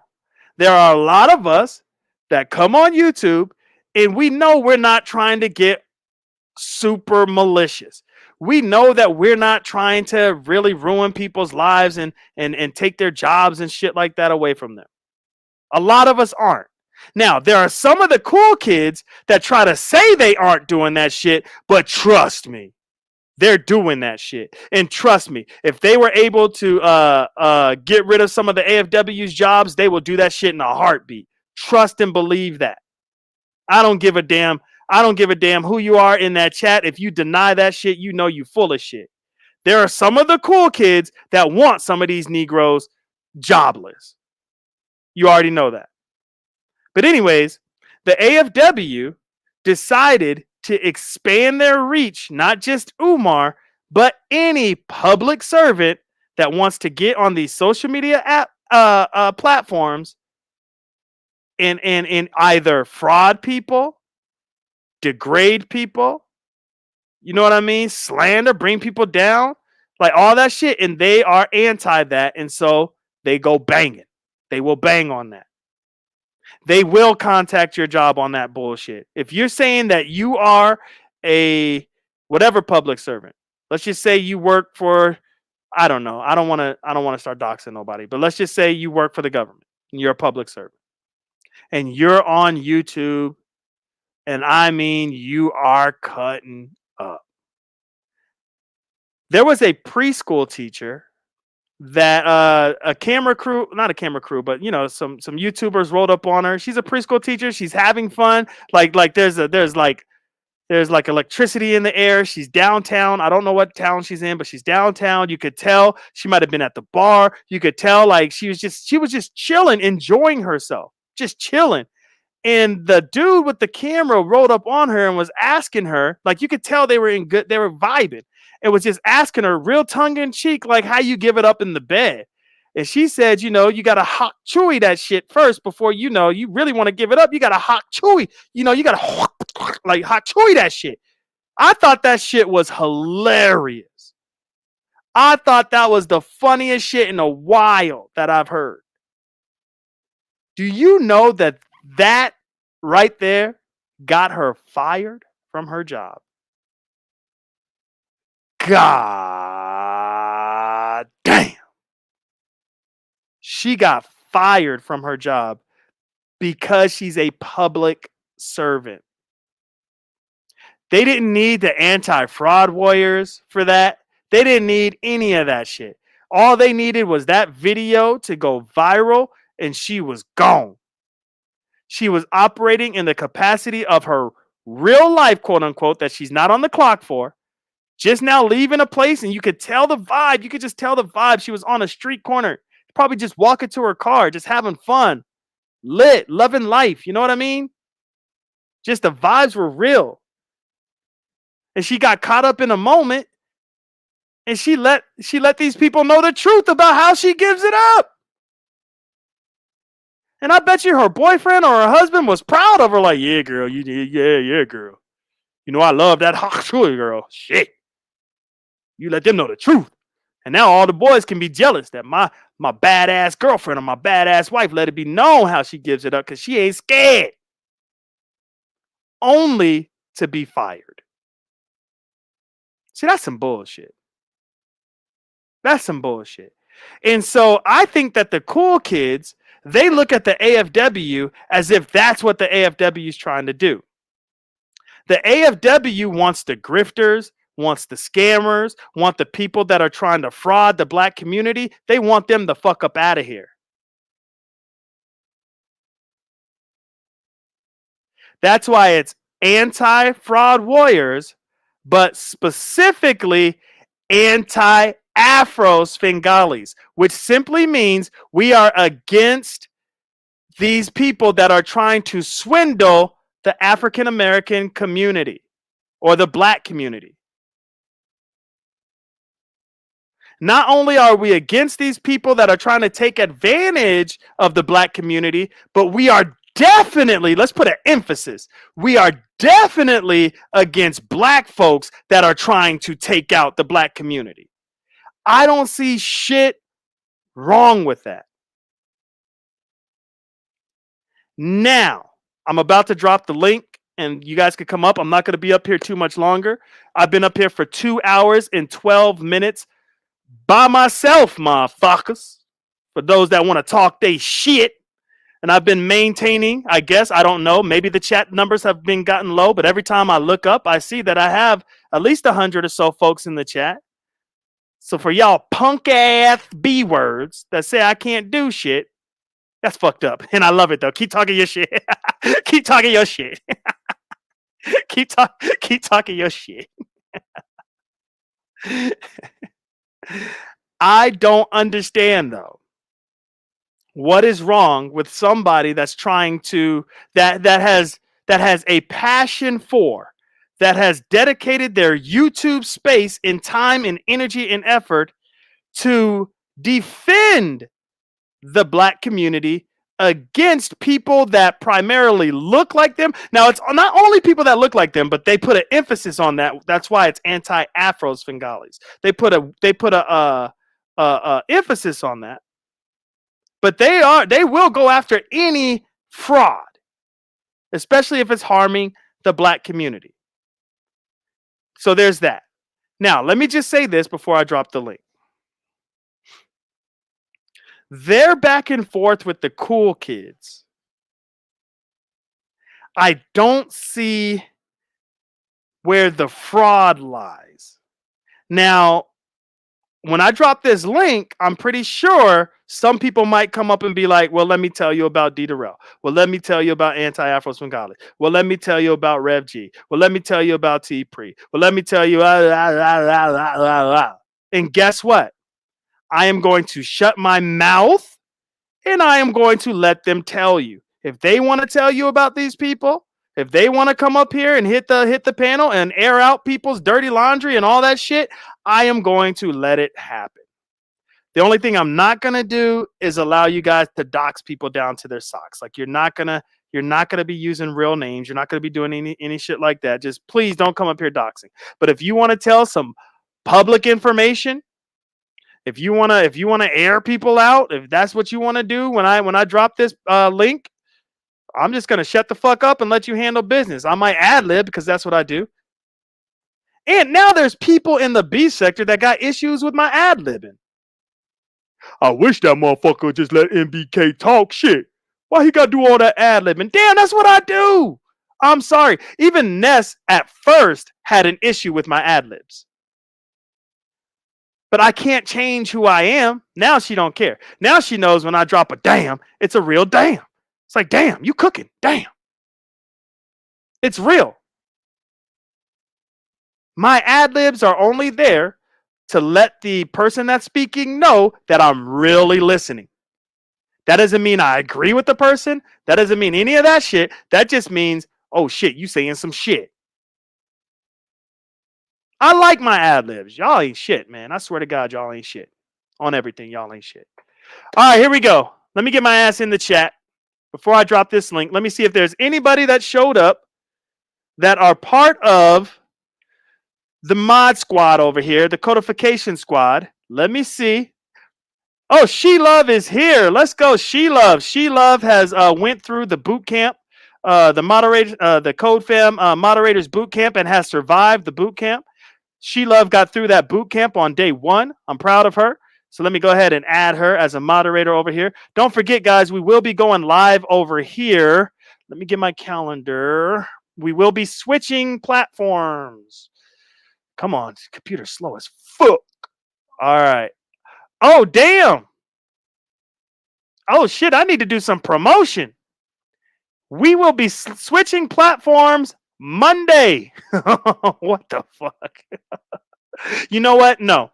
there are a lot of us that come on YouTube and we know we're not trying to get super malicious. We know that we're not trying to really ruin people's lives and take their jobs and shit like that away from them. A lot of us aren't. Now, there are some of the cool kids that try to say they aren't doing that shit, but trust me, they're doing that shit. And trust me, if they were able to get rid of some of the AFW's jobs, they will do that shit in a heartbeat. Trust and believe that. I don't give a damn. I don't give a damn who you are in that chat. If you deny that shit, you know you full of shit. There are some of the cool kids that want some of these Negroes jobless. You already know that. But anyways, the AFW decided to expand their reach, not just Umar, but any public servant that wants to get on these social media platforms and either fraud people, degrade people, you know what I mean? Slander, bring people down, like all that shit. And they are anti that. And so they go banging. They will bang on that. They will contact your job on that bullshit. If you're saying that you are a whatever public servant, let's just say you work for, I don't know. I don't want to start doxing nobody, but let's just say you work for the government and you're a public servant and you're on YouTube, and I mean you are cutting up. There was a preschool teacher that a camera crew, not a camera crew, but you know, some YouTubers rolled up on her. She's a preschool teacher. She's having fun. Like there's electricity in the air. She's downtown. I don't know what town she's in, but she's downtown. You could tell she might have been at the bar. You could tell like she was just chilling, enjoying herself, just chilling. And the dude with the camera rolled up on her and was asking her, like you could tell they were vibing. It was just asking her real tongue in cheek, like how you give it up in the bed. And she said, you know, you got to hot chewy that shit first before, you know, you really want to give it up. You got to hot chewy, you know, you got to like hot chewy that shit. I thought that shit was hilarious. I thought that was the funniest shit in a while that I've heard. Do you know that right there got her fired from her job? God damn. She got fired from her job because she's a public servant. They didn't need the anti-fraud warriors for that. They didn't need any of that shit. All they needed was that video to go viral, and she was gone. She was operating in the capacity of her real life, quote unquote, that she's not on the clock for. Just now leaving a place, and you could tell the vibe. You could just tell the vibe. She was on a street corner, probably just walking to her car, just having fun, lit, loving life. You know what I mean? Just the vibes were real. And she got caught up in a moment, and she let these people know the truth about how she gives it up. And I bet you her boyfriend or her husband was proud of her. Like, yeah, girl, yeah, girl. You know, I love that hot girl. Shit. You let them know the truth. And now all the boys can be jealous that my badass girlfriend or my badass wife let it be known how she gives it up because she ain't scared. Only to be fired. See, that's some bullshit. That's some bullshit. And so I think that the cool kids, they look at the AFW as if that's what the AFW is trying to do. The AFW wants the grifters, wants the scammers, want the people that are trying to fraud the black community. They want them the fuck up out of here. That's why it's anti-fraud warriors, but specifically anti-Afro-Svengalis, which simply means we are against these people that are trying to swindle the African American community or the black community. Not only are we against these people that are trying to take advantage of the black community, but we are definitely, let's put an emphasis, we are definitely against black folks that are trying to take out the black community. I don't see shit wrong with that. Now, I'm about to drop the link and you guys can come up. I'm not going to be up here too much longer. I've been up here for 2 hours and 12 minutes by myself, motherfuckers. For those that want to talk they shit. And I've been maintaining, I guess, I don't know. Maybe the chat numbers have been gotten low, but every time I look up, I see that I have at least 100 or so folks in the chat. So for y'all punk ass B words that say I can't do shit, that's fucked up. And I love it though. Keep talking your shit. Keep talking your shit. keep talking your shit. I don't understand though. What is wrong with somebody that's trying to that has a passion for, that has dedicated their YouTube space in time and energy and effort to defend the black community against people that primarily look like them? Now, it's not only people that look like them, but they put an emphasis on that. That's why it's anti-Afro-Svengalis. They put a emphasis on that. But they will go after any fraud, especially if it's harming the black community. So there's that. Now, let me just say this before I drop the link. They're back and forth with the cool kids. I don't see where the fraud lies. Now, when I drop this link, I'm pretty sure some people might come up and be like, well, let me tell you about D. Durrell. Well, let me tell you about Anti-Afro-Svengali. Well, let me tell you about Rev G. Well, let me tell you about T. Pre. Well, let me tell you. And guess what? I am going to shut my mouth and I am going to let them tell you. If they want to tell you about these people, if they want to come up here and hit the panel and air out people's dirty laundry and all that shit, I am going to let it happen. The only thing I'm not going to do is allow you guys to dox people down to their socks. Like you're not going to be using real names. You're not going to be doing any shit like that. Just please don't come up here doxing. But if you want to tell some public information, if you want to air people out, if that's what you want to do when I drop this link, I'm just going to shut the fuck up and let you handle business. I might ad lib because that's what I do. And now there's people in the B sector that got issues with my ad libbing. I wish that motherfucker would just let MBK talk shit. Why he got to do all that ad libbing? Damn, that's what I do. I'm sorry. Even Ness at first had an issue with my ad libs. But I can't change who I am. Now she don't care. Now she knows when I drop a damn, it's a real damn. It's like, damn, you cooking. Damn. It's real. My ad libs are only there to let the person that's speaking know that I'm really listening. That doesn't mean I agree with the person. That doesn't mean any of that shit. That just means, oh shit, you saying some shit. I like my ad libs. Y'all ain't shit, man. I swear to God, y'all ain't shit. On everything, y'all ain't shit. All right, here we go. Let me get my ass in the chat. Before I drop this link, let me see if there's anybody that showed up that are part of the mod squad over here, the codification squad. Let me see. Oh, She Love is here. Let's go, She Love. She Love has went through the boot camp, the Code Fam moderators boot camp, and has survived the boot camp. She Love got through that boot camp on day 1. I'm proud of her. So let me go ahead and add her as a moderator over here. Don't forget, guys, we will be going live over here. Let me get my calendar. We will be switching platforms. Come on, computer slow as fuck. All right. Oh, damn. Oh, shit, I need to do some promotion. We will be switching platforms Monday. What the fuck? You know what? No.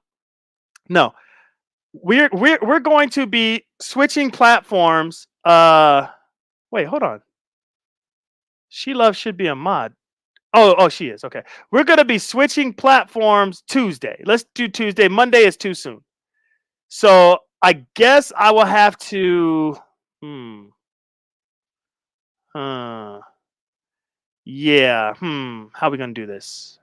We're going to be switching platforms. Wait, hold on. She Love should be a mod. Oh, she is. Okay. We're going to be switching platforms Tuesday. Let's do Tuesday. Monday is too soon. So I guess I will have to. Yeah. How are we going to do this?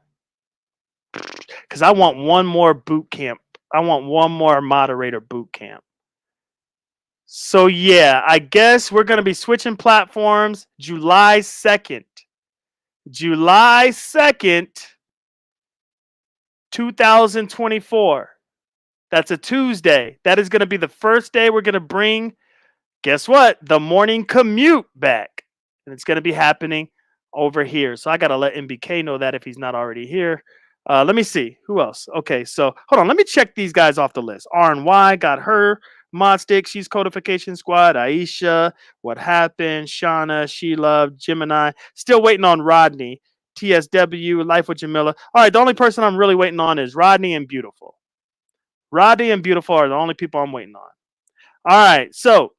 Because I want one more boot camp. I want one more moderator boot camp. So yeah, I guess we're going to be switching platforms July 2nd. July 2nd, 2024. That's a Tuesday. That is going to be the first day we're going to bring, guess what? The morning commute back. And it's going to be happening over here. So I got to let MBK know that if he's not already here. Let me see. Who else? Okay, so hold on. Let me check these guys off the list. RNY got her. Modstick, she's Codification Squad. Aisha, What Happened? Shauna, She Love, Gemini. Still waiting on Rodney. TSW, Life with Jamila. All right, the only person I'm really waiting on is Rodney and Beautiful. Rodney and Beautiful are the only people I'm waiting on. All right, so,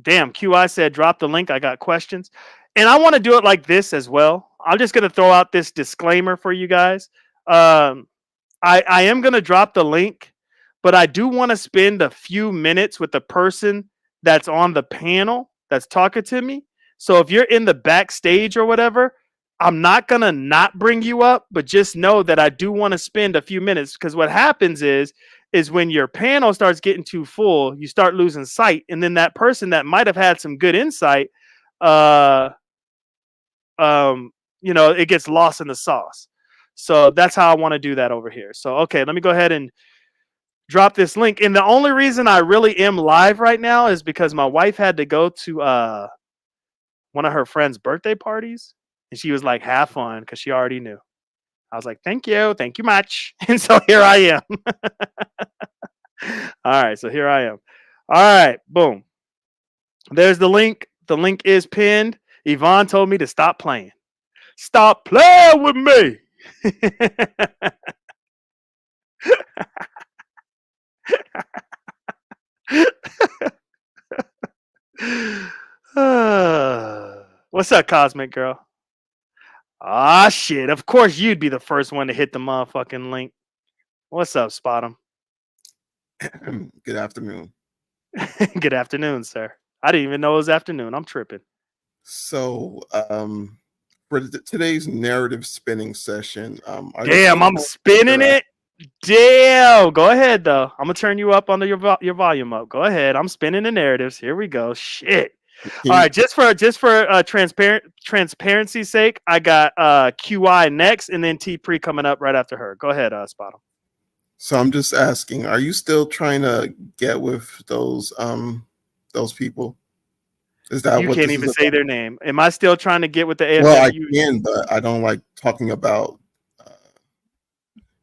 damn, QI said drop the link. I got questions. And I want to do it like this as well. I'm just going to throw out this disclaimer for you guys. I am going to drop the link, but I do want to spend a few minutes with the person that's on the panel that's talking to me. So if you're in the backstage or whatever, I'm not going to not bring you up, but just know that I do want to spend a few minutes, because what happens is when your panel starts getting too full, you start losing sight. And then that person that might have had some good insight, it gets lost in the sauce. So that's how I want to do that over here. So, okay, let me go ahead and drop this link. And the only reason I really am live right now is because my wife had to go to one of her friends' birthday parties. And she was like, have fun, because she already knew. I was like, thank you much. And so here I am. All right, so here I am. All right, boom. There's the link. The link is pinned. Yvonne told me to stop playing. Stop playing with me. What's up, Cosmic Girl? Ah, shit. Of course you'd be the first one to hit the motherfucking link. What's up, Spot'em? Good afternoon. Good afternoon, sir. I didn't even know it was afternoon. I'm tripping. So, for today's narrative spinning session, damn, I'm spinning it. Damn. Go ahead, though. I'm gonna turn you up on your volume up. Go ahead. I'm spinning the narratives. Here we go. Shit. All right, just for transparency's sake, I got QI next, and then T Pre coming up right after her. Go ahead, Spot'em. So I'm just asking, are you still trying to get with those people? Is that you can't even say their name? Am I still trying to get with the AFW? Well, I can, but I don't like talking about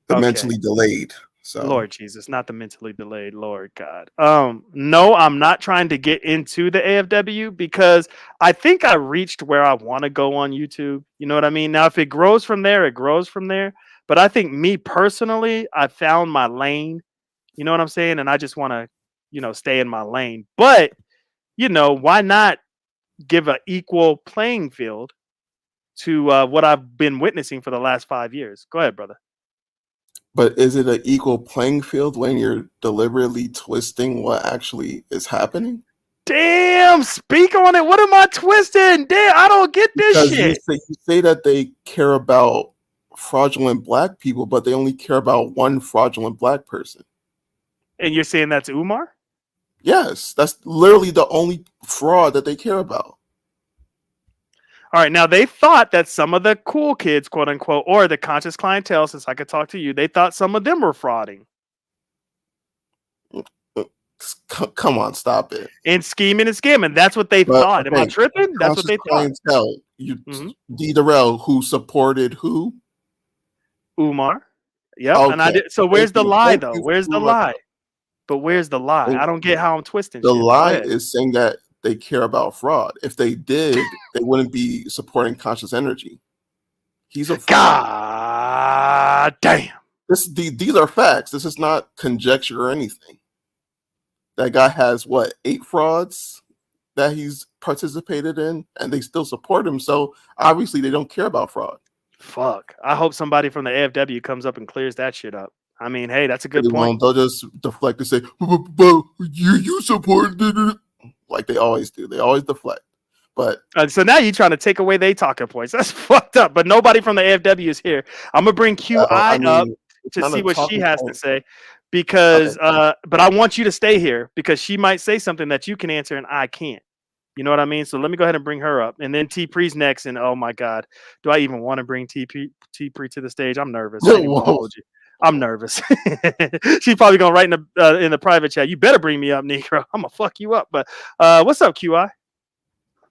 the mentally delayed. So Lord Jesus, not the mentally delayed, Lord God. No, I'm not trying to get into the AFW, because I think I reached where I want to go on YouTube. You know what I mean? Now, if it grows from there, it grows from there. But I think me personally, I found my lane. You know what I'm saying? And I just want to, stay in my lane. But, why not give an equal playing field to what I've been witnessing for the last 5 years? Go ahead, brother. But is it an equal playing field when you're deliberately twisting what actually is happening? Damn, speak on it. What am I twisting? Damn, I don't get this shit. You say that they care about fraudulent black people, but they only care about one fraudulent black person. And you're saying that's Umar? Yes, that's literally the only fraud that they care about. All right, now they thought that some of the cool kids, quote unquote, or the conscious clientele, since I could talk to you, they thought some of them were frauding Come on, stop it. and scheming and scamming. That's what they But thought. Am I okay, tripping? That's what conscious they thought. clientele. You Mhm. D Darrell, who supported who? Umar. Yep. And I Okay. did. So where's the lie, Thank though? you Where's the for lie? But where's the lie? I don't get how I'm twisting the shit. Go lie ahead. is saying that they care about fraud. If they did, they wouldn't be supporting conscious energy. He's a fraud. God damn. These are facts. This is not conjecture or anything. That guy has what, 8 frauds that he's participated in, and they still support him. So obviously they don't care about fraud. Fuck. I hope somebody from the AFW comes up and clears that shit up. I mean, hey, that's a good They point. won't. They'll just deflect and say, "But you supported it," like they always do. They always deflect. But So now you're trying to take away their talking points. That's fucked up. But nobody from the AFW is here. I'm gonna bring QI I mean, up it's to not see a what she talking has to point. say, because Okay. but I want you to stay here because she might say something that you can answer and I can't. You know what I mean? So let me go ahead and bring her up, and then T Pre's next. And oh my God, do I even want to bring T Pre to the stage? I'm nervous. I ain't even gonna Whoa. hold you. I'm nervous. She's probably gonna write in the private chat. You better bring me up, Negro. I'm gonna fuck you up. But what's up, QI?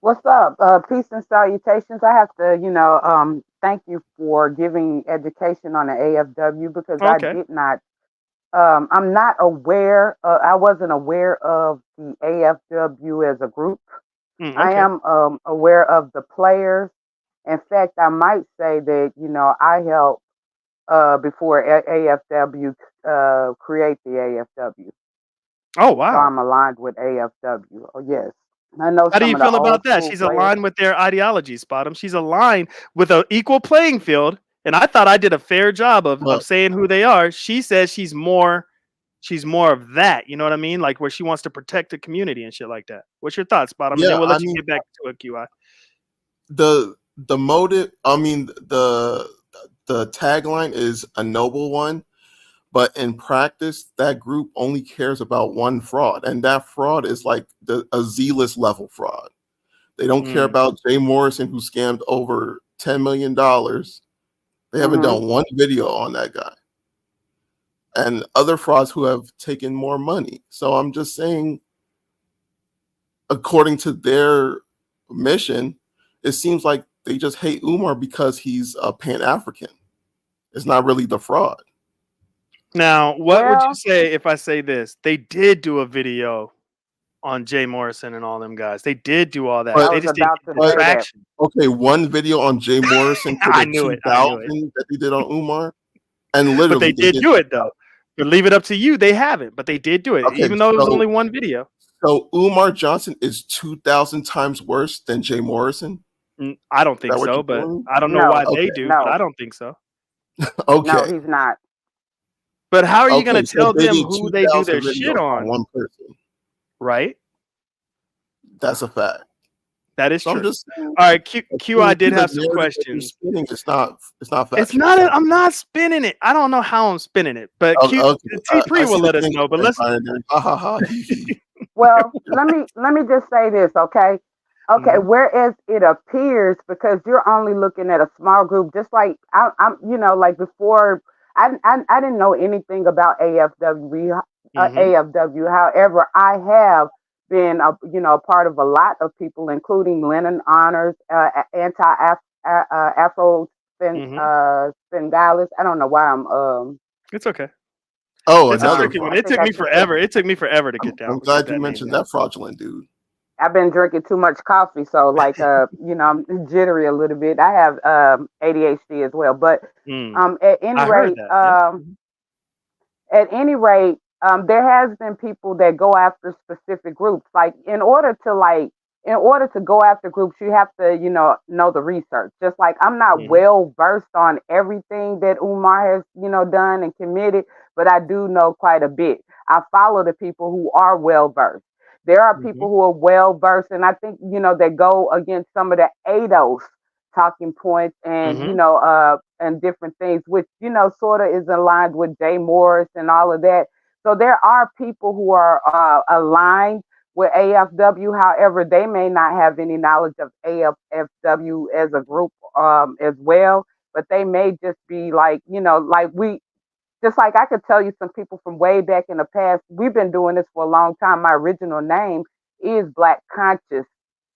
What's up? Peace and salutations. I have to, thank you for giving education on the AFW because I Okay. did not. I'm not aware. I wasn't aware of the AFW as a group. I Okay. am aware of the players. In fact, I might say that I helped before AFW create the AFW. Oh So wow. I'm aligned with AFW. Oh yes. I know How do some you of the feel old about that? school She's players. aligned with their ideology, Spot 'em. She's aligned with an equal playing field, and I thought I did a fair job of But saying who they are. She says she's more of that. You know what I mean? Like where she wants to protect the community and shit like that. What's your thoughts, Spot 'em? And then yeah, we'll I let you mean get back to it, QI. the motive. I mean the tagline is a noble one, but in practice, that group only cares about one fraud, and that fraud is like a Z-list level fraud. They don't care Mm, about Jay Morrison, who scammed over $10 million. They haven't Hmm. done one video on that guy. And other frauds who have taken more money. So I'm just saying, according to their mission, it seems like they just hate Umar because he's a Pan-African. It's not really the fraud. Now, what would you Well, say if I say this? They did do a video on Jay Morrison and all them guys. They did do all that. But I They was just didn't about get to the but say that. traction. okay, one video on Jay Morrison to I the knew it. I knew it. 2000 that they did on Umar, and But they literally they did did do it though. But leave it up to you. They haven't, but they did do it, okay. even though it was So only one video. so Umar Johnson is 2,000 times worse than Jay Morrison. I don't Is think that what so, you're but doing? I don't know why No, they Okay, do, but no, I don't think so. no, okay, he's not. But how are you okay. gonna So tell they them did who they do 2,000 their shit videos on on, one person. right? That's a fact. That is So I'm true. just saying, All right, QI according to did the have some narrative that you're questions. spinning, it's not It's factual. not. I'm not spinning it. I don't know how I'm spinning it, but Okay, T Pre I will see let the us thing know. But let's. binary. Ha ha ha. He he. Well, let me just say this, okay? Okay, Mhm, whereas it appears because you're only looking at a small group, just like I'm, like before, I didn't know anything about mhm, AFW. However, I have been, a part of a lot of people, including Lennon Honors, Afro mhm. Spengalis. I don't know why I'm It's okay. Oh, It's a another tricky one. I fraud. It think took I me should say forever. It took me forever to I'm get glad you that name mentioned down. that fraudulent dude. I've been drinking too much coffee, so like I'm jittery a little bit. I have ADHD as well, but Mm, at any I heard rate, that. Yep. Mhm. at any rate, there has been people that go after specific groups. Like in order to go after groups, you have to know the research. Just like I'm not Mhm, well versed on everything that Umar has done and committed, but I do know quite a bit. I follow the people who are well versed. There are mhm, people who are well versed, and I think that go against some of the ADOS talking points and mhm, and different things, which sort of is aligned with Jay Morris and all of that. So there are people who are aligned with AFW. However, they may not have any knowledge of AFW as a group as well, but they may just be like, like just like I could tell you some people from way back in the past. We've been doing this for a long time. My original name is Black Conscious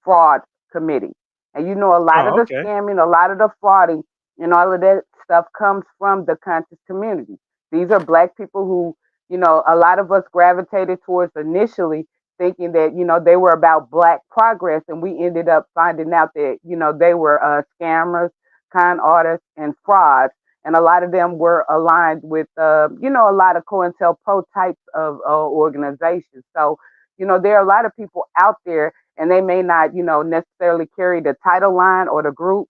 Fraud Committee. And a lot of Oh, the okay. scamming, a lot of the frauding, and all of that stuff comes from the conscious community. These are Black people who, a lot of us gravitated towards initially thinking that, they were about Black progress. And we ended up finding out that, they were scammers, con artists, and frauds. And a lot of them were aligned with, a lot of COINTELPRO types of organizations. So, there are a lot of people out there, and they may not, necessarily carry the title line or the group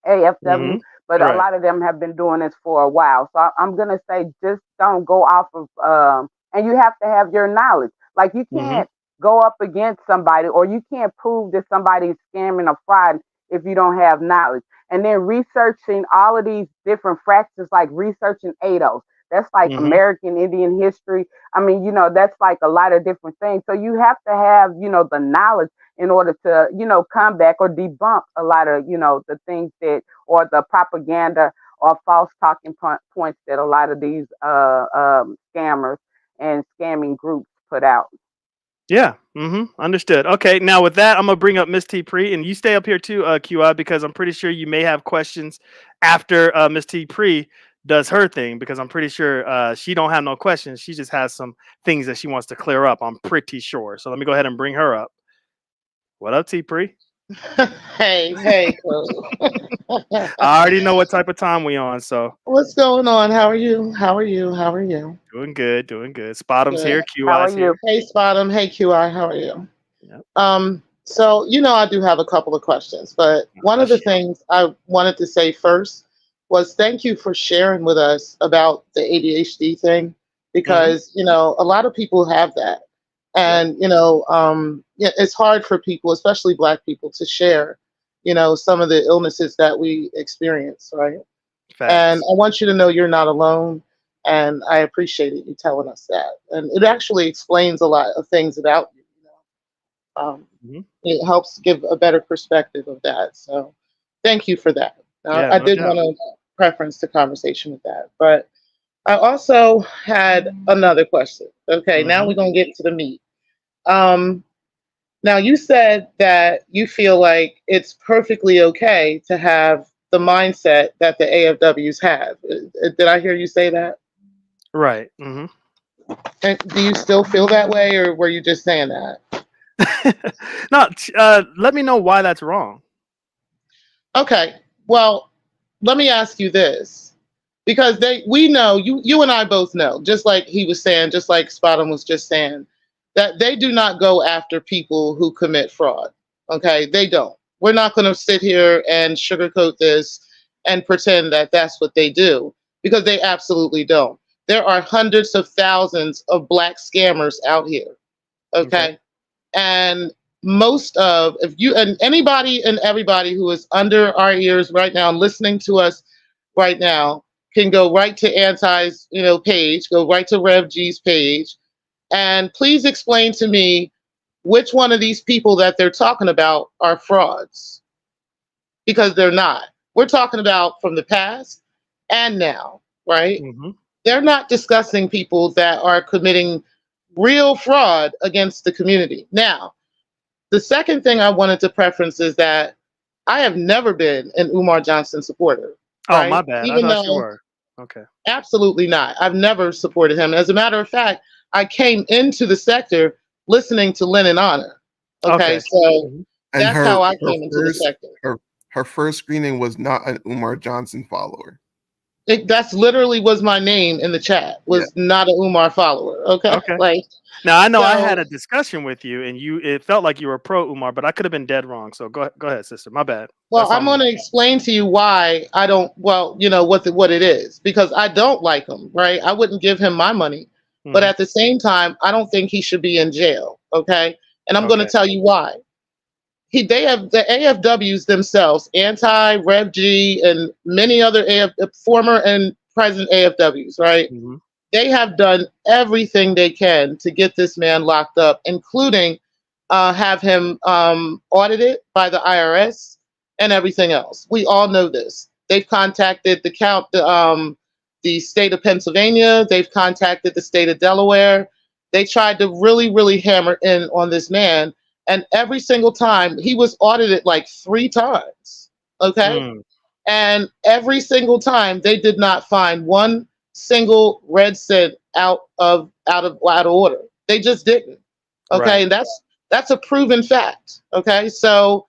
AFW, but a Right. lot of them have been doing this for a while. So I'm gonna say, just don't go off of, and you have to have your knowledge. Like you can't go up against somebody, or you can't prove that somebody's scamming or fraud if you don't have knowledge. And then researching all of these different fractures, like researching ADOS. That's like American Indian history. I mean, that's like a lot of different things. So you have to have, the knowledge in order to, come back or debunk a lot of, the things that, or the propaganda or false talking points that a lot of these scammers and scamming groups put out. Yeah. Understood. Okay. Now with that, I'm gonna bring up Miss T Pre, and you stay up here too, QI, because I'm pretty sure you may have questions after Miss T Pre does her thing, because I'm pretty sure she don't have no questions. She just has some things that she wants to clear up. I'm pretty sure. So let me go ahead and bring her up. What up, T Pre? Hey, Chloe. I already know what type of time we on, so What's going on? How are you? How are you? How are you? doing good, doing good. Spottum's Good. here, How are QI's you? here. Hey, Spottum. Hey, QI. How are you? Yep. So I do have a couple of questions, but one of the things I wanted to say first was thank you for sharing with us about the ADHD thing, because a lot of people have that, and it's hard for people, especially Black people, to share some of the illnesses that we experience, right? Facts. And I want you to know you're not alone. And I appreciated you telling us that. And it actually explains a lot of things about you. It helps give a better perspective of that. So thank you for that. Yeah, I no did doubt. want to preference the conversation with that. But I also had another question. Okay, now we're going to get to the meat. Now, you said that you feel like it's perfectly okay to have the mindset that the AFWs have. Did I hear you say that? Right. And do you still feel that way, or were you just saying that? No, let me know why that's wrong. Okay. Well, let me ask you this, because we know, you and I both know, just like he was saying, just like Spottum was just saying, that they do not go after people who commit fraud. Okay, they don't. We're not going to sit here and sugarcoat this and pretend that that's what they do, because they absolutely don't. There are hundreds of thousands of Black scammers out here. Okay. And if you and anybody and everybody who is under our ears right now and listening to us right now can go right to Anti's page, go right to Rev G's page, and please explain to me which one of these people that they're talking about are frauds, because they're not. We're talking about from the past and now, right? They're not discussing people that are committing real fraud against the community. Now, the second thing I wanted to preference is that I have never been an Umar Johnson supporter. Oh, my bad. Even I thought you though, were. Okay. absolutely not. I've never supported him. As a matter of fact, I came into the sector listening to Lennon Honor. Okay. So that's how I came into the sector. Her first screening was not an Umar Johnson follower. That's literally was my name in the chat, was not an Umar follower. Okay. Like, now I know I had a discussion with you, and it felt like you were pro Umar, but I could have been dead wrong. So go ahead, sister. My bad. Well, I'm going to explain to you why I don't. Well, what it is, because I don't like him. Right. I wouldn't give him my money, but at the same time, I don't think he should be in jail. Okay. And I'm going to tell you why. They have the AFWs themselves, Anti, Rev G, and many other former and present AFWs, right? They have done everything they can to get this man locked up, including have him audited by the IRS and everything else. We all know this. They've contacted the state of Pennsylvania. They've contacted the state of Delaware. They tried to really, really hammer in on this man. And every single time he was audited like 3 times. Okay. Mm, And every single time they did not find one single red cent out of order. They just didn't. Okay. right. And that's a proven fact. Okay. So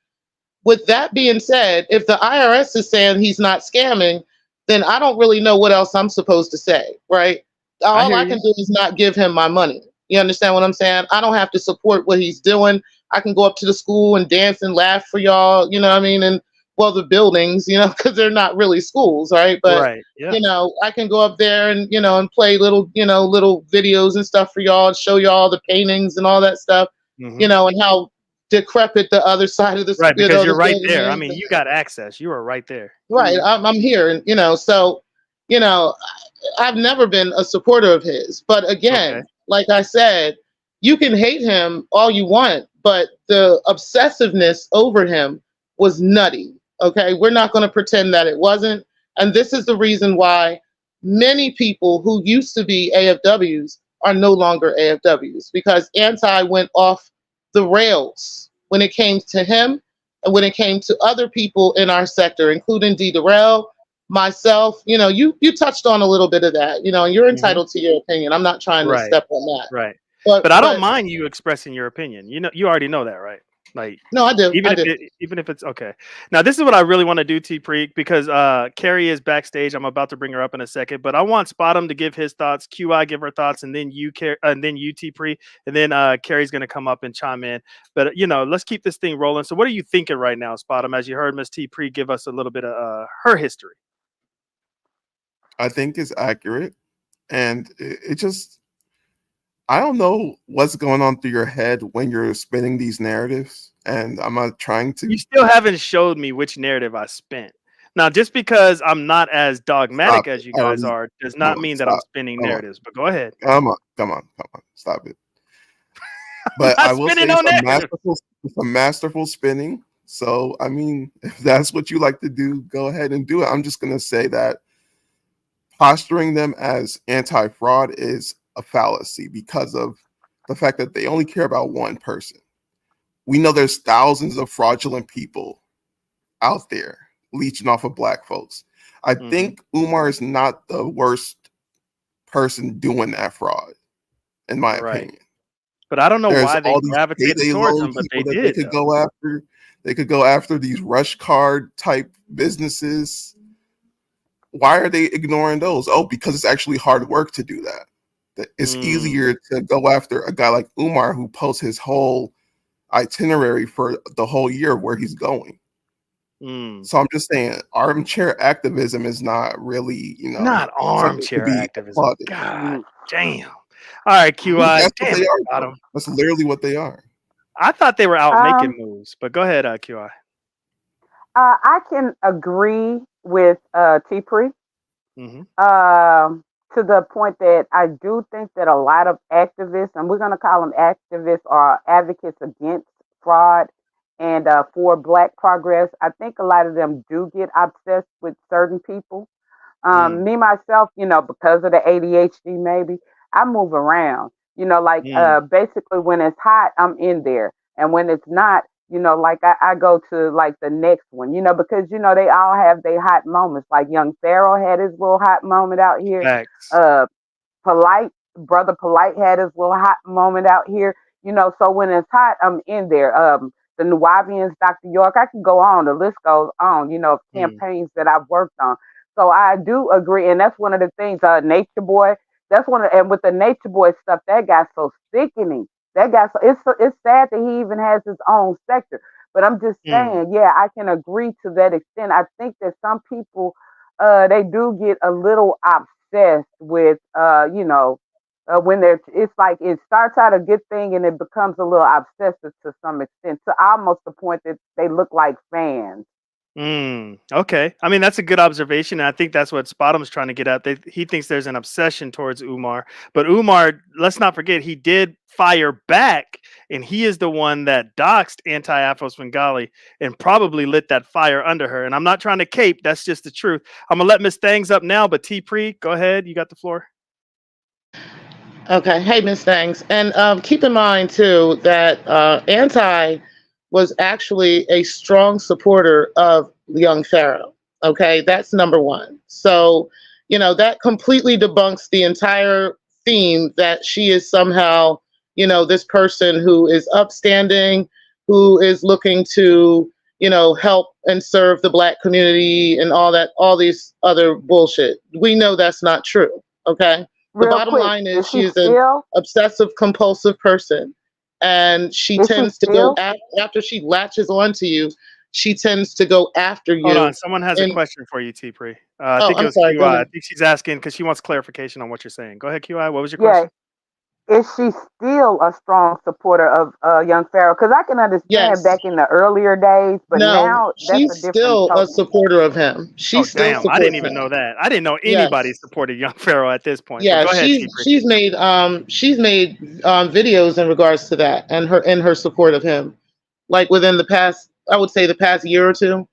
with that being said, if the IRS is saying he's not scamming, then I don't really know what else I'm supposed to say, right? I All hear I you. can do is not give him my money. You understand what I'm saying? I don't have to support what he's doing. I can go up to the school and dance and laugh for y'all, you know what I mean? And well, the buildings, you know, because they're not really schools, right? But Right. Yeah. I can go up there and and play little little videos and stuff for y'all, show y'all the paintings and all that stuff, Hmm. and how decrepit the other side of the Right. Because you're the right building there. I is. mean, you got access. You are right there. Right, Mm. I'm here, and so you know, I've never been a supporter of his, but Okay. again, like I said, you can hate him all you want, but the obsessiveness over him was nutty. Okay, we're not going to pretend that it wasn't, and this is the reason why many people who used to be AFWs are no longer AFWs because Anti went off the rails when it came to him and when it came to other people in our sector, including D. Durrell, myself. You touched on a little bit of that. And you're Hmm. entitled to your opinion. I'm not trying to Right. step on that, Right. but But I don't mind you expressing your opinion. You already know that, right? Like, no, I do, even I if do. it's okay. Now, this is what I really want to do, T Pre, because Carrie is backstage. I'm about to bring her up in a second, but I want Spotum to give his thoughts, QI give her thoughts, and then and then you, T Pre, and then Carrie's gonna come up and chime in. But let's keep this thing rolling. So, what are you thinking right now, Spotum? As you heard Miss T Pre give us a little bit of her history. I think is accurate, and it just I don't know what's going on through your head when you're spinning these narratives, and I'm not trying You to still haven't showed me which narrative I spent. Now, just because I'm not as dogmatic stop as it. you I guys already are, does come not on, mean that I'm stop. spinning Come on, narratives. But go ahead. come on, stop it. I'm But not I will say spinning no narrative. it's a masterful spinning. So I mean, if that's what you like to do, go ahead and do it. I'm just gonna say that posturing them as anti-fraud is a fallacy because of the fact that they only care about one person. We know there's thousands of fraudulent people out there leeching off of black folks. I Hmm. think Umar is not the worst person doing that fraud, in my Right. opinion. But I don't know There's why they all these gravitated payday towards loan him, but they people that they did could though. go after. They could go after these rush card type businesses. Why are they ignoring those? Oh, because it's actually hard work to do that. It's Mm, easier to go after a guy like Umar who posts his whole itinerary for the whole year of where he's going. mm. So I'm just saying, armchair activism is not really, Not something to armchair be activism. applauded. God Mm. damn. All right, QI. That's what Damn they it, are, though. bottom. That's literally what they are. I thought they were out making Um, moves, but go ahead, QI. I can agree with T-Pre. Hmm. um, to the point that I do think that a lot of activists, and we're going to call them activists or advocates against fraud and for Black progress, I think a lot of them do get obsessed with certain people. Mm, Me myself, because of the ADHD, maybe I move around. Like mm. basically when it's hot, I'm in there, and when it's not, like I go to like the next one. Because they all have their hot moments. Like Young Pharaoh had his little hot moment out here. Facts. Uh, Polite, brother Polite had his little hot moment out here. So when it's hot, I'm in there. The Nuwabians, Dr. York, I can go on. The list goes on. Of Mm, campaigns that I've worked on. So I do agree, and that's one of the things. Nature Boy, that's and with the Nature Boy stuff, that got so sickening. That got so it's sad that he even has his own sector. But I'm just mm. saying, yeah, I can agree to that extent. I think that some people, they do get a little obsessed with, when it's like it starts out a good thing and it becomes a little obsessive to some extent, to almost the point that they look like fans. Okay. I mean, that's a good observation. And I think that's what Spottom's trying to get at. He thinks there's an obsession towards Umar. But Umar, let's not forget, he did fire back. And he is the one that doxed Anti-Afro Svengali and probably lit that fire under her. And I'm not trying to cape. That's just the truth. I'm going to let Miss Thangs up now. But T Pre, go ahead. You got the floor. Okay. Hey, Miss Thanks. And keep in mind, too, that Anti was actually a strong supporter of young Pharaoh. Okay. That's number one. So, that completely debunks the entire theme that she is somehow, this person who is upstanding, who is looking to, help and serve the Black community and all these other bullshit. We know that's not true. Okay. The bottom line is she is an obsessive compulsive person, and she tends to go after she latches onto you. She tends to go after you. Hold on, someone has a question for you, T Pre. I think it was sorry, QI. I think she's asking because she wants clarification on what you're saying. Go ahead, QI. What was your question? Is she still a strong supporter of young Pharaoh? Because I can understand back in the earlier days, but now she's still a supporter of him. She's still. I didn't even know that. I didn't know anybody supported young Pharaoh at this point. Yeah, go ahead, she's made videos in regards to that and her support of him, like within the past, I would say the past year or two.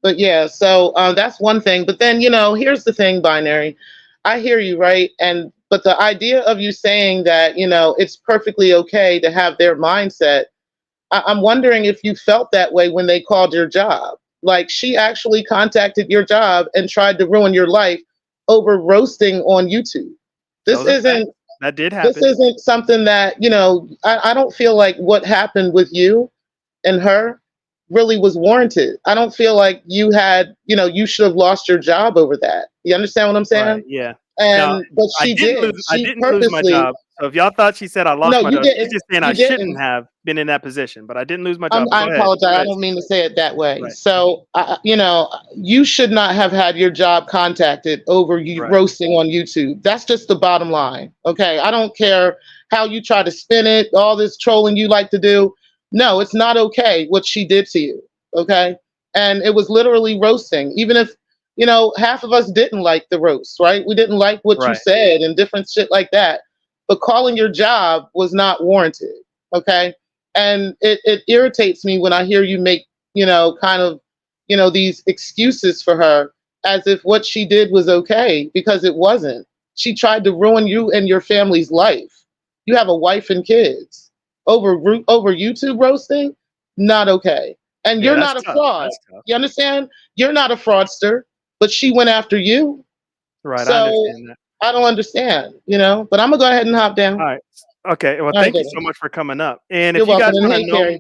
But yeah, so that's one thing. But then here's the thing, Binary. I hear you, right? But the idea of you saying that, it's perfectly okay to have their mindset, I'm wondering if you felt that way when they called your job. Like, she actually contacted your job and tried to ruin your life over roasting on YouTube. That did happen. This isn't something that, I don't feel like what happened with you and her really was warranted. I don't feel like you had, you should have lost your job over that. You understand what I'm saying? Right, yeah. But she did. I didn't lose my job. So if y'all thought she said I lost my job, she's just saying I shouldn't have been in that position. But I didn't lose my job. I apologize. I don't mean to say it that way. Right. So, you should not have had your job contacted over you roasting on YouTube. That's just the bottom line. Okay. I don't care how you try to spin it, all this trolling you like to do. No, it's not okay what she did to you. Okay. And it was literally roasting. Even if, half of us didn't like the roast, right? We didn't like what you said and different shit like that. But calling your job was not warranted. Okay. And it irritates me when I hear you make, kind of, these excuses for her as if what she did was okay, because it wasn't. She tried to ruin you and your family's life. You have a wife and kids over YouTube roasting. Not okay. And you're not a fraud. You understand? You're not a fraudster, but she went after you. Right. So I understand that. I don't understand, but I'm gonna go ahead and hop down. All right. Okay. Well, thank you so much for coming up. And if you guys want to know,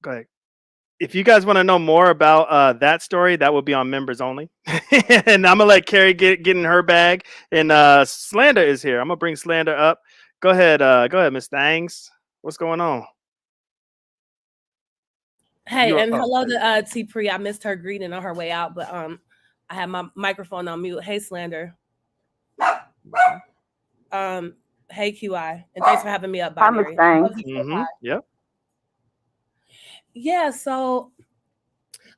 go ahead. If you guys want to know more about that story, that will be on members only. And I'm gonna let Carrie get in her bag. And Slander is here. I'm gonna bring Slander up. Go ahead, Miss Thangs. What's going on? Hey, and hello to T Pre. I missed her greeting on her way out, but I had my microphone on mute. Hey, Slander. Hey, QI, and thanks for having me up, Binary. Yep. Yeah, so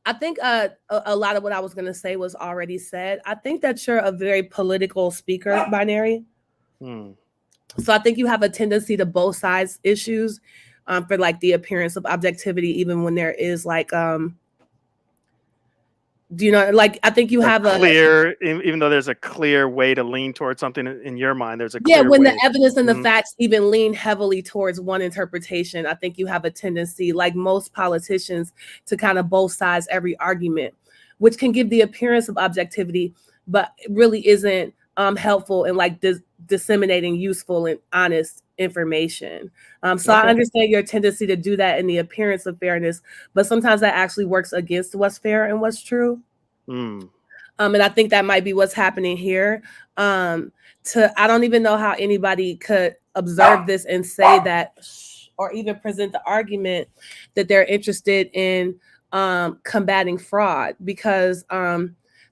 I think a lot of what I was going to say was already said. I think that you're a very political speaker, Binary. So I think you have a tendency to both sides issues for like the appearance of objectivity, even when there is like I think you have a clear, even though there's a clear way to lean towards something in your mind, there's a clear when way. the evidence and the facts even lean heavily towards one interpretation, I think you have a tendency, like most politicians, to kind of both sides every argument, which can give the appearance of objectivity, but it really isn't helpful in like disseminating useful and honest information. So I understand your tendency to do that in the appearance of fairness, but sometimes that actually works against what's fair and what's true. And I think that might be what's happening here. I don't even know how anybody could observe this and say that, or even present the argument that they're interested in combating fraud, because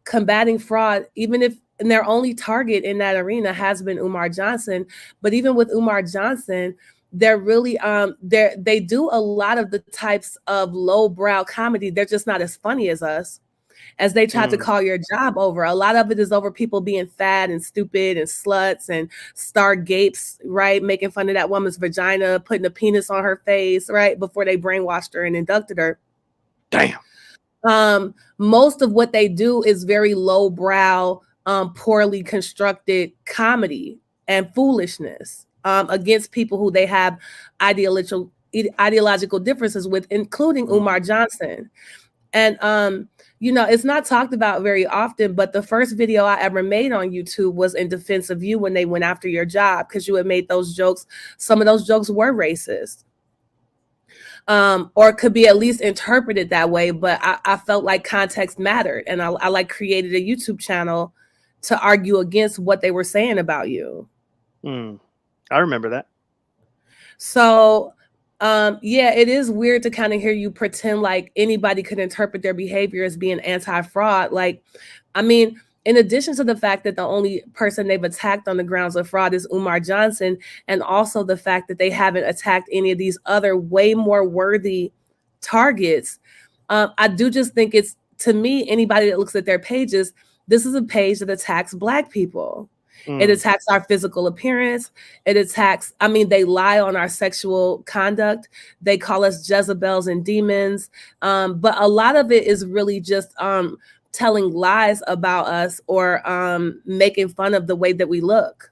combating fraud, even if and their only target in that arena has been Umar Johnson. But even with Umar Johnson, they're really they do a lot of the types of lowbrow comedy. They're just not as funny as us. As they tried to call your job over. A lot of it is over people being fat and stupid and sluts and star gapes, right? Making fun of that woman's vagina, putting a penis on her face, right? Before they brainwashed her and inducted her. Damn. Most of what they do is very lowbrow, poorly constructed comedy and foolishness against people who they have ideological differences with, including Umar Johnson. And it's not talked about very often, but the first video I ever made on YouTube was in defense of you when they went after your job, because you had made those jokes. Some of those jokes were racist, or could be at least interpreted that way. But I felt like context mattered, and I like created a YouTube channel to argue against what they were saying about you. I remember that. So it is weird to kind of hear you pretend like anybody could interpret their behavior as being anti-fraud. Like, I mean, in addition to the fact that the only person they've attacked on the grounds of fraud is Umar Johnson, and also the fact that they haven't attacked any of these other way more worthy targets, I do just think it's, to me, anybody that looks at their pages, this is a page that attacks Black people. It attacks our physical appearance. It attacks, they lie on our sexual conduct. They call us Jezebels and demons. But a lot of it is really just telling lies about us, or making fun of the way that we look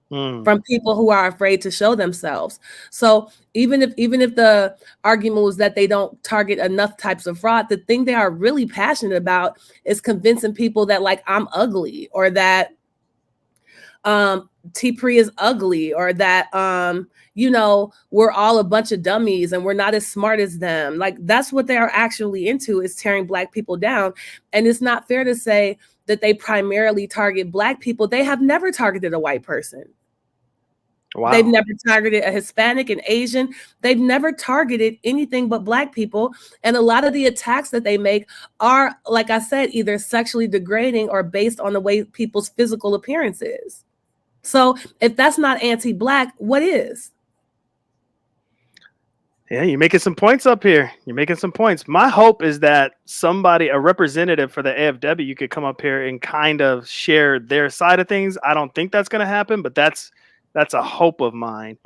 from people who are afraid to show themselves. So even if the argument was that they don't target enough types of fraud, the thing they are really passionate about is convincing people that, like, I'm ugly, or that T-Pri is ugly, or that we're all a bunch of dummies and we're not as smart as them. Like, that's what they are actually into, is tearing Black people down. And it's not fair to say that they primarily target Black people. They have never targeted a white person. Wow. They've never targeted a Hispanic, an Asian. They've never targeted anything but Black people. And a lot of the attacks that they make are, like I said, either sexually degrading or based on the way people's physical appearance is. So if that's not anti-Black, what is? Yeah, you're making some points up here. You're making some points. My hope is that somebody, a representative for the AFW, could come up here and kind of share their side of things. I don't think that's going to happen, but that's a hope of mine.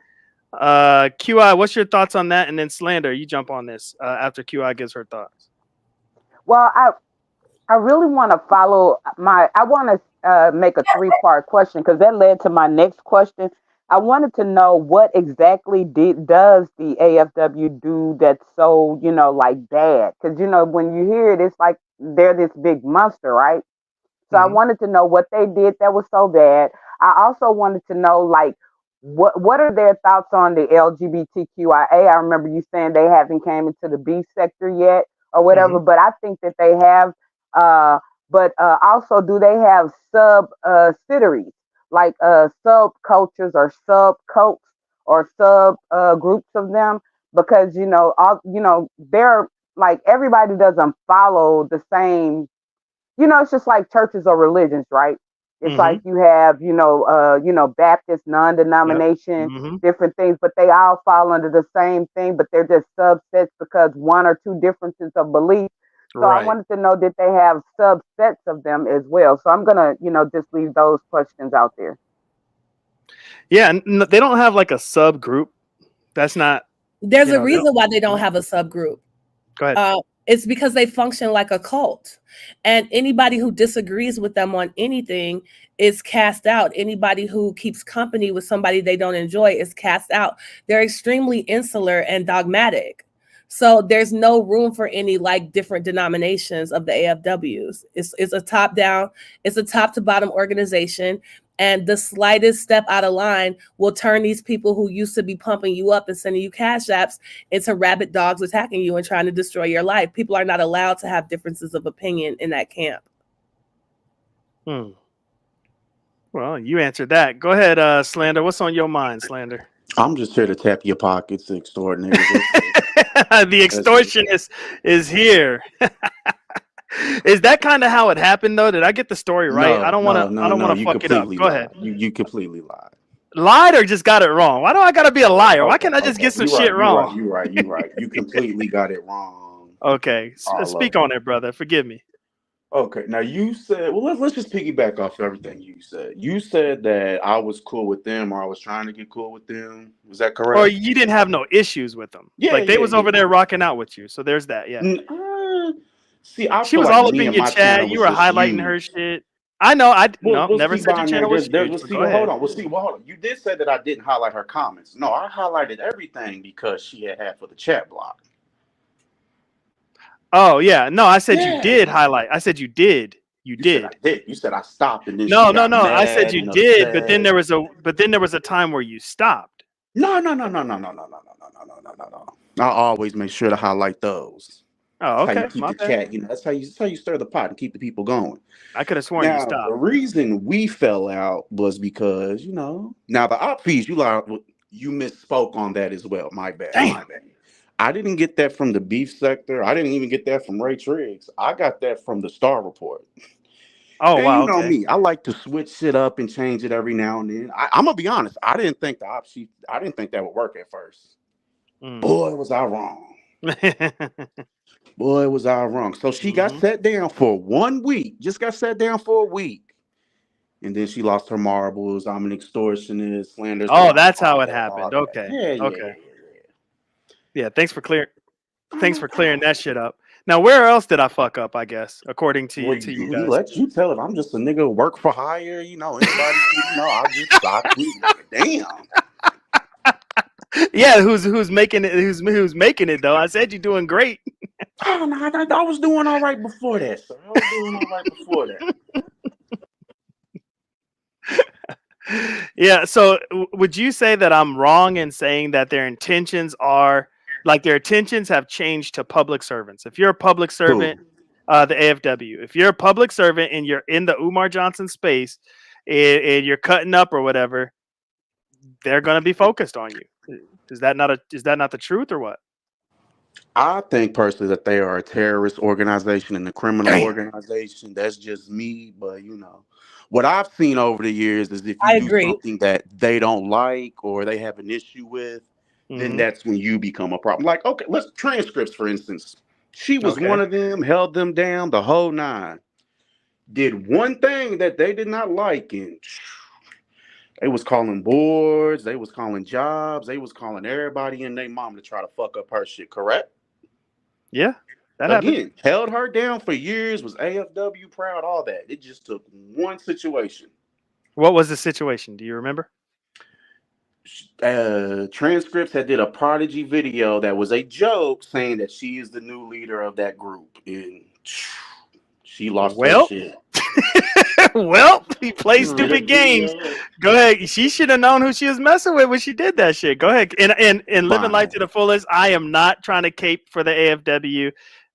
QI, what's your thoughts on that? And then Slander, you jump on this after QI gives her thoughts. Well, I really want to I want to make a 3-part question, because that led to my next question. I wanted to know, what exactly does the AFW do that's so, like, bad? Because, when you hear it, it's like they're this big monster, right? So I wanted to know what they did that was so bad. I also wanted to know, like, what are their thoughts on the LGBTQIA? I remember you saying they haven't came into the B sector yet or whatever, but I think that they have. But also, do they have subsidiaries, like subcultures or subcults or sub groups of them? Because they're like, everybody doesn't follow the same. It's just like churches or religions, right? It's like you have, Baptist, non-denomination, different things, but they all fall under the same thing, but they're just subsets because one or two differences of belief. So I wanted to know, did they have subsets of them as well? So I'm going to, just leave those questions out there. Yeah, they don't have like a subgroup. That's not. There's a reason why they don't have a subgroup. Go ahead. It's because they function like a cult, and anybody who disagrees with them on anything is cast out. Anybody who keeps company with somebody they don't enjoy is cast out. They're extremely insular and dogmatic. So there's no room for any, like, different denominations of the AFWs. It's a top down, it's a top to bottom organization. And the slightest step out of line will turn these people who used to be pumping you up and sending you cash apps into rabid dogs attacking you and trying to destroy your life. People are not allowed to have differences of opinion in that camp. Well, you answered that. Go ahead, Slander. What's on your mind, Slander? I'm just here to tap your pockets, extraordinary. The extortionist is here. Is that kind of how it happened, though? Did I get the story right? No, I don't want to fuck it up. Go ahead. You completely lied. Lied or just got it wrong? Why do I gotta be a liar? Why Okay, can't I just get some you're shit right. wrong? You're right. You're right. You completely got it wrong. Okay, All speak of on it. it, brother. Forgive me. Okay, now you said, well, let's just piggyback off everything you said. You said that I was cool with them, or I was trying to get cool with them. Was that Or correct? you didn't have no issues with them. Yeah, Like they yeah, was over yeah. there rocking out with you. So there's that. Yeah. See, I She feel was like all up me in and your my channel chat. You was were just highlighting her huge. shit. I know. Well, No, we'll never see, said your Binary. channel was We'll huge, but see. go Well, hold ahead. on. We'll see. Well, hold on. You did say that I didn't highlight her comments. No, I highlighted everything because she had for the chat block. Oh yeah. No, I said you Yeah. did highlight. I said you did. You You said I did. did. You said I stopped, and then she No, no, got no. I said mad you and did, but then upset. there was a time where you stopped. No, no, no, no, no, no, no, no, no, no, no, no, no, no. I always make sure to highlight those. Oh, That's how you okay. keep My the bad. chat. That's how you stir the pot and keep the people going. I could have sworn you Now, the stopped. reason we fell out was because, now the op fees, you misspoke on that as well. My bad, my Damn. bad. I didn't get that from the beef sector. I didn't even get that from Ray Triggs. I got that from the Star Report. Oh And wow. you know Okay. me, I like to switch shit up and change it every now and then. I'm gonna be honest. I didn't think I didn't think that would work at first. Mm. Boy, was I wrong. Boy, was I wrong. So she got sat down for 1 week. Just got sat down for a week. And then she lost her marbles. I'm an extortionist, slanders to Oh, my that's how it father, all happened. that. Okay. Yeah, yeah, Okay. yeah, yeah, Yeah. Thanks for yeah. clearing that shit up. Now, where else did I fuck up? I guess according to Well, you we guys. let you tell it. I'm just a nigga work for hire. Anybody, damn. Yeah, who's making it? Who's making it though? I said you're doing great. Oh, no, I was doing all right before that, sir. I was doing all right before that. Yeah. So, would you say that I'm wrong in saying that their intentions have changed to public servants? If you're a public servant, Cool. the AFW. If you're a public servant and you're in the Umar Johnson space, and you're cutting up or whatever, they're gonna be focused on you. Is that not the truth or what? I think personally that they are a terrorist organization and a criminal Damn. organization. That's just me, but what I've seen over the years is if you I do agree. something that they don't like or they have an issue with, then Mhm. that's when you become a problem. Like, okay, let's transcripts, for instance. She was Okay. one of them, held them down the whole nine. Did one thing that they did not like, and they was calling boards, they was calling jobs, they was calling everybody and their mom to try to fuck up her shit, correct? Yeah, that happened. Again, held her down for years, was AFW proud, all that. It just took one situation. What was the situation? Do you remember? Transcripts had did a Prodigy video that was a joke saying that she is the new leader of that group. And she lost her Well, shit. well, he plays stupid games. Go ahead. She should have known who she was messing with when she did that shit. Go ahead. And living life to the fullest. I am not trying to cape for the AFW.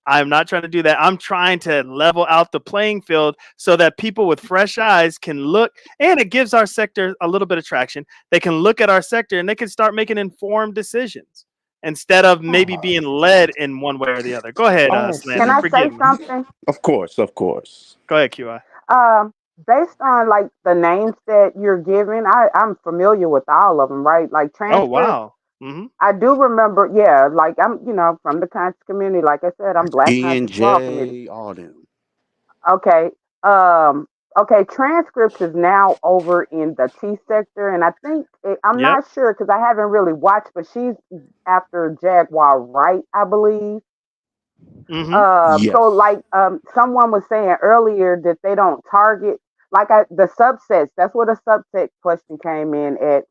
I'm not trying to do that. I'm trying to level out the playing field so that people with fresh eyes can look, and it gives our sector a little bit of traction. They can look at our sector and they can start making informed decisions instead of maybe being led in one way or the other. Go ahead, Can Slander. I say Forgive me. something? Of course. Go ahead, QI. Based on like the names that you're giving, I'm familiar with all of them, right? Like Oh, transcripts. wow. Mm-hmm. I do remember, yeah, like I'm, from the conscious community. Like I said, I'm Black Conscious Law Committee. ENJ, all them. Okay. Okay. Transcripts is now over in the T sector, and I think I'm Yep. not sure because I haven't really watched, but she's after Jaguar Wright, I believe. Mm-hmm. Yes. So like someone was saying earlier that they don't target like the subsets. That's where the subset question came in at,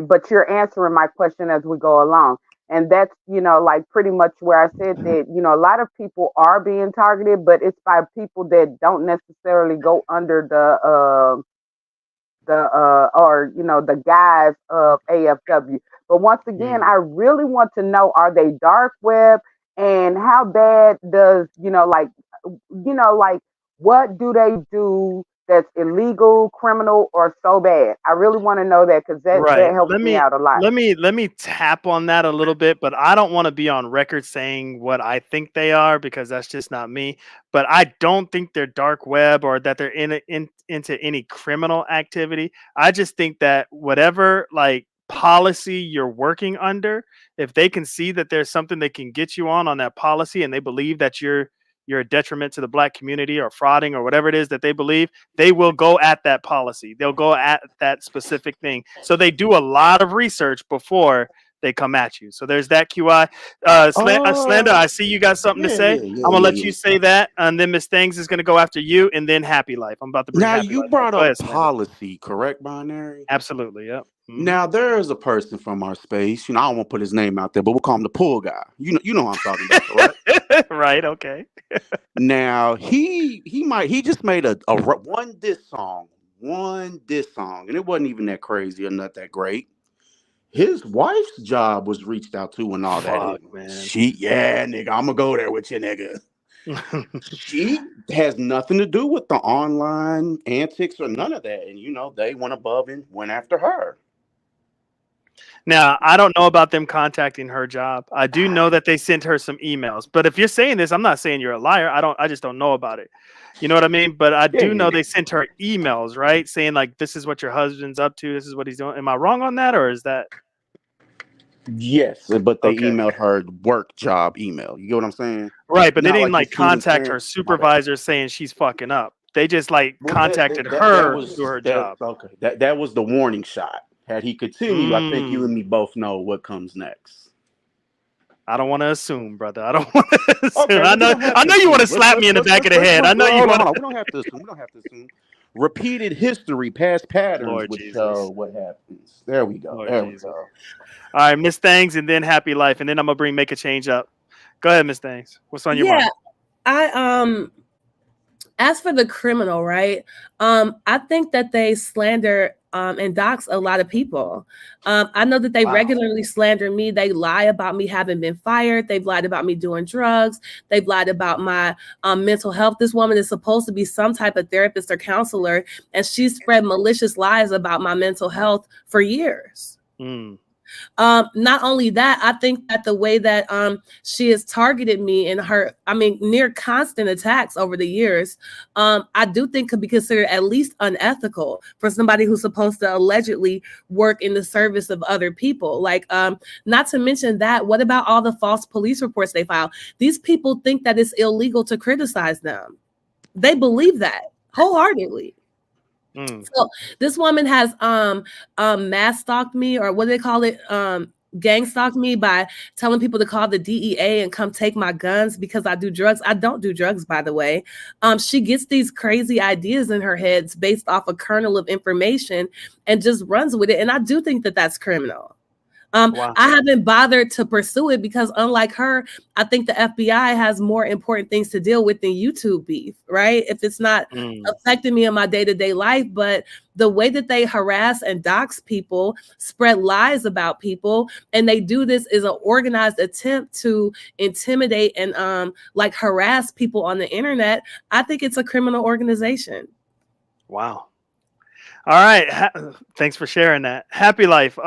but you're answering my question as we go along, and that's like pretty much where I said that a lot of people are being targeted, but it's by people that don't necessarily go under the guise of AFW. But once again, I really want to know, are they dark web, and how bad does like what do they do that's illegal, criminal, or so bad? I really want to know that because that Right. helps me out a lot. Let me tap on that a little bit, but I don't want to be on record saying what I think they are because that's just not me. But I don't think they're dark web or that they're into any criminal activity. I just think that whatever like policy you're working under, if they can see that there's something they can get you on that policy and they believe that you're a detriment to the black community or frauding or whatever it is that they believe, they will go at that policy. They'll go at that specific thing. So they do a lot of research before they come at you. So there's that QI. Slender, I see you got something to say. I'm gonna let you say that, and then Miss Things is gonna go after you, and then Happy Life. I'm about to bring Now Happy you Life brought Go up ahead, Slender. policy, correct, Binary? Absolutely, yep. Now there is a person from our space. I don't want to put his name out there, but we'll call him the pool guy. You know what I'm talking about, correct? Right, okay. Now he just made a one diss song, and it wasn't even that crazy or not that great. His wife's job was reached out to and all that. Fuck, man. Nigga, I'm gonna go there with you, nigga. She has nothing to do with the online antics or none of that, and they went above and went after her. Now, I don't know about them contacting her job. I do know that they sent her some emails. But if you're saying this, I'm not saying you're a liar. I just don't know about it. You know what I mean? But I do know they sent her emails, right? Saying like, this is what your husband's up to. This is what he's doing. Am I wrong on that? Or is that? Yes, but they emailed her work job email. You get what I'm saying? Right. But they Not didn't like like the student contact her parents. supervisor saying she's fucking up. They just like contacted her to do her job. Okay. That was the warning shot. Had he continued, I think you and me both know what comes next. I don't want to assume, brother. I don't want to assume. Okay, I know you want to slap me in the back of the head. I know you want. We don't have to assume. Repeated history, past patterns Lord would Jesus. show what happens. There we go. Lord there Jesus. we go. All right, Miss Things, and then Happy Life, and then I'm gonna make a change up. Go ahead, Miss Things. What's on your mind? I as for the criminal, right? I think that they slander and dox a lot of people. I know that they regularly slander me. They lie about me having been fired. They've lied about me doing drugs. They've lied about my mental health. This woman is supposed to be some type of therapist or counselor, and she's spread malicious lies about my mental health for years. Not only that, I think that the way that she has targeted me in her, near constant attacks over the years, I do think could be considered at least unethical for somebody who's supposed to allegedly work in the service of other people. Like, not to mention that, what about all the false police reports they file? These people think that it's illegal to criticize them. They believe that wholeheartedly. So this woman has mass stalked me, or what do they call it? Gang stalked me by telling people to call the DEA and come take my guns because I do drugs. I don't do drugs, by the way. She gets these crazy ideas in her heads based off a kernel of information and just runs with it. And I do think that that's criminal. I haven't bothered to pursue it because, unlike her, I think the FBI has more important things to deal with than YouTube beef, right? If it's not affecting me in my day-to-day life, but the way that they harass and dox people, spread lies about people, and they do this is an organized attempt to intimidate and harass people on the internet. I think it's a criminal organization. Wow. All right. Thanks for sharing that. Happy Life.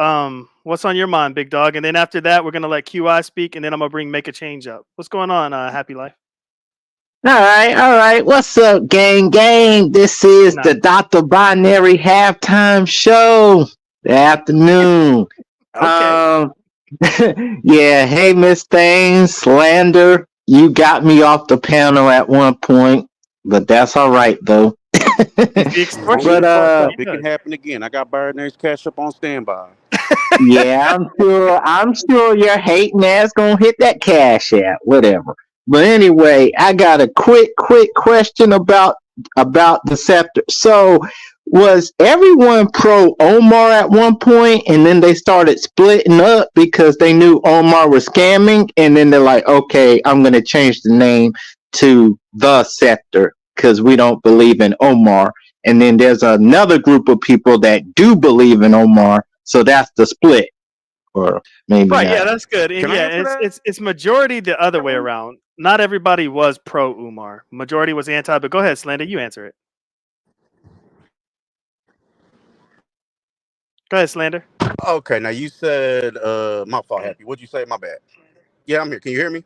What's on your mind, big dog? And then after that, we're going to let QI speak, and then I'm going to Make a Change up. What's going on, Happy Life? All right. What's up, gang? This is the Dr. Binary halftime show. The afternoon. Okay. Yeah. Hey, Miss Things, Slander. You got me off the panel at one point, but that's all right, though. But it can happen again. I got Binary's cash up on standby. Yeah, I'm sure your hating ass gonna hit that cash app, whatever. But anyway, I got a quick question about the scepter. So, was everyone pro Omar at one point, and then they started splitting up because they knew Omar was scamming, and then they're like, okay, I'm gonna change the name to the Scepter because we don't believe in Omar. And then there's another group of people that do believe in Omar, so that's the split. Or maybe right, not. yeah, that's good. And it's majority the other way around. Not everybody was pro Umar. Majority was anti, but go ahead, Slender, you answer it. Go ahead, Slander. Okay, now you said my fault, Happy. What'd you say? My bad. Yeah, I'm here. Can you hear me?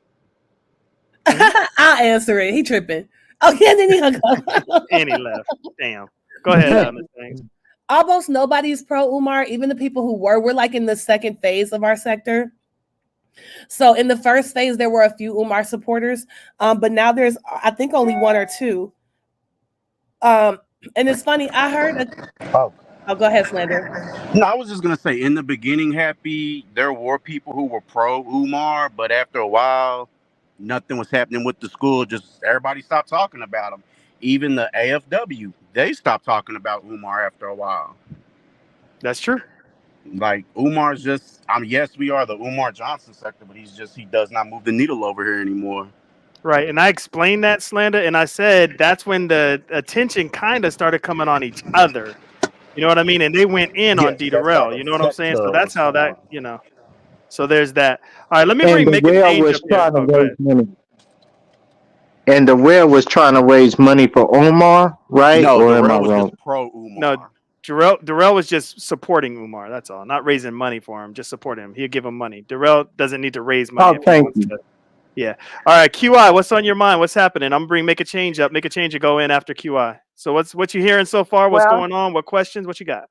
I'll answer it. He tripping. Oh, yeah, then he hung up. And he left. Damn. Go ahead, Ms. Banks. Almost nobody's pro Umar. Even the people who we're like in the second phase of our sector. So in the first phase, there were a few Umar supporters, but now there's, I think, only one or two. And it's funny. I heard. Oh, go ahead, Slander. No, I was just gonna say in the beginning, Happy, there were people who were pro Umar, but after a while, nothing was happening with the school. Just everybody stopped talking about him. Even the AFW, they stopped talking about Umar after a while. That's true. Like Umar's just, yes, we are the Umar Johnson sector, but he does not move the needle over here anymore. Right, and I explained that, Slander, and I said that's when the attention kind of started coming on each other. You know what I mean? And they went in on D. Durrell. You know what I'm saying? So that's how that, So there's that. All right, let me bring Make a Change up here. Oh, go ahead. And the Will was trying to raise money for Umar, right? No, or am I Durrell was wrong? just pro Umar. No, Durrell was just supporting Umar. That's all. Not raising money for him, just supporting him. He'll give him money. Durrell doesn't need to raise money. Oh, thank you. Yeah. All right, QI, what's on your mind? What's happening? I'm gonna bring Make a Change up. Make a Change to go in after QI. So what you hearing so far? What's going on? What questions? What you got?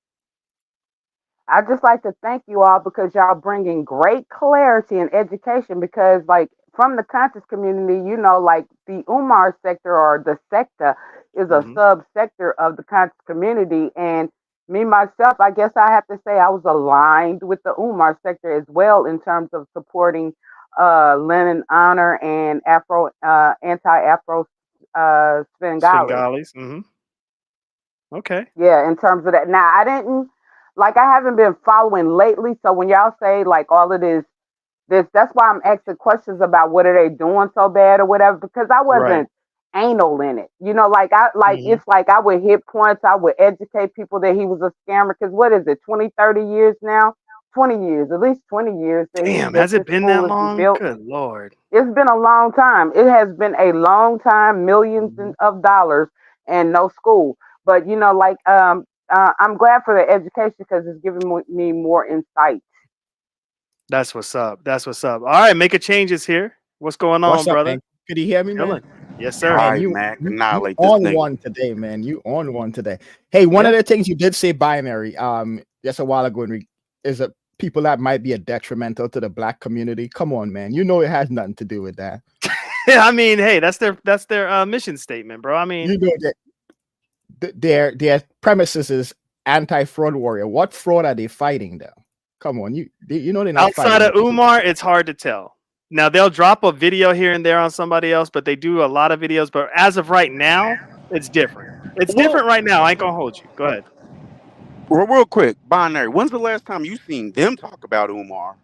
I'd just like to thank you all because y'all bringing great clarity and education because, like, from the conscious community, like the Umar sector or the sector is a subsector of the conscious community. And me, myself, I guess I have to say I was aligned with the Umar sector as well in terms of supporting Lennon Honor and anti-Afro Svengali. Okay. Yeah, in terms of that. Now, I haven't been following lately. So when y'all say like all of this, that's why I'm asking questions about what are they doing so bad or whatever, because I wasn't anal in it. It's like I would hit points. I would educate people that he was a scammer. Because what is it, 20, 30 years now? 20 years, at least 20 years. Damn, has it been that long? Good Lord. It's been a long time. It has been a long time, millions of dollars and no school. But, I'm glad for the education because it's giving me more insight. That's what's up. That's what's up. All right, Make a Change is here. What's going on, brother? Man? Could you hear me, man? Yes, sir. Man, you on one today, man. You on one today. Hey, one of the things you did say binary just a while ago is that people that might be a detrimental to the black community. Come on, man. You know it has nothing to do with that. I mean, hey, that's their mission statement, bro. I mean, you know that their premises is anti-fraud warrior. What fraud are they fighting though? Come on, you know they're not outside of Umar. It's hard to tell. Now they'll drop a video here and there on somebody else, but they do a lot of videos. But as of right now, it's different. It's different right now. I ain't gonna hold you. Go ahead. Real quick, Binary. When's the last time you seen them talk about Umar?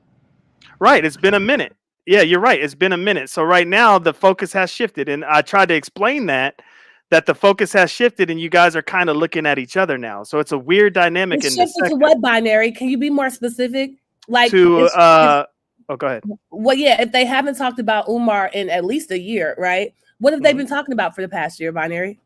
Right, it's been a minute. Yeah, you're right. It's been a minute. So right now the focus has shifted, and I tried to explain that the focus has shifted, and you guys are kind of looking at each other now. So it's a weird dynamic. It's shifted to what, Binary? Can you be more specific? Like go ahead. Well, yeah, if they haven't talked about Umar in at least a year, right? What have they been talking about for the past year, Binary?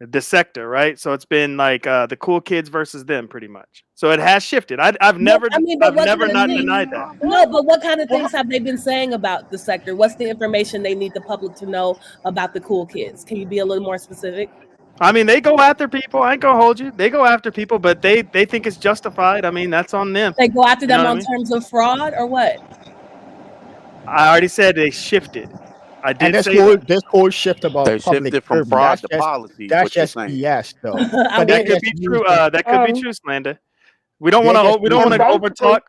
The sector, right? So it's been like the cool kids versus them, pretty much. So it has shifted. I've never not denied that. No, but what kind of things have they been saying about the sector? What's the information they need the public to know about the cool kids? Can you be a little more specific? I mean, they go after people. I ain't gonna hold you. They go after people, but they think it's justified. I mean, that's on them. They go after them on terms of fraud or what? I already said they shifted. I did and say this whole shift about they public shifted from fraud to policy. That's just BS, though. That could be true. That could be true, Slander. We don't want to over talk.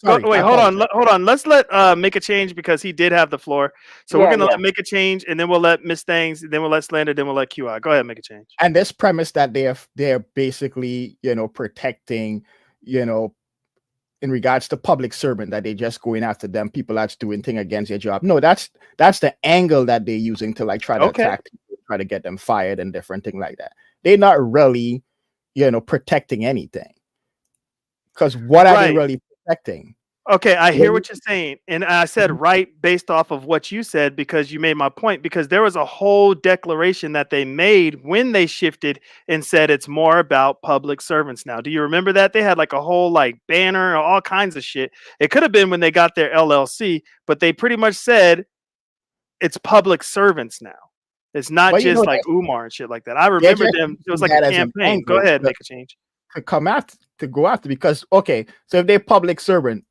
Hold on. Let's let Make a Change because he did have the floor. So we're gonna let Make a Change, and then we'll let Miss Things, then we'll let Slander, then we'll let QI. Go ahead, Make a Change. And this premise that they're basically protecting in regards to public servant, that they're just going after them, people that's doing thing against their job. No, that's the angle that they're using to try to attack people, try to get them fired and different thing like that. They're not really, protecting anything. Because what are they really protecting? Okay, I hear Well, what you're saying, and I said right based off of what you said because you made my point. Because there was a whole declaration that they made when they shifted and said it's more about public servants now. Do you remember that? They had like a whole like banner, all kinds of shit. It could have been when they got their LLC, but they pretty much said it's public servants now. It's not But you know just like that Umar and shit like that. I they're remember just them. It was using like a that as an campaign. Go angle ahead, make a change. to come after to go after because okay, so if they're public servant,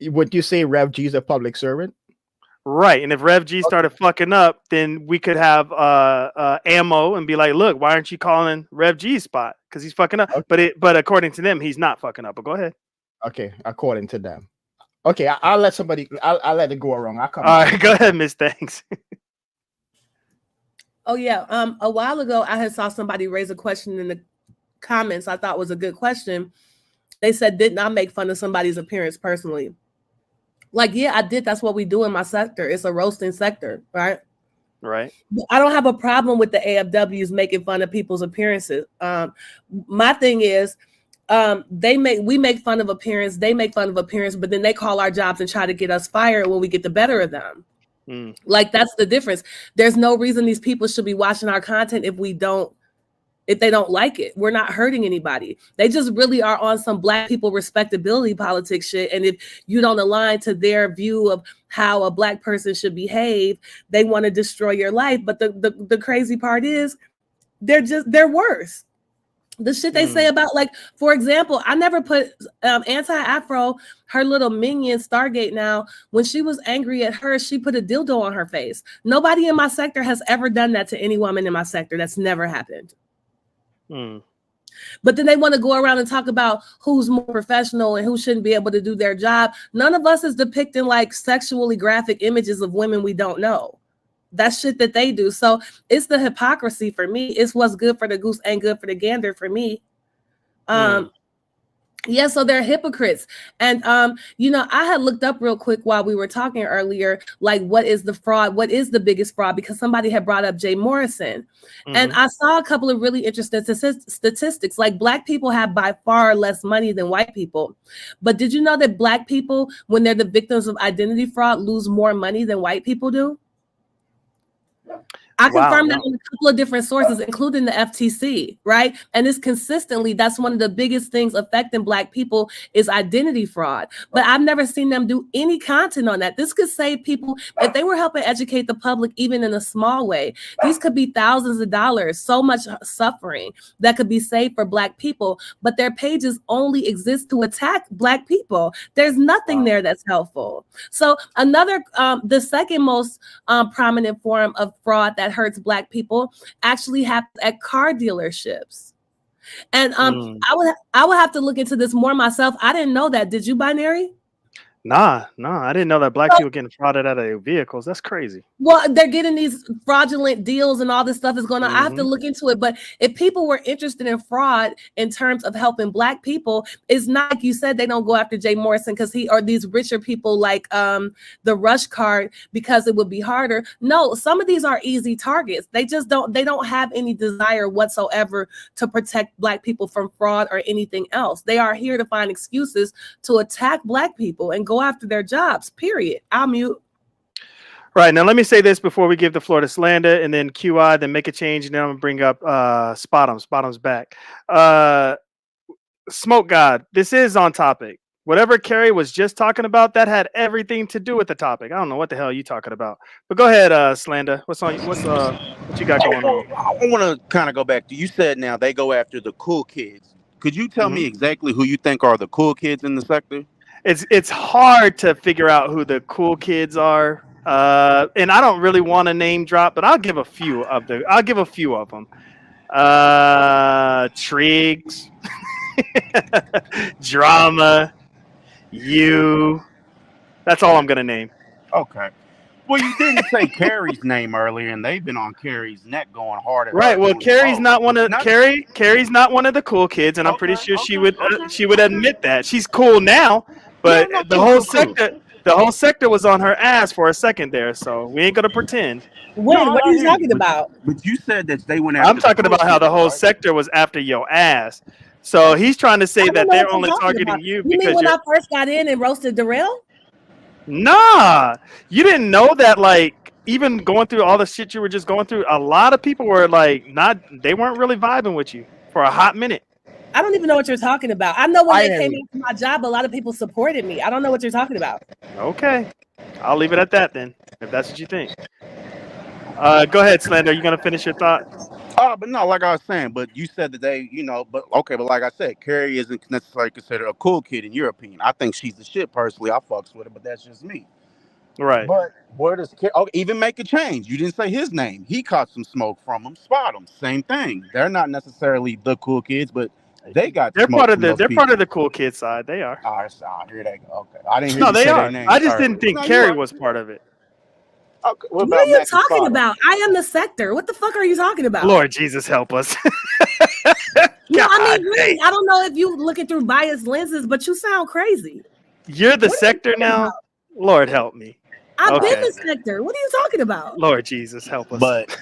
would you say Rev G is a public servant? Right, and if Rev G started fucking up, then we could have ammo and be like, "Look, why aren't you calling Rev G's spot? Because he's fucking up." But according to them, he's not fucking up. But go ahead. Okay, according to them. Okay, I'll let somebody. I'll let it go wrong. I'll come. All right, go ahead, Miss Thanks. Oh yeah. A while ago, I had saw somebody raise a question in the comments. I thought was a good question. They said, "Did not make fun of somebody's appearance personally." Like, yeah, I did. That's what we do in my sector. It's a roasting sector, right? Right. I don't have a problem with the AFWs making fun of people's appearances. My thing is, we make fun of appearance. They make fun of appearance, but then they call our jobs and try to get us fired when we get the better of them. Like that's the difference. There's no reason these people should be watching our content if they don't like it. We're not hurting anybody. They just really are on some Black people respectability politics shit. And if you don't align to their view of how a Black person should behave, they want to destroy your life. But the crazy part is they're worse. The shit they say about, like, for example, I never put Anti-Afro, her little minion Stargate now, when she was angry at her, she put a dildo on her face. Nobody in my sector has ever done that to any woman in my sector. That's never happened. But then they want to go around and talk about who's more professional and who shouldn't be able to do their job. None of us is depicting like sexually graphic images of women we don't know. That's shit that they do. So it's the hypocrisy for me. It's what's good for the goose ain't good for the gander for me. Yeah, so they're hypocrites. And I had looked up real quick while we were talking earlier, like what is the fraud? What is the biggest fraud? Because somebody had brought up Jay Morrison. And I saw a couple of really interesting statistics. Like Black people have by far less money than white people. But did you know that Black people, when they're the victims of identity fraud, lose more money than white people do? I confirmed that in a couple of different sources, including the FTC, right? And it's consistently, that's one of the biggest things affecting Black people is identity fraud. But I've never seen them do any content on that. This could save people, if they were helping educate the public, even in a small way, these could be thousands of dollars, so much suffering that could be saved for Black people. But their pages only exist to attack Black people. There's nothing there that's helpful. So the second most prominent form of fraud that hurts Black people actually happens at car dealerships. And I would have to look into this more myself. I didn't know that. Did you, Binary? Nah, I didn't know that Black people getting frauded out of their vehicles. That's crazy. Well, they're getting these fraudulent deals and all this stuff is going on. I have to look into it. But if people were interested in fraud in terms of helping Black people, it's not like you said they don't go after Jay Morrison because or these richer people like the Rush card because it would be harder. No, some of these are easy targets. They don't have any desire whatsoever to protect Black people from fraud or anything else. They are here to find excuses to attack Black people and go after their jobs, period. I'll mute. Right, now let me say this before we give the floor to Slander and then QI, then make a change, and then I'm gonna bring up Spottom's back. Smoke God, this is on topic. Whatever Carrie was just talking about, that had everything to do with the topic. I don't know what the hell you talking about. But go ahead, Slander. What you got going on? I want to kind of go back to, you said now they go after the cool kids. Could you tell me exactly who you think are the cool kids in the sector? It's hard to figure out who the cool kids are, and I don't really want to name drop, but I'll give a few of them. Triggs, Drama, you. That's all I'm gonna name. Okay. Well, you didn't say Carrie's name earlier, and they've been on Carrie's neck going hard. Right. Well, Carrie's not one of Carrie's not one of the cool kids, and I'm pretty sure she would admit that. She's cool now, but the whole sector was on her ass for a second there, so we ain't gonna pretend. What are you talking about? But you said that they went after. I'm talking about how the whole sector was after your ass. So he's trying to say I don't that know they're what you're only talking targeting about. you You mean because when you're. I first got in and roasted Darrell? Nah, you didn't know that. Like, even going through all the shit you were just going through, a lot of people were like, they weren't really vibing with you for a hot minute. I don't even know what you're talking about. I know when they came Binary. into my job, a lot of people supported me. I don't know what you're talking about. Okay, I'll leave it at that then, if that's what you think. Go ahead, Slender. Are you gonna finish your thought? But no, like I was saying, but you said that they, but okay, but like I said, Carrie isn't necessarily considered a cool kid in your opinion. I think she's the shit personally. I fucks with her, but that's just me. Right. But where does even Make a Change? You didn't say his name. He caught some smoke from him. Spot him. Same thing. They're not necessarily the cool kids, but they got They're smoke part of from the. those They're people. part of the cool kid side. They are. All right, so here they go. Okay, I didn't hear No, you they say their are. names. I just didn't think No, you Carrie are. was part of it. Okay, what What about are you Mac and talking Spot 'em? about? I am the sector. What the fuck are you talking about? Lord Jesus, help us. No, I God mean, really, dang. I don't know if you looking through biased lenses, but you sound crazy. You're the What are you sector talking now. about? Lord help me. I've been Okay. the sector. What are you talking about? Lord Jesus, help us. But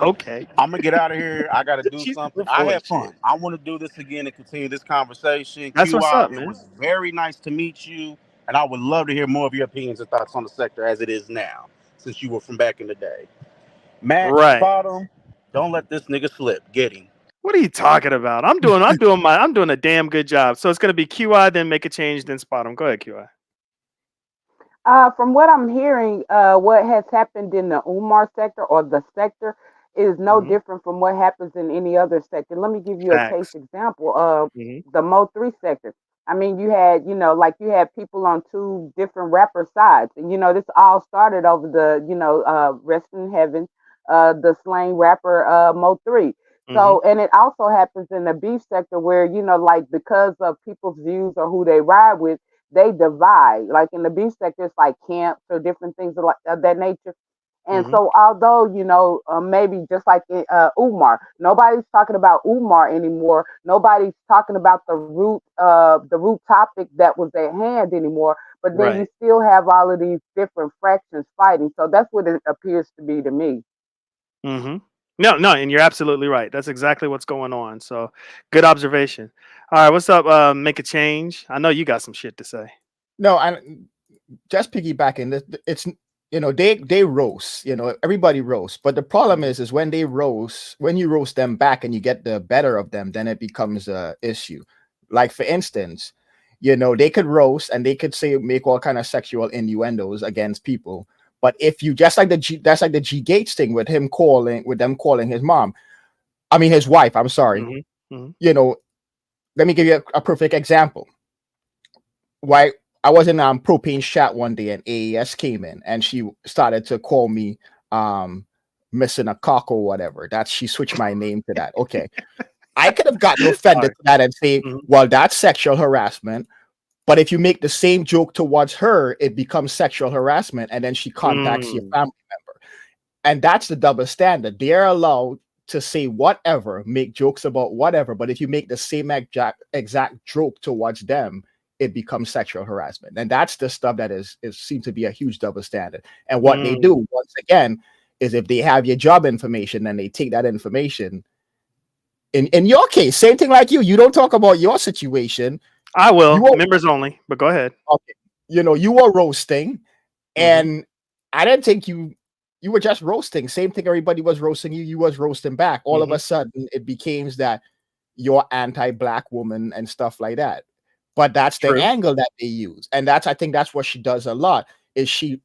Okay. I'm gonna get out of here. I gotta do She's something. full I of had fun. shit. I want to do this again and continue this conversation. That's what's up, QI, it man. was very nice to meet you, and I would love to hear more of your opinions and thoughts on the sector as it is now, since you were from back in the day. Matt, Right. Spot 'em. Don't let this nigga slip. Get him. What are you talking about? I'm doing a damn good job. So it's gonna be QI, then Make a Change, then Spot 'em. Go ahead, QI. From what I'm hearing, what has happened in the Umar sector or the sector is no Mhm. different from what happens in any other sector. Let me give you a case Facts. example of Mhm. the Mo 3 sector. I mean, you had, like you had people on two different rapper sides. And, this all started over rest in heaven, the slain rapper Mo 3. Mhm. So, and it also happens in the beef sector where, like because of people's views or who they ride with, they divide. Like in the beef sector, it's like camps or different things of that nature. And Mhm. so, although maybe just like Umar, nobody's talking about Umar anymore. Nobody's talking about the root topic that was at hand anymore. But then you Right. still have all of these different fractions fighting. So that's what it appears to be to me. Mhm. No, and you're absolutely right. That's exactly what's going on. So, good observation. All right, what's up? Make a Change. I know you got some shit to say. No, and just piggybacking, it's they roast, everybody roasts, but the problem is when they roast, when you roast them back and you get the better of them, then it becomes a issue. Like for instance, they could roast and they could say make all kind of sexual innuendos against people, but if you just like that's like the G Gates thing with them calling his mom, I mean his wife, I'm sorry. Mhm. Mhm. Let me give you a perfect example. Why I was in propane chat one day and AES came in and she started to call me missing a cock or whatever. That she switched my name to that. Okay. I could have gotten offended to that and say, Mhm. well, that's sexual harassment. But if you make the same joke towards her, it becomes sexual harassment, and then she contacts your family member. And that's the double standard. They're allowed to say whatever, make jokes about whatever, but if you make the same exact joke towards them, it becomes sexual harassment. And that's the stuff that is seems to be a huge double standard. And what they do, once again, is if they have your job information, then they take that information. In your case, same thing like you don't talk about your situation. I will. Members only, but go ahead. Okay. You were roasting, and I didn't think you were just roasting. Same thing, everybody was roasting you. You was roasting back. All of a sudden, it became that you're anti-black woman and stuff like that. But that's the angle that they use, and I think that's what she does a lot. Is she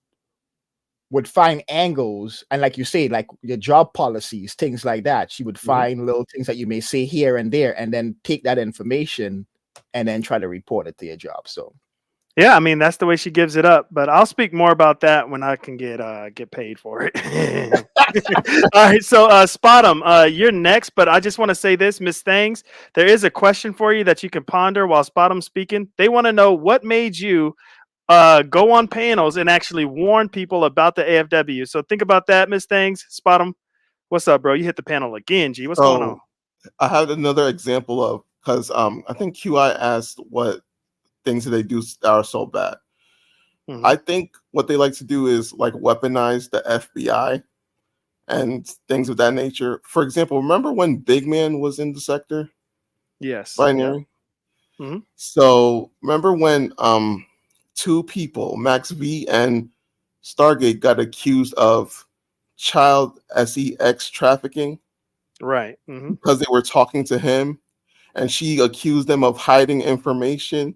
would find angles, and like you say, like your job policies, things like that. She would find little things that you may say here and there, and then take that information and then try to report it to your job. So yeah, I mean that's the way she gives it up. But I'll speak more about that when I can get paid for it. All right, so Spot 'em, you're next. But I just want to say this, Miss Thangs, there is a question for you that you can ponder while Spot 'em speaking. They want to know what made you go on panels and actually warn people about the AFW. So think about that, Miss Thangs. Spot 'em. What's up, bro? You hit the panel again, G. What's going on? I had another example of because I think QI asked what things that they do that are so bad. I think what they like to do is like weaponize the FBI and things of that nature. For example, remember when Big Man was in the sector? Yes. Binary. Mhm. So remember when two people, Max V and Stargate, got accused of child sex trafficking Right. Hmm. because they were talking to him, and she accused them of hiding information,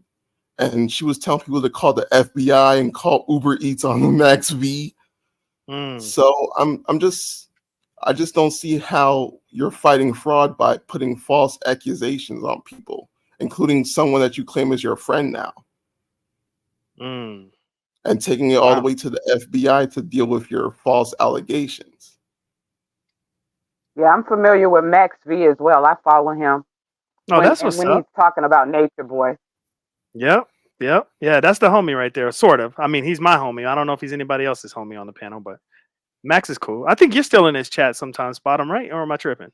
and she was telling people to call the FBI and call Uber Eats on Max V. Mm. So I just don't see how you're fighting fraud by putting false accusations on people, including someone that you claim is your friend now, Mm. and taking it all the Wow. way to the FBI to deal with your false allegations. Yeah, I'm familiar with Max V as well. I follow him Oh, that's what's when up. he's talking about Nature Boy. Yep. Yep. Yeah, that's the homie right there. Sort of. I mean, he's my homie. I don't know if he's anybody else's homie on the panel, but Max is cool. I think you're still in his chat sometimes, Bottom, right? Or am I tripping?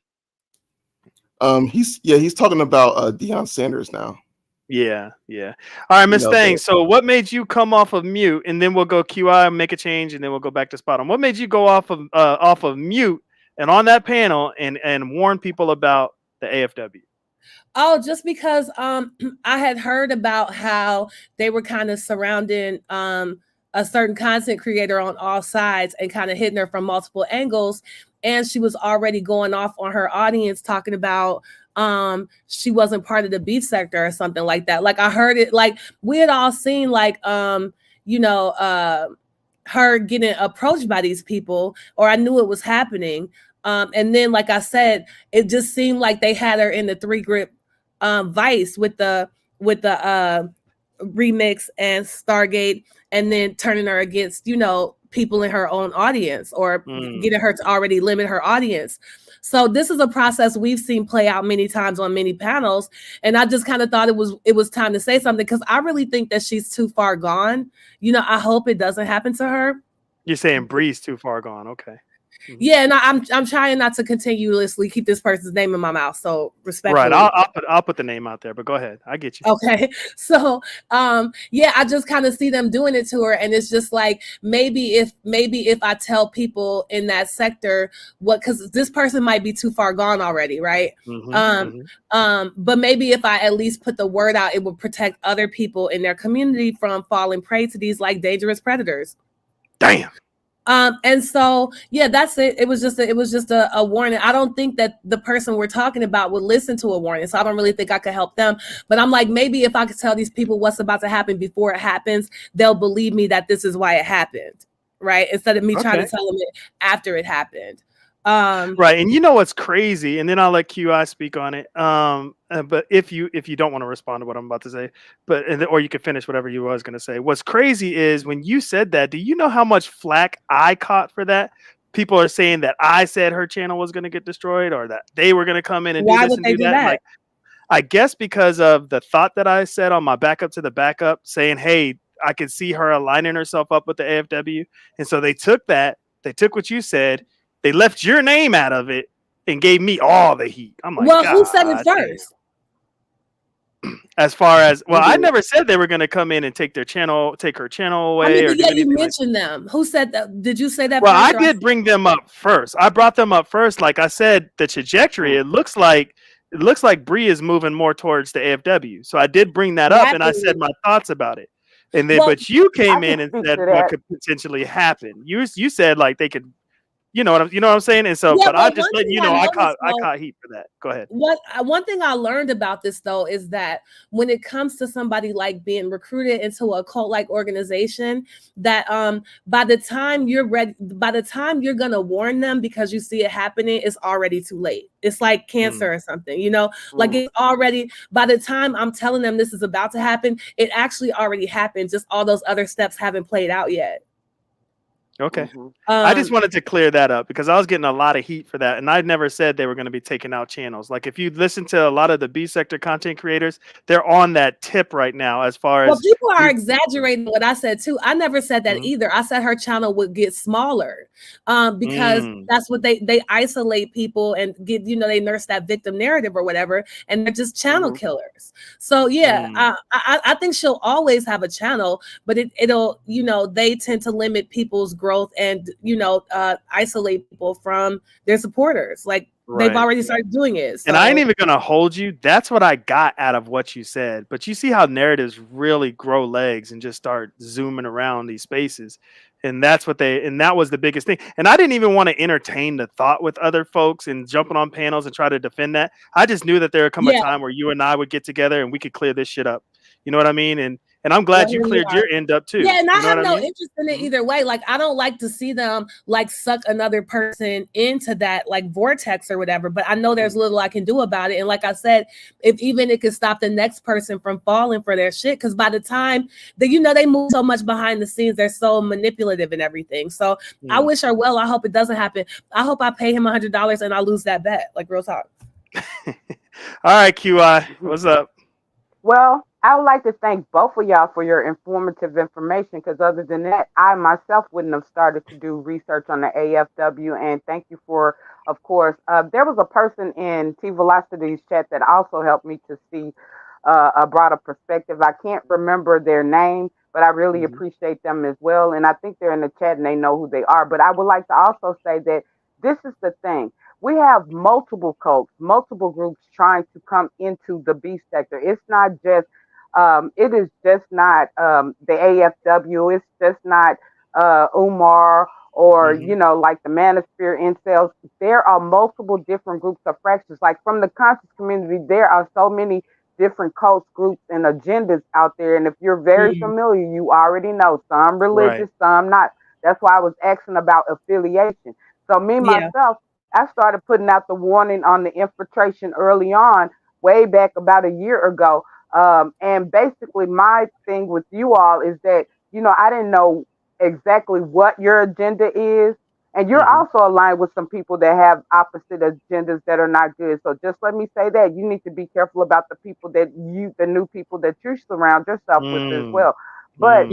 He's talking about Deion Sanders now. Yeah, yeah. All right, Miss No, Thang. but- So what made you come off of mute, and then we'll go QI, make a change, and then we'll go back to Spot on. What made you go off of mute and on that panel and warn people about the AFW? Oh, just because I had heard about how they were kind of surrounding a certain content creator on all sides and kind of hitting her from multiple angles. And she was already going off on her audience talking about she wasn't part of the beef sector or something like that. Like I heard it, like we had all seen like you know, her getting approached by these people, or I knew it was happening. And then, like I said, it just seemed like they had her in the 3-grip Vice with the remix and Stargate, and then turning her against, you know, people in her own audience, or getting her to already limit her audience. So this is a process we've seen play out many times on many panels, and I just kind of thought it was time to say something, because I really think that she's too far gone. You know, I hope it doesn't happen to her. You're saying Bree's too far gone. Okay. Yeah, and I'm trying not to continuously keep this person's name in my mouth. So respectfully. Right. I'll put the name out there, but go ahead. I get you. Okay. So yeah, I just kind of see them doing it to her. And it's just like, maybe if I tell people in that sector because this person might be too far gone already, right? But maybe if I at least put the word out, it would protect other people in their community from falling prey to these like dangerous predators. Damn. And so, yeah, that's it. It was just a warning. I don't think that the person we're talking about would listen to a warning. So I don't really think I could help them. But I'm like, maybe if I could tell these people what's about to happen before it happens, they'll believe me that this is why it happened. Right. Instead of me trying to tell them it after it happened. Right. And you know what's crazy, and then I'll let QI speak on it. But if you don't want to respond to what I'm about to say, or you can finish whatever you was going to say. What's crazy is when you said that, do you know how much flack I caught for that? People are saying that I said her channel was going to get destroyed, or that they were going to come in and do this and do that. Like, I guess because of the thought that I said on my backup to the backup, saying, hey, I could see her aligning herself up with the AFW. And so they took what you said, they left your name out of it and gave me all the heat. I'm like, well, who said it first? As far as, well, I never said they were going to come in and take her channel away. I mean, you mentioned them. Who said that? Did you say that? Well, I did bring them up first. I brought them up first. Like I said, the trajectory, it looks like Bree is moving more towards the AFW. So I did bring that up, and I said my thoughts about it. And then, but you came in and said what could potentially happen. You said like they could. You know what I'm saying? And so, but I just letting you know, I caught heat for that. Go ahead. One thing I learned about this though is that when it comes to somebody like being recruited into a cult-like organization, that by the time you're ready, by the time you're gonna warn them because you see it happening, it's already too late. It's like cancer or something, you know, like it's already, by the time I'm telling them this is about to happen, it actually already happened. Just all those other steps haven't played out yet. Okay. I just wanted to clear that up because I was getting a lot of heat for that. And I never said they were going to be taking out channels. Like if you listen to a lot of the B sector content creators, they're on that tip right now as far as. Well, people are exaggerating what I said too. I never said that either. I said her channel would get smaller because that's what they isolate people and get, you know, they nurse that victim narrative or whatever. And they're just channel killers. So yeah, I think she'll always have a channel, but it'll, you know, they tend to limit people's growth growth and, isolate people from their supporters. Like they've Right. already started doing it. And I ain't So- even gonna hold you. That's what I got out of what you said. But you see how narratives really grow legs and just start zooming around these spaces. And that was the biggest thing. And I didn't even want to entertain the thought with other folks and jumping on panels and try to defend that. I just knew that there would come a time where you and I would get together and we could clear this shit up. You know what I mean? And I'm glad you cleared your end up too. Yeah, and I You know have what no mean? interest in it either way. Like, I don't like to see them like suck another person into that like vortex or whatever. But I know there's little I can do about it. And like I said, if even it could stop the next person from falling for their shit, because by the time that they move so much behind the scenes, they're so manipulative and everything. So I wish her well. I hope it doesn't happen. I hope I pay him $100 and I lose that bet. Like, real talk. All right, QI, what's up? Well, I would like to thank both of y'all for your informative information, because other than that, I myself wouldn't have started to do research on the AFW. And thank you for, of course, there was a person in T Velocity's chat that also helped me to see a broader perspective. I can't remember their name, but I really appreciate them as well. And I think they're in the chat and they know who they are. But I would like to also say that this is the thing. We have multiple cults, multiple groups trying to come into the beef sector. It's not just it is just not the AFW. It's just not Umar or, like the Manosphere incels. There are multiple different groups of fractions. Like from the conscious community, there are so many different cults, groups, and agendas out there. And if you're very familiar, you already know some religious, some not. That's why I was asking about affiliation. So myself, I started putting out the warning on the infiltration early on, way back about a year ago. And basically my thing with you all is that, I didn't know exactly what your agenda is. And you're also aligned with some people that have opposite agendas that are not good. So just let me say that you need to be careful about the people the new people that you surround yourself with as well. But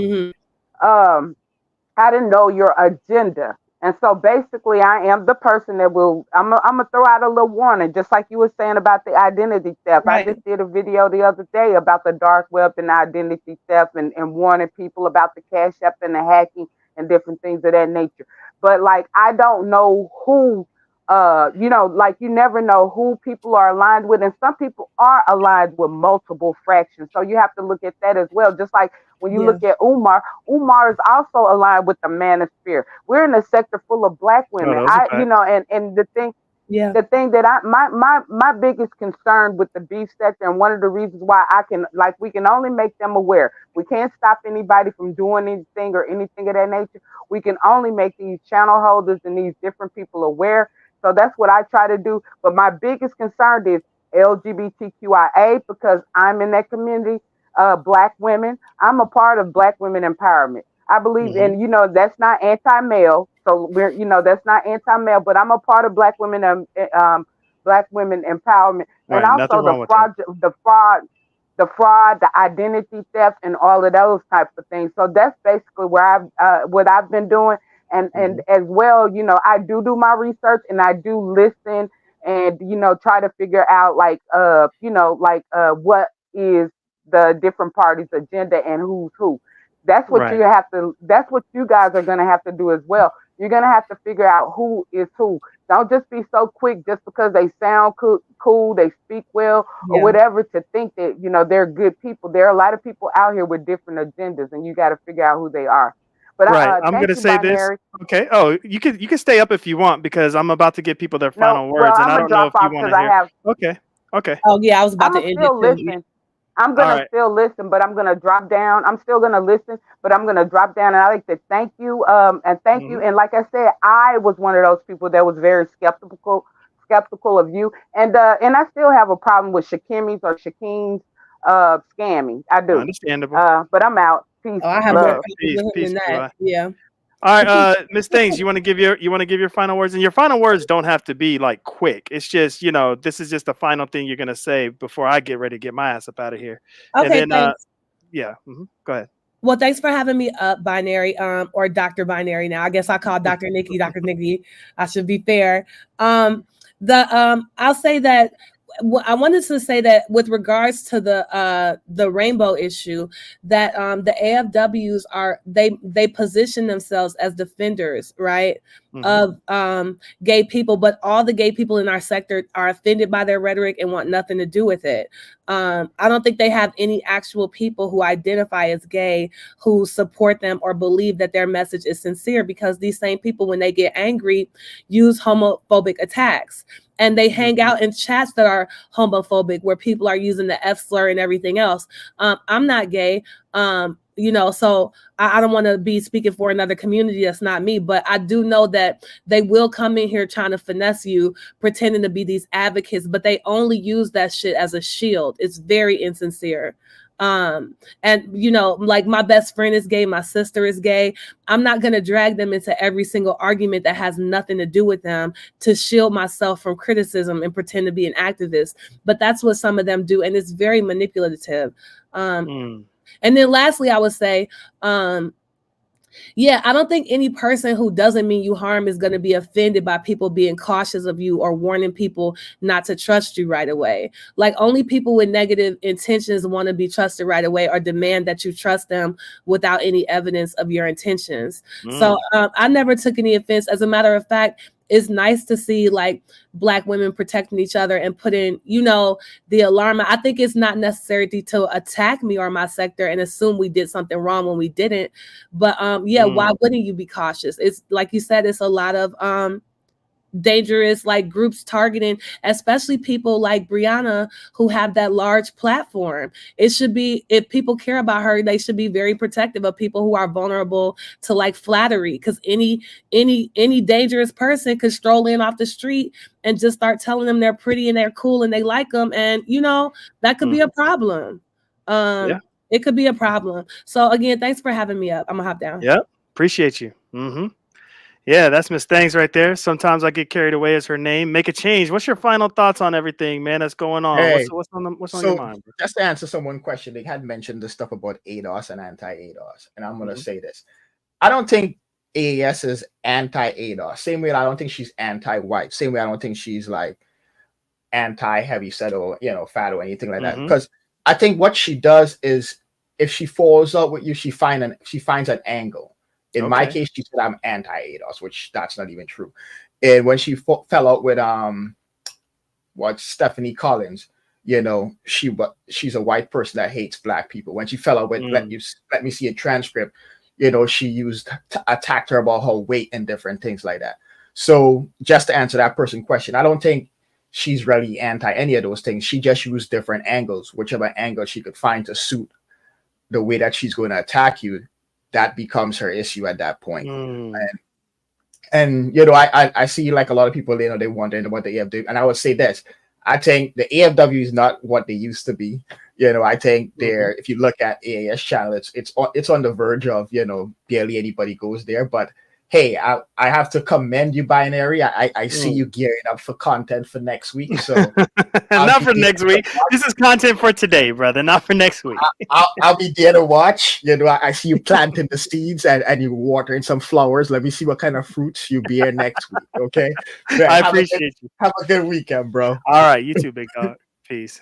I didn't know your agenda. And so basically I am the person that I'm going to throw out a little warning, just like you were saying about the identity theft. Right. I just did a video the other day about the dark web and identity theft and warning people about the Cash App and the hacking and different things of that nature. But like, I don't know who, like you never know who people are aligned with. And some people are aligned with multiple fractions. So you have to look at that as well. Just like when you look at Umar is also aligned with the Manosphere. We're in a sector full of Black women. And the thing, the thing that my biggest concern with the beef sector, and one of the reasons why we can only make them aware. We can't stop anybody from doing anything or anything of that nature. We can only make these channel holders and these different people aware. So that's what I try to do. But my biggest concern is LGBTQIA, because I'm in that community. Black women. I'm a part of Black women empowerment. I believe in, that's not anti-male. So that's not anti-male, but I'm a part of Black women empowerment. And also the fraud, the identity theft, and all of those types of things. So that's basically where what I've been doing. And as well, I do my research and I do listen and, try to figure out what is the different parties' agenda and who's who. That's what that's what you guys are going to have to do as well. You're going to have to figure out who is who. Don't just be so quick just because they sound cool, they speak well, or whatever, to think that, they're good people. There are a lot of people out here with different agendas, and you got to figure out who they are. But I'm going to say Binary. This. Okay. Oh, you can stay up if you want, because I'm about to give people their final words, and I don't know if you want to hear. Okay. Oh yeah, I was about to end it. I'm going to still listen, but I'm going to drop down. I'm still going to listen, but I'm going to drop down. And I like to thank you. And thank you. And like I said, I was one of those people that was very skeptical of you. And I still have a problem with Shakimi's or Shakeen's scamming. I do. Understandable. But I'm out. Peace. Oh, I have more peace than that. Yeah. All right, Miss Things, you want to give your final words, and your final words don't have to be like quick. It's just, this is just the final thing you're gonna say before I get ready to get my ass up out of here. Okay, and then, thanks. Go ahead. Well, thanks for having me up, Binary, or Dr. Binary. Now, I guess I call Dr. Nikki Dr. Nikki. I should be fair. I'll say that I wanted to say that with regards to the rainbow issue, that the AFWs they position themselves as defenders, right, of gay people, but all the gay people in our sector are offended by their rhetoric and want nothing to do with it. I don't think they have any actual people who identify as gay who support them or believe that their message is sincere, because these same people, when they get angry, use homophobic attacks. And they hang out in chats that are homophobic, where people are using the F slur and everything else. I'm not gay, so I don't want to be speaking for another community that's not me, but I do know that they will come in here trying to finesse you, pretending to be these advocates, but they only use that shit as a shield. It's very insincere. And like, my best friend is gay, my sister is gay. I'm not going to drag them into every single argument that has nothing to do with them to shield myself from criticism and pretend to be an activist. But that's what some of them do, and it's very manipulative. And then lastly, I would say, I don't think any person who doesn't mean you harm is going to be offended by people being cautious of you or warning people not to trust you right away. Like, only people with negative intentions want to be trusted right away or demand that you trust them without any evidence of your intentions. So I never took any offense. As a matter of fact, it's nice to see like Black women protecting each other and putting, the alarm. I think it's not necessary to attack me or my sector and assume we did something wrong when we didn't. But why wouldn't you be cautious? It's like you said, it's a lot of dangerous like groups targeting, especially people like Brianna who have that large platform. It should be, if people care about her, they should be very protective of people who are vulnerable to like flattery, because any dangerous person could stroll in off the street and just start telling them they're pretty and they're cool and they like them, and that could be a problem. It could be a problem. So again, thanks for having me up. I'm gonna hop down. Yep, appreciate you. Yeah, that's Miss Thangs right there. Sometimes I get carried away as her name. Make a change. What's your final thoughts on everything, man, that's going on? Hey, what's on your mind, bro? Just to answer someone question, they had mentioned the stuff about ADOS and anti-ADOS, and I'm gonna say this: I don't think AAS is anti-ADOS. Same way I don't think she's anti-white. Same way I don't think she's like anti-heavy set or fat or anything like that. Because I think what she does is, if she falls out with you, she finds an angle. In my case, she said I'm anti-ADOS, which that's not even true. And when she fell out with Stephanie Collins, she's a white person that hates Black people. When she fell out with let me see a transcript, she attacked her about her weight and different things like that. So just to answer that person's question, I don't think she's really anti any of those things. She just used different angles, whichever angle she could find to suit the way that she's going to attack you. That becomes her issue at that point. And I see like a lot of people, they wondering about the AFW, and I would say this: I think the AFW is not what they used to be. I think they're, if you look at AAS channel, it's on the verge of barely anybody goes there. But hey, I have to commend you, Binary. I see you gearing up for content for next week. So not for next week. This is content for today, brother. Not for next week. I'll be there to watch. I see you planting the seeds and you watering some flowers. Let me see what kind of fruits you bear next week. Okay. I appreciate you. Have a good weekend, bro. All right, you too, big dog. Peace.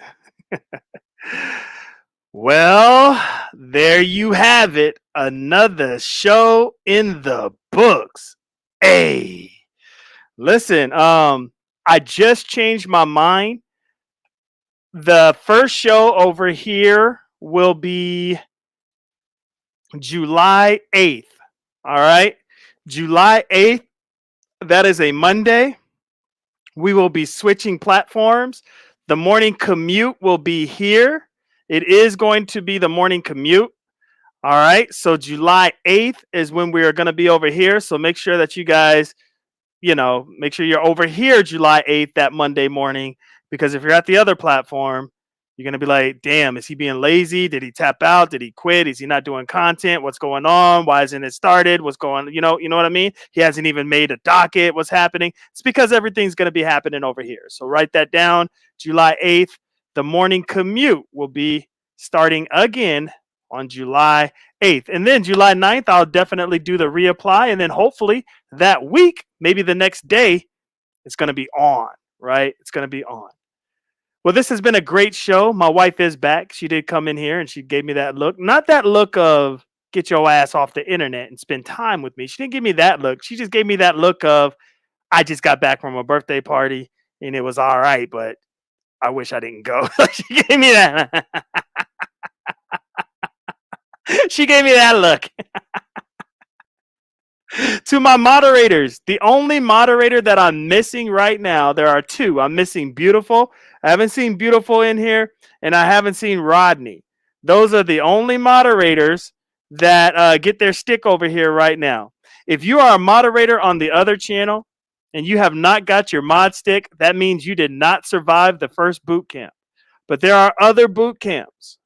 Well, there you have it. Another show in the books. Hey, listen, I just changed my mind. The first show over here will be July 8th. All right. July 8th. That is a Monday. We will be switching platforms. The morning commute will be here. It is going to be the morning commute. All right. So July 8th is when we are going to be over here. So make sure that you guys, make sure you're over here July 8th, that Monday morning, because if you're at the other platform, you're going to be like, damn, is he being lazy? Did he tap out? Did he quit? Is he not doing content? What's going on? Why isn't it started? What's going on? You know what I mean? He hasn't even made a docket. What's happening? It's because everything's going to be happening over here. So write that down. July 8th, the morning commute will be starting again on July 8th. And then July 9th, I'll definitely do the reapply. And then hopefully that week, maybe the next day, it's going to be on, right? It's going to be on. Well, this has been a great show. My wife is back. She did come in here and she gave me that look. Not that look of get your ass off the internet and spend time with me. She didn't give me that look. She just gave me that look of I just got back from a birthday party and it was all right, but I wish I didn't go. She gave me that. She gave me that look. To my moderators, the only moderator that I'm missing right now, there are two. I'm missing Beautiful. I haven't seen Beautiful in here, and I haven't seen Rodney. Those are the only moderators that get their stick over here right now. If you are a moderator on the other channel and you have not got your mod stick, that means you did not survive the first boot camp. But there are other boot camps.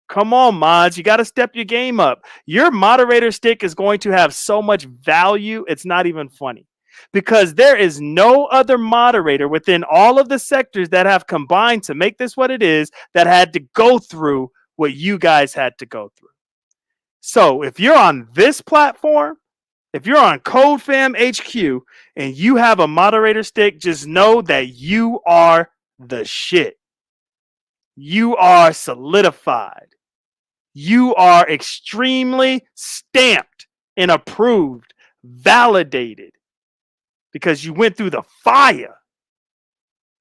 Come on, mods. You got to step your game up. Your moderator stick is going to have so much value, it's not even funny. Because there is no other moderator within all of the sectors that have combined to make this what it is that had to go through what you guys had to go through. So if you're on this platform, if you're on CodeFam HQ and you have a moderator stick, just know that you are the shit. You are solidified. You are extremely stamped and approved, validated, because you went through the fire.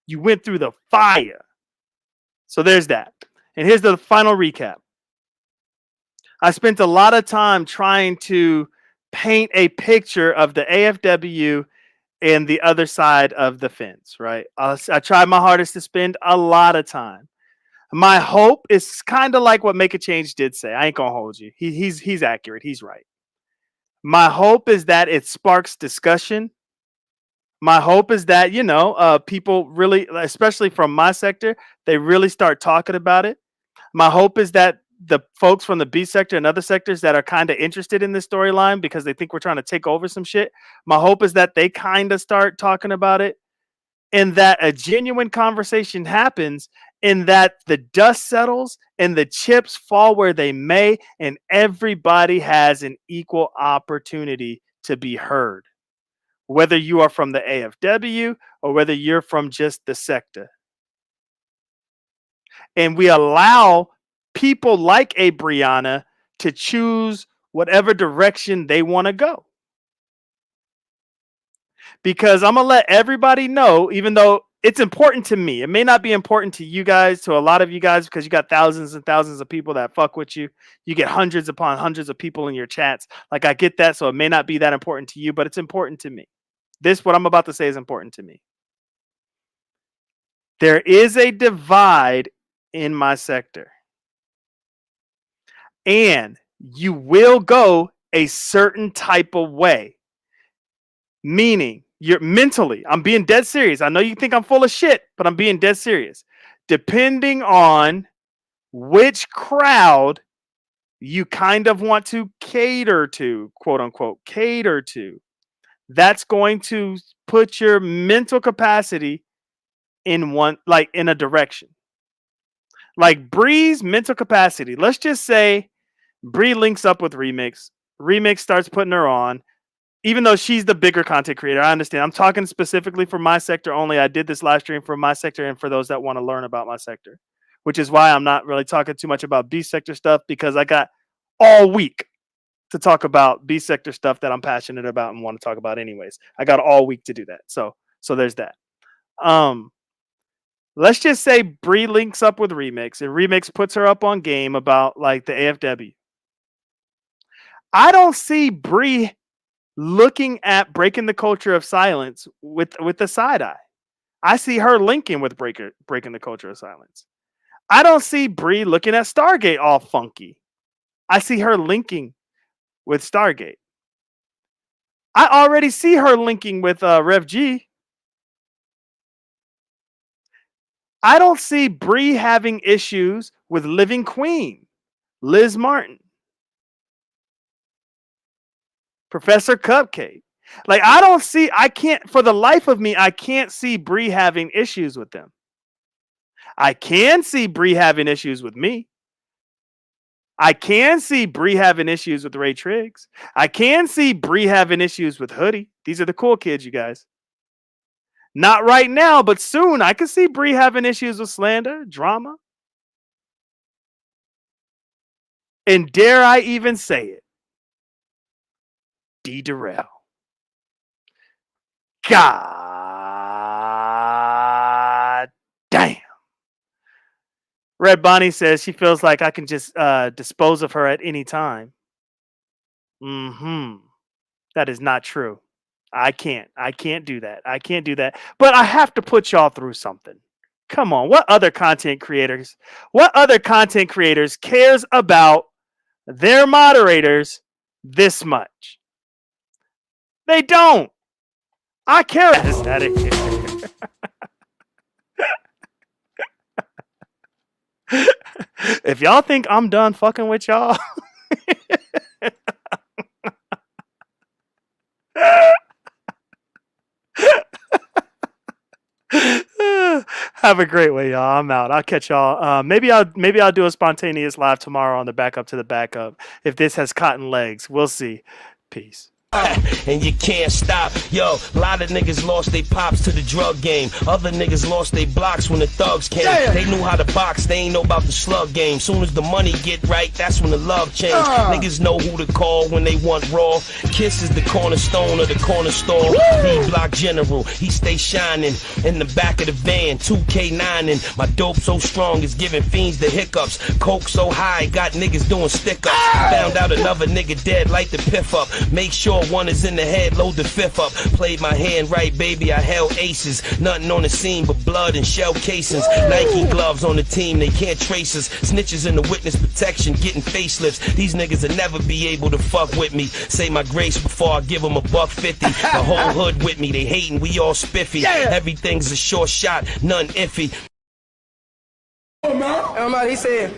You went through the fire. So there's that. And here's the final recap. I spent a lot of time trying to paint a picture of the AFW and the other side of the fence, right? I tried my hardest to spend a lot of time. My hope is kind of like what Make a Change did say. I ain't gonna hold you. He's accurate. He's right. My hope is that it sparks discussion. My hope is that, people really, especially from my sector, they really start talking about it. My hope is that the folks from the B sector and other sectors that are kind of interested in this storyline because they think we're trying to take over some shit, my hope is that they kind of start talking about it and that a genuine conversation happens and that the dust settles and the chips fall where they may and everybody has an equal opportunity to be heard. Whether you are from the AFW or whether you're from just the sector. And we allow people like a Brianna to choose whatever direction they want to go. Because I'm going to let everybody know, even though it's important to me. It may not be important to you guys, to a lot of you guys, because you got thousands and thousands of people that fuck with you. You get hundreds upon hundreds of people in your chats. Like, I get that, so it may not be that important to you, but it's important to me. What I'm about to say is important to me. There is a divide in my sector. And you will go a certain type of way. Meaning, you're mentally, I'm being dead serious. I know you think I'm full of shit, but I'm being dead serious. Depending on which crowd you kind of want to cater to, quote unquote, cater to, that's going to put your mental capacity in in a direction. Like Bree's mental capacity. Let's just say Bree links up with Remix. Remix starts putting her on. Even though she's the bigger content creator, I understand. I'm talking specifically for my sector only. I did this live stream for my sector and for those that want to learn about my sector, which is why I'm not really talking too much about B sector stuff, because I got all week to talk about B sector stuff that I'm passionate about and want to talk about anyways. I got all week to do that. So there's that. Let's just say Bree links up with Remix and Remix puts her up on game about like the AFW. I don't see Bree looking at breaking the culture of silence with the side eye. I see her linking with breaking the culture of silence. I don't see Bree looking at Stargate all funky. I see her linking with Stargate. I already see her linking with Rev G. I don't see Bree having issues with Living Queen, Liz Martin, Professor Cupcake. Like, for the life of me, I can't see Bree having issues with them. I can see Bree having issues with me. I can see Bree having issues with Ray Triggs. I can see Bree having issues with Hoodie. These are the cool kids, you guys. Not right now, but soon. I can see Bree having issues with slander, drama. And dare I even say it, D. Durrell. God damn. Red Bonnie says she feels like I can just dispose of her at any time. That is not true. I can't do that. I can't do that. But I have to put y'all through something. Come on. What other content creators cares about their moderators this much? They don't. I care. Out of here. If y'all think I'm done fucking with y'all, have a great way, y'all. I'm out. I'll catch y'all. Maybe I'll do a spontaneous live tomorrow on the backup to the backup. If this has cotton legs, we'll see. Peace. And you can't stop. Yo, a lot of niggas lost their pops to the drug game. Other niggas lost their blocks when the thugs came. They knew how to box, they ain't know about the slug game. Soon as the money get right, that's when the love change. Niggas know who to call when they want raw. Kiss is the cornerstone of the corner store. D-Block General, he stay shining. In the back of the van, 2K9 and my dope so strong it's giving fiends the hiccups. Coke so high, got niggas doing stick-ups. Found out another nigga dead, light the piff up. Make sure one is in the head, load the fifth up. Played my hand right, baby, I held aces. Nothing on the scene but blood and shell casings. Nike gloves on the team, they can't trace us. Snitches in the witness protection, getting facelifts. These niggas will never be able to fuck with me. Say my grace before I give them $150. The whole hood with me, they hating, we all spiffy. Everything's a short shot, none iffy. Everybody said,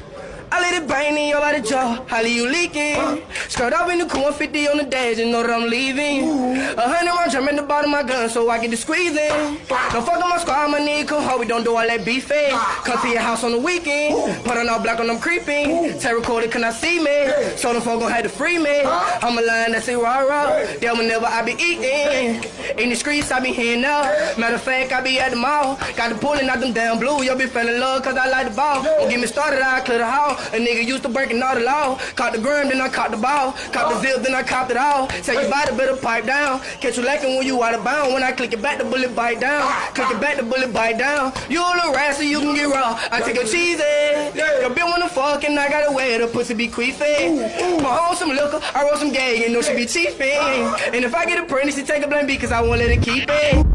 I let it bang in your out of jaw, how you leaking? Skirt up in the cool 150 on the dash, you know that I'm leaving. 100 round drum in the bottom of my gun so I get the squeezing. Don't fuck with my squad, my nigga, come home, we don't do all that beefing. Come to your house on the weekend, put on all black on them creeping. Terror recorded, can I see me? So them folk gon' have to free me. I'm a lion that's a rah-rah, them whenever I be eating. In the streets, I be hearing up. Matter of fact, I be at the mall. Got the pulling out them damn blue, yo be feeling love cause I like the ball. Don't get me started, I clear the hall. A nigga used to breaking all the law. Caught the gram, then I caught the ball. Caught the zip, then I copped it all. Say you body better pipe down. Catch you lacking when you out of bound. When I click it back, the bullet bite down. Click it back, the bullet bite down. You a little rat so you can get raw. I take a cheesy. Your bitch wanna fuck and I got a way the pussy be queefing. Put on some liquor, I roll some gay, you know she be chiefing. And if I get a pregnant, she take a blame B cause I won't let it keep it.